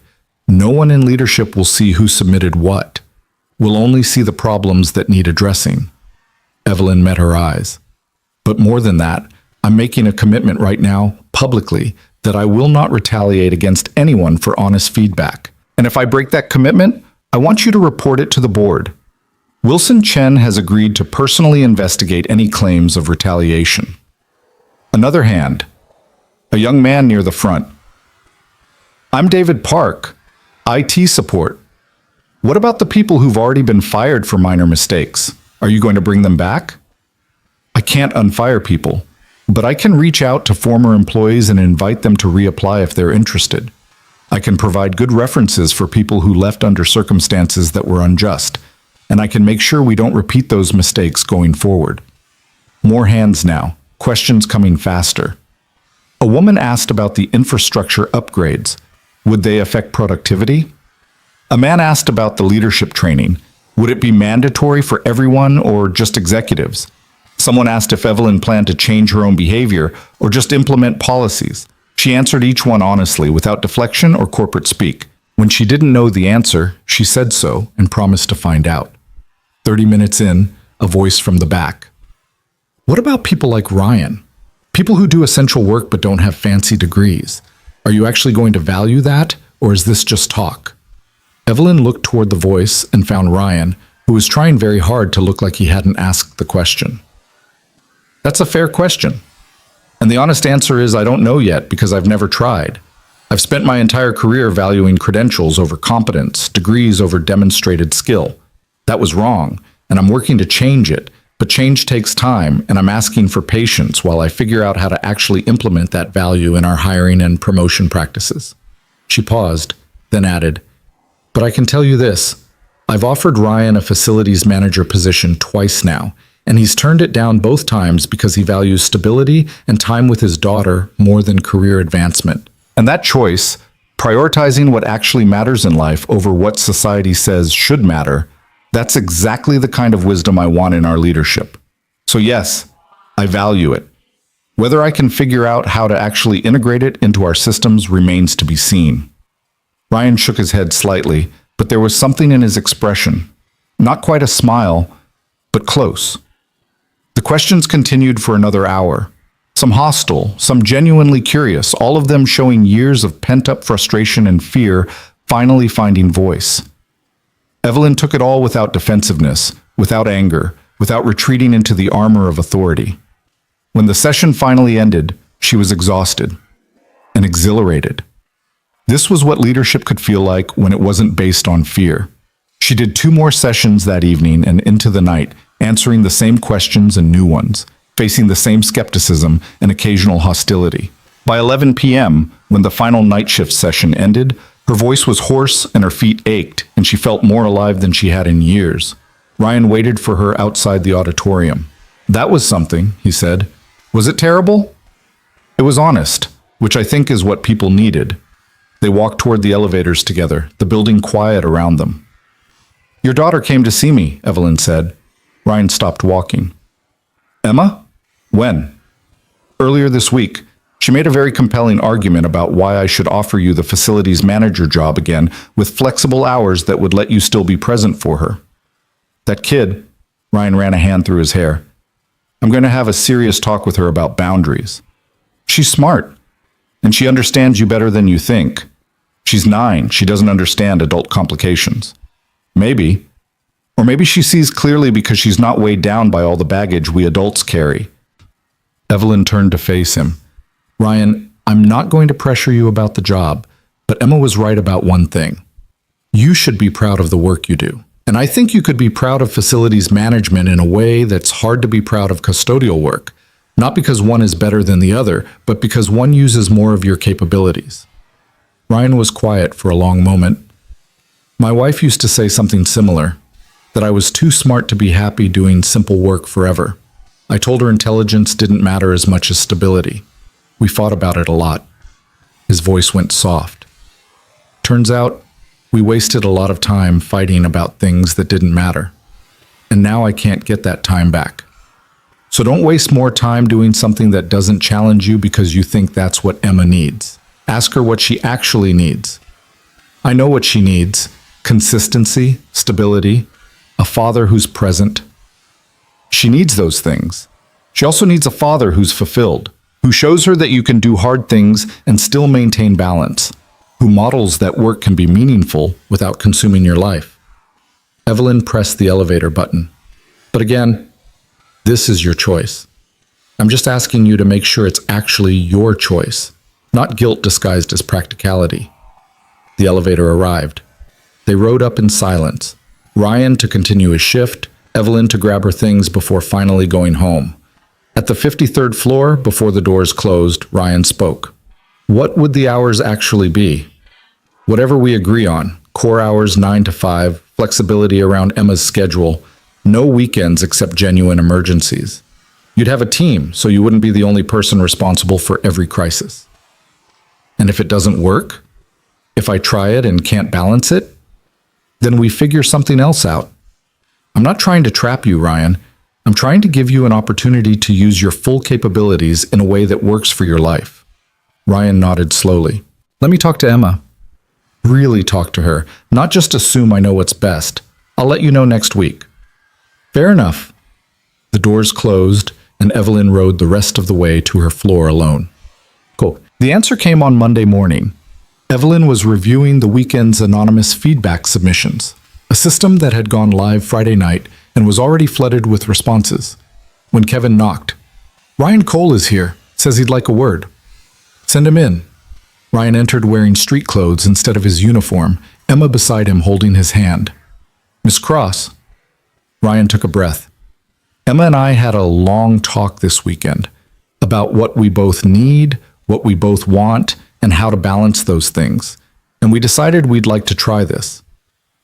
No one in leadership will see who submitted what. We'll only see the problems that need addressing. Evelyn met her eyes. But more than that, I'm making a commitment right now, publicly, that I will not retaliate against anyone for honest feedback. And if I break that commitment, I want you to report it to the board. Wilson Chen has agreed to personally investigate any claims of retaliation. Another hand. A young man near the front. I'm David Park, IT support. What about the people who've already been fired for minor mistakes? Are you going to bring them back? I can't unfire people, but I can reach out to former employees and invite them to reapply if they're interested. I can provide good references for people who left under circumstances that were unjust, and I can make sure we don't repeat those mistakes going forward. More hands now, questions coming faster. A woman asked about the infrastructure upgrades. Would they affect productivity? A man asked about the leadership training. Would it be mandatory for everyone or just executives? Someone asked if Evelyn planned to change her own behavior or just implement policies. She answered each one honestly, without deflection or corporate speak. When she didn't know the answer, she said so and promised to find out. 30 minutes in, a voice from the back. What about people like Ryan? People who do essential work but don't have fancy degrees. Are you actually going to value that, or is this just talk? Evelyn looked toward the voice and found Ryan, who was trying very hard to look like he hadn't asked the question. That's a fair question. And the honest answer is I don't know yet because I've never tried. I've spent my entire career valuing credentials over competence, degrees over demonstrated skill. That was wrong, and I'm working to change it. But change takes time, and I'm asking for patience while I figure out how to actually implement that value in our hiring and promotion practices. She paused, then added, but I can tell you this. I've offered Ryan a facilities manager position twice now, and he's turned it down both times because he values stability and time with his daughter more than career advancement. And that choice, prioritizing what actually matters in life over what society says should matter, that's exactly the kind of wisdom I want in our leadership. So yes, I value it. Whether I can figure out how to actually integrate it into our systems remains to be seen. Ryan shook his head slightly, but there was something in his expression. Not quite a smile, but close. The questions continued for another hour. Some hostile, some genuinely curious, all of them showing years of pent-up frustration and fear finally finding voice. Evelyn took it all without defensiveness, without anger, without retreating into the armor of authority. When the session finally ended, she was exhausted and exhilarated. This was what leadership could feel like when it wasn't based on fear. She did 2 more sessions that evening and into the night, answering the same questions and new ones, facing the same skepticism and occasional hostility. By 11 p.m., when the final night shift session ended, her voice was hoarse and her feet ached, and she felt more alive than she had in years. Ryan waited for her outside the auditorium. That was something, he said. Was it terrible? It was honest, which I think is what people needed. They walked toward the elevators together, the building quiet around them. Your daughter came to see me, Evelyn said. Ryan stopped walking. Emma? When? Earlier this week. She made a very compelling argument about why I should offer you the facilities manager job again with flexible hours that would let you still be present for her. That kid, Ryan ran a hand through his hair. I'm going to have a serious talk with her about boundaries. She's smart, and she understands you better than you think. She's 9. She doesn't understand adult complications. Maybe. Or maybe she sees clearly because she's not weighed down by all the baggage we adults carry. Evelyn turned to face him. Ryan, I'm not going to pressure you about the job, but Emma was right about one thing. You should be proud of the work you do. And I think you could be proud of facilities management in a way that's hard to be proud of custodial work. Not because one is better than the other, but because one uses more of your capabilities. Ryan was quiet for a long moment. My wife used to say something similar, that I was too smart to be happy doing simple work forever. I told her intelligence didn't matter as much as stability. We fought about it a lot. His voice went soft. Turns out, we wasted a lot of time fighting about things that didn't matter. And now I can't get that time back. So don't waste more time doing something that doesn't challenge you because you think that's what Emma needs. Ask her what she actually needs. I know what she needs. Consistency, stability, a father who's present. She needs those things. She also needs a father who's fulfilled, who shows her that you can do hard things and still maintain balance, who models that work can be meaningful without consuming your life. Evelyn pressed the elevator button. But again, this is your choice. I'm just asking you to make sure it's actually your choice, not guilt disguised as practicality. The elevator arrived. They rode up in silence. Ryan to continue his shift, Evelyn to grab her things before finally going home. At the 53rd floor, before the doors closed, Ryan spoke. What would the hours actually be? Whatever we agree on, core hours 9 to 5, flexibility around Emma's schedule, no weekends except genuine emergencies. You'd have a team, so you wouldn't be the only person responsible for every crisis. And if it doesn't work, if I try it and can't balance it, then we figure something else out. I'm not trying to trap you, Ryan. I'm trying to give you an opportunity to use your full capabilities in a way that works for your life. Ryan nodded slowly. Let me talk to Emma. Really talk to her, not just assume I know what's best. I'll let you know next week. Fair enough. The doors closed, and Evelyn rode the rest of the way to her floor alone. Cool. The answer came on Monday morning. Evelyn was reviewing the weekend's anonymous feedback submissions, a system that had gone live Friday night and was already flooded with responses. When Kevin knocked, Ryan Cole is here, says he'd like a word. Send him in. Ryan entered wearing street clothes instead of his uniform, Emma beside him holding his hand. Miss Cross. Ryan took a breath. Emma and I had a long talk this weekend about what we both need, what we both want, and how to balance those things. And we decided we'd like to try this,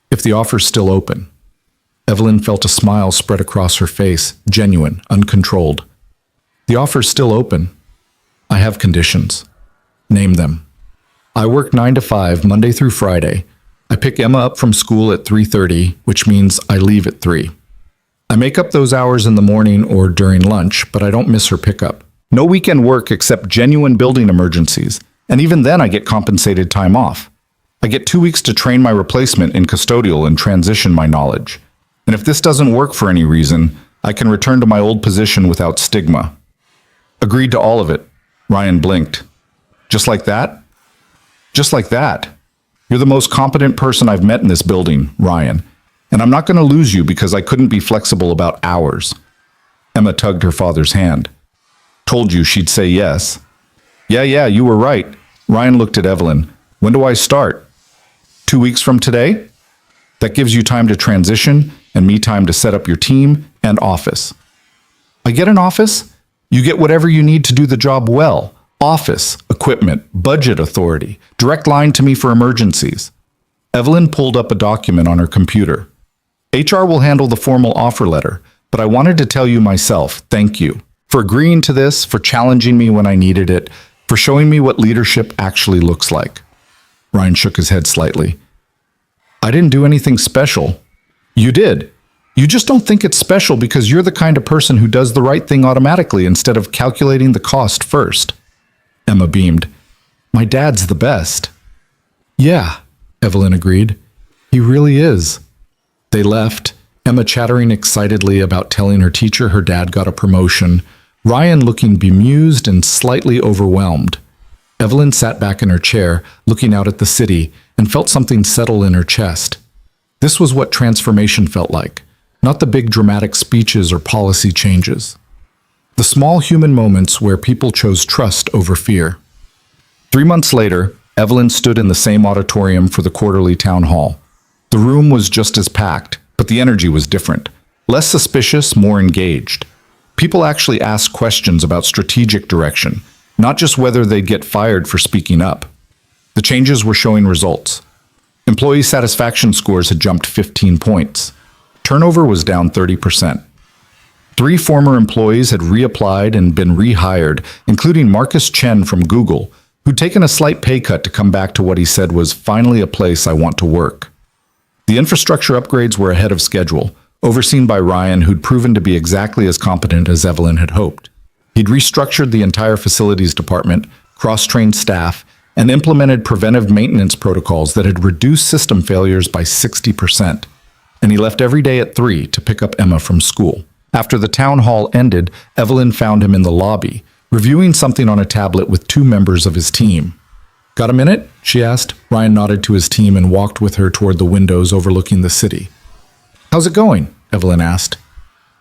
if the offer's still open. Evelyn felt a smile spread across her face, genuine, uncontrolled. The offer's still open. I have conditions. Name them. I work 9 to 5, Monday through Friday. I pick Emma up from school at 3:30, which means I leave at 3. I make up those hours in the morning or during lunch, but I don't miss her pickup. No weekend work except genuine building emergencies, and even then I get compensated time off. I get 2 weeks to train my replacement in custodial and transition my knowledge. And if this doesn't work for any reason, I can return to my old position without stigma. Agreed to all of it. Ryan blinked. Just like that? Just like that. You're the most competent person I've met in this building, Ryan. And I'm not going to lose you because I couldn't be flexible about hours. Emma tugged her father's hand. Told you she'd say yes. Yeah, you were right. Ryan looked at Evelyn. When do I start? 2 weeks from today? That gives you time to transition and me time to set up your team and office. I get an office? You get whatever you need to do the job well. Office, equipment, budget authority, direct line to me for emergencies. Evelyn pulled up a document on her computer. HR will handle the formal offer letter, but I wanted to tell you myself, thank you for agreeing to this, for challenging me when I needed it, for showing me what leadership actually looks like. Ryan shook his head slightly. I didn't do anything special. You did. You just don't think it's special because you're the kind of person who does the right thing automatically instead of calculating the cost first. Emma beamed. My dad's the best. Yeah, Evelyn agreed. He really is. They left, Emma chattering excitedly about telling her teacher her dad got a promotion, Ryan looking bemused and slightly overwhelmed. Evelyn sat back in her chair, looking out at the city, and felt something settle in her chest. This was what transformation felt like, not the big dramatic speeches or policy changes. The small human moments where people chose trust over fear. 3 months later, Evelyn stood in the same auditorium for the quarterly town hall. The room was just as packed, but the energy was different. Less suspicious, more engaged. People actually asked questions about strategic direction, not just whether they'd get fired for speaking up. The changes were showing results. Employee satisfaction scores had jumped 15 points. Turnover was down 30%. 3 former employees had reapplied and been rehired, including Marcus Chen from Google, who'd taken a slight pay cut to come back to what he said was finally a place I want to work. The infrastructure upgrades were ahead of schedule, overseen by Ryan, who'd proven to be exactly as competent as Evelyn had hoped. He'd restructured the entire facilities department, cross-trained staff, and implemented preventive maintenance protocols that had reduced system failures by 60%. And he left every day at 3 to pick up Emma from school. After the town hall ended, Evelyn found him in the lobby, reviewing something on a tablet with 2 members of his team. Got a minute? She asked. Ryan nodded to his team and walked with her toward the windows overlooking the city. How's it going? Evelyn asked.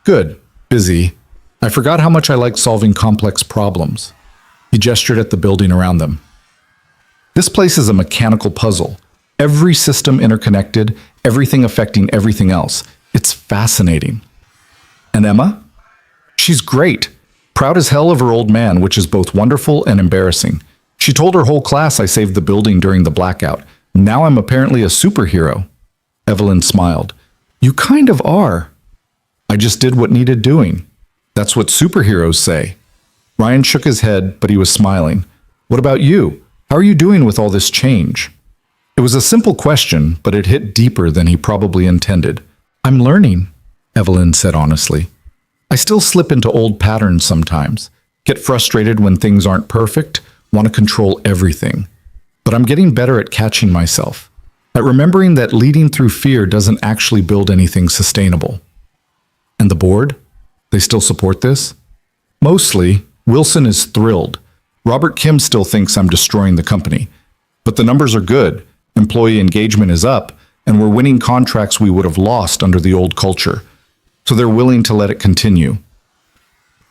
Good. Busy. I forgot how much I like solving complex problems. He gestured at the building around them. This place is a mechanical puzzle. Every system interconnected, everything affecting everything else. It's fascinating. And Emma? She's great. Proud as hell of her old man, which is both wonderful and embarrassing. She told her whole class I saved the building during the blackout. Now I'm apparently a superhero. Evelyn smiled. You kind of are. I just did what needed doing. That's what superheroes say. Ryan shook his head, but he was smiling. What about you? How are you doing with all this change? It was a simple question, but it hit deeper than he probably intended. I'm learning, Evelyn said honestly. I still slip into old patterns sometimes, get frustrated when things aren't perfect, want to control everything. But I'm getting better at catching myself, at remembering that leading through fear doesn't actually build anything sustainable. And the board? They still support this? Mostly. Wilson is thrilled. Robert Kim still thinks I'm destroying the company. But the numbers are good, employee engagement is up, and we're winning contracts we would have lost under the old culture. So they're willing to let it continue.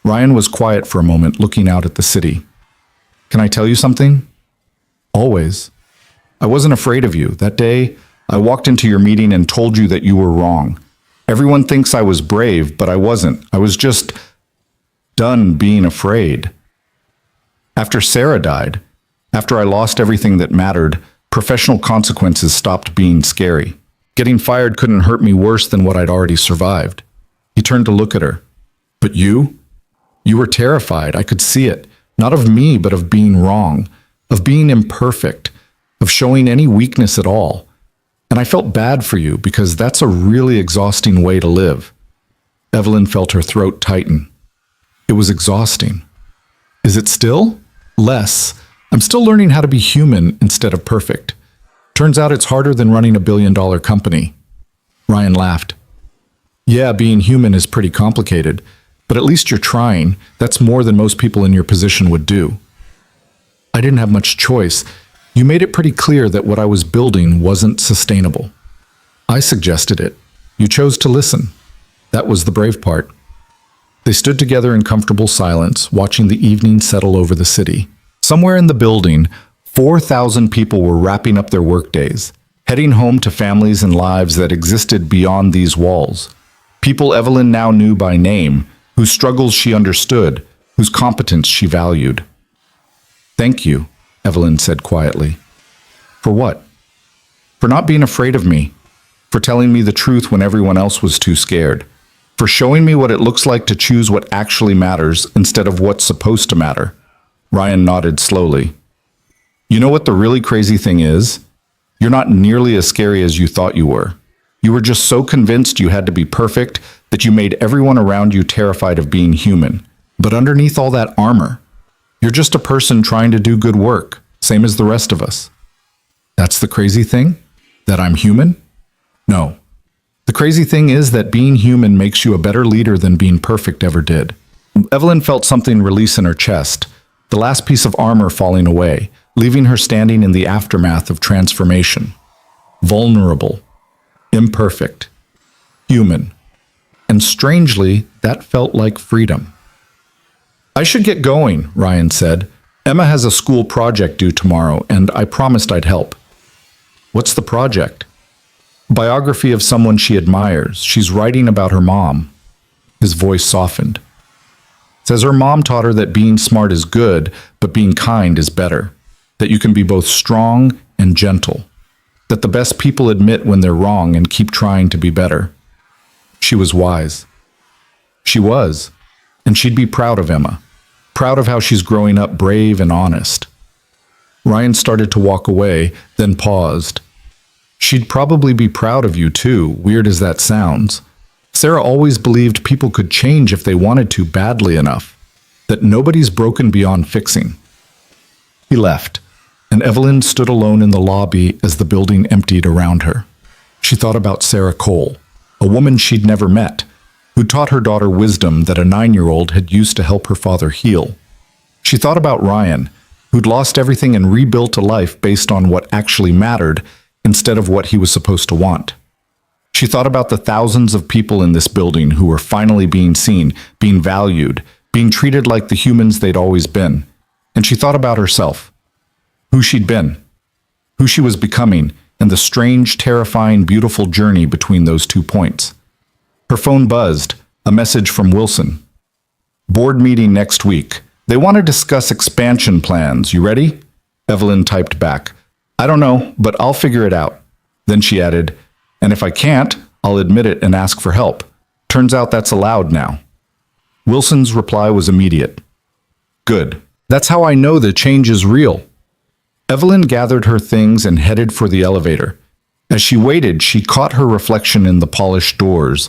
Ryan was quiet for a moment, looking out at the city. Can I tell you something? Always. I wasn't afraid of you. That day, I walked into your meeting and told you that you were wrong. Everyone thinks I was brave, but I wasn't. I was just done being afraid. After Sarah died, after I lost everything that mattered, professional consequences stopped being scary. Getting fired couldn't hurt me worse than what I'd already survived. He turned to look at her. But you? You were terrified. I could see it. Not of me, but of being wrong, of being imperfect, of showing any weakness at all. And I felt bad for you because that's a really exhausting way to live. Evelyn felt her throat tighten. It was exhausting. Is it still? Less. I'm still learning how to be human instead of perfect. Turns out it's harder than running a billion-dollar company. Ryan laughed. Yeah, being human is pretty complicated, but at least you're trying. That's more than most people in your position would do. I didn't have much choice. You made it pretty clear that what I was building wasn't sustainable. I suggested it. You chose to listen. That was the brave part. They stood together in comfortable silence, watching the evening settle over the city. Somewhere in the building, 4,000 people were wrapping up their workdays, heading home to families and lives that existed beyond these walls. People Evelyn now knew by name, whose struggles she understood, whose competence she valued. Thank you, Evelyn said quietly. For what? For not being afraid of me, for telling me the truth when everyone else was too scared, for showing me what it looks like to choose what actually matters instead of what's supposed to matter. Ryan nodded slowly. You know what the really crazy thing is? You're not nearly as scary as you thought you were. You were just so convinced you had to be perfect that you made everyone around you terrified of being human. But underneath all that armor, You're just a person trying to do good work, same as the rest of us. That's the crazy thing? That I'm human? No. The crazy thing is that being human makes you a better leader than being perfect ever did. Evelyn felt something release in her chest, the last piece of armor falling away, leaving her standing in the aftermath of transformation. Vulnerable, imperfect, human. And strangely, that felt like freedom. I should get going, Ryan said. Emma has a school project due tomorrow, and I promised I'd help. What's the project? Biography of someone she admires. She's writing about her mom. His voice softened. Says her mom taught her that being smart is good, but being kind is better. That you can be both strong and gentle. That the best people admit when they're wrong and keep trying to be better. She was wise. She was. And she'd be proud of Emma. Proud of how she's growing up brave and honest. Ryan started to walk away, then paused. She'd probably be proud of you too, weird as that sounds. Sarah always believed people could change if they wanted to badly enough. That nobody's broken beyond fixing. He left, and Evelyn stood alone in the lobby as the building emptied around her. She thought about Sarah Cole, a woman she'd never met, who taught her daughter wisdom that a 9-year-old had used to help her father heal. She thought about Ryan, who'd lost everything and rebuilt a life based on what actually mattered instead of what he was supposed to want. She thought about the thousands of people in this building who were finally being seen, being valued, being treated like the humans they'd always been. And she thought about herself, who she'd been, who she was becoming, and the strange, terrifying, beautiful journey between those 2 points. Her phone buzzed, a message from Wilson. Board meeting next week. They want to discuss expansion plans. You ready? Evelyn typed back. I don't know, but I'll figure it out. Then she added, and if I can't, I'll admit it and ask for help. Turns out that's allowed now. Wilson's reply was immediate. Good. That's how I know the change is real. Evelyn gathered her things and headed for the elevator. As she waited, she caught her reflection in the polished doors.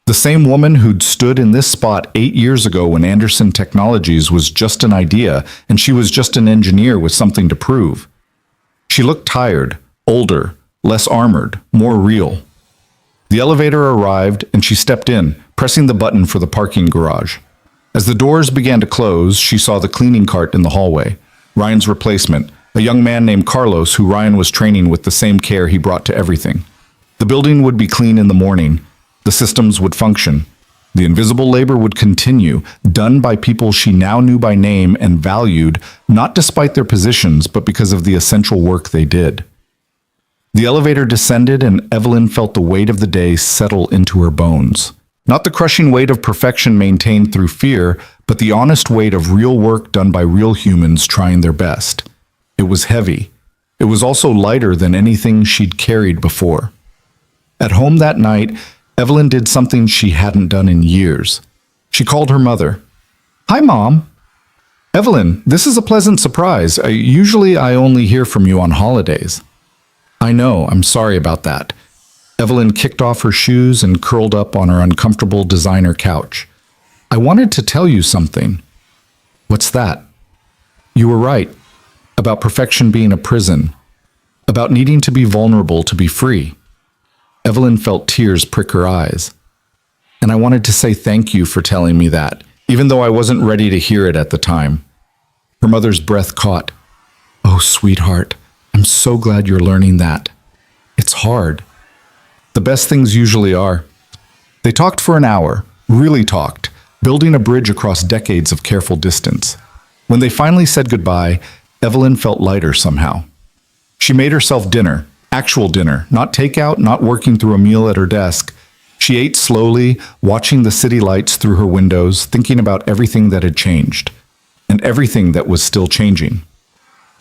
The same woman who'd stood in this spot 8 years ago when Anderson Technologies was just an idea and she was just an engineer with something to prove. She looked tired, older, less armored, more real. The elevator arrived and she stepped in, pressing the button for the parking garage. As the doors began to close, she saw the cleaning cart in the hallway. Ryan's replacement, a young man named Carlos who Ryan was training with the same care he brought to everything. The building would be clean in the morning. The systems would function. The invisible labor would continue, done by people she now knew by name and valued, not despite their positions, but because of the essential work they did. The elevator descended and Evelyn felt the weight of the day settle into her bones. Not the crushing weight of perfection maintained through fear, but the honest weight of real work done by real humans trying their best. It was heavy. It was also lighter than anything she'd carried before. At home that night, Evelyn did something she hadn't done in years. She called her mother. Hi, Mom. Evelyn, this is a pleasant surprise. Usually I only hear from you on holidays. I know, I'm sorry about that. Evelyn kicked off her shoes and curled up on her uncomfortable designer couch. I wanted to tell you something. What's that? You were right. About perfection being a prison. About needing to be vulnerable to be free. Evelyn felt tears prick her eyes. And I wanted to say thank you for telling me that, even though I wasn't ready to hear it at the time. Her mother's breath caught. Oh, sweetheart, I'm so glad you're learning that. It's hard. The best things usually are. They talked for an hour, really talked, building a bridge across decades of careful distance. When they finally said goodbye, Evelyn felt lighter somehow. She made herself dinner. Actual dinner, not takeout, not working through a meal at her desk. She ate slowly, watching the city lights through her windows, thinking about everything that had changed, and everything that was still changing.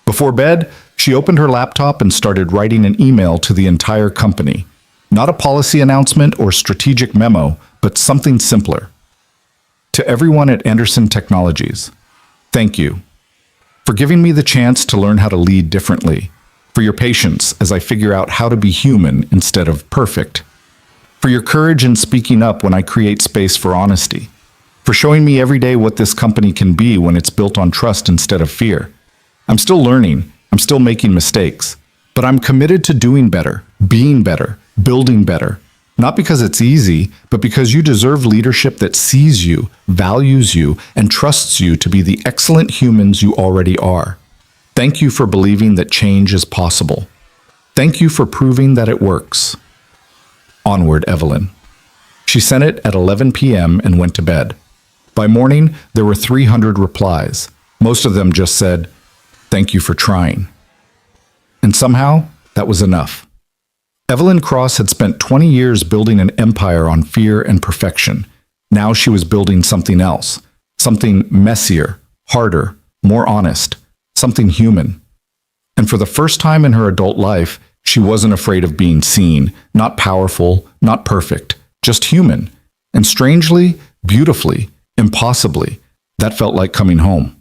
Before bed, she opened her laptop and started writing an email to the entire company. Not a policy announcement or strategic memo, but something simpler. To everyone at Anderson Technologies, thank you for giving me the chance to learn how to lead differently. For your patience as I figure out how to be human instead of perfect. For your courage in speaking up when I create space for honesty. for showing me every day what this company can be when it's built on trust instead of fear. I'm still learning, I'm still making mistakes, but I'm committed to doing better, being better, building better. Not because it's easy, but because you deserve leadership that sees you, values you, and trusts you to be the excellent humans you already are. Thank you for believing that change is possible. Thank you for proving that it works. Onward, Evelyn. She sent it at 11 p.m. and went to bed. By morning, there were 300 replies. Most of them just said, "Thank you for trying." And somehow, that was enough. Evelyn Cross had spent 20 years building an empire on fear and perfection. Now she was building something else, something messier, harder, more honest, something human. And for the first time in her adult life, she wasn't afraid of being seen, not powerful, not perfect, just human. And strangely, beautifully, impossibly, that felt like coming home.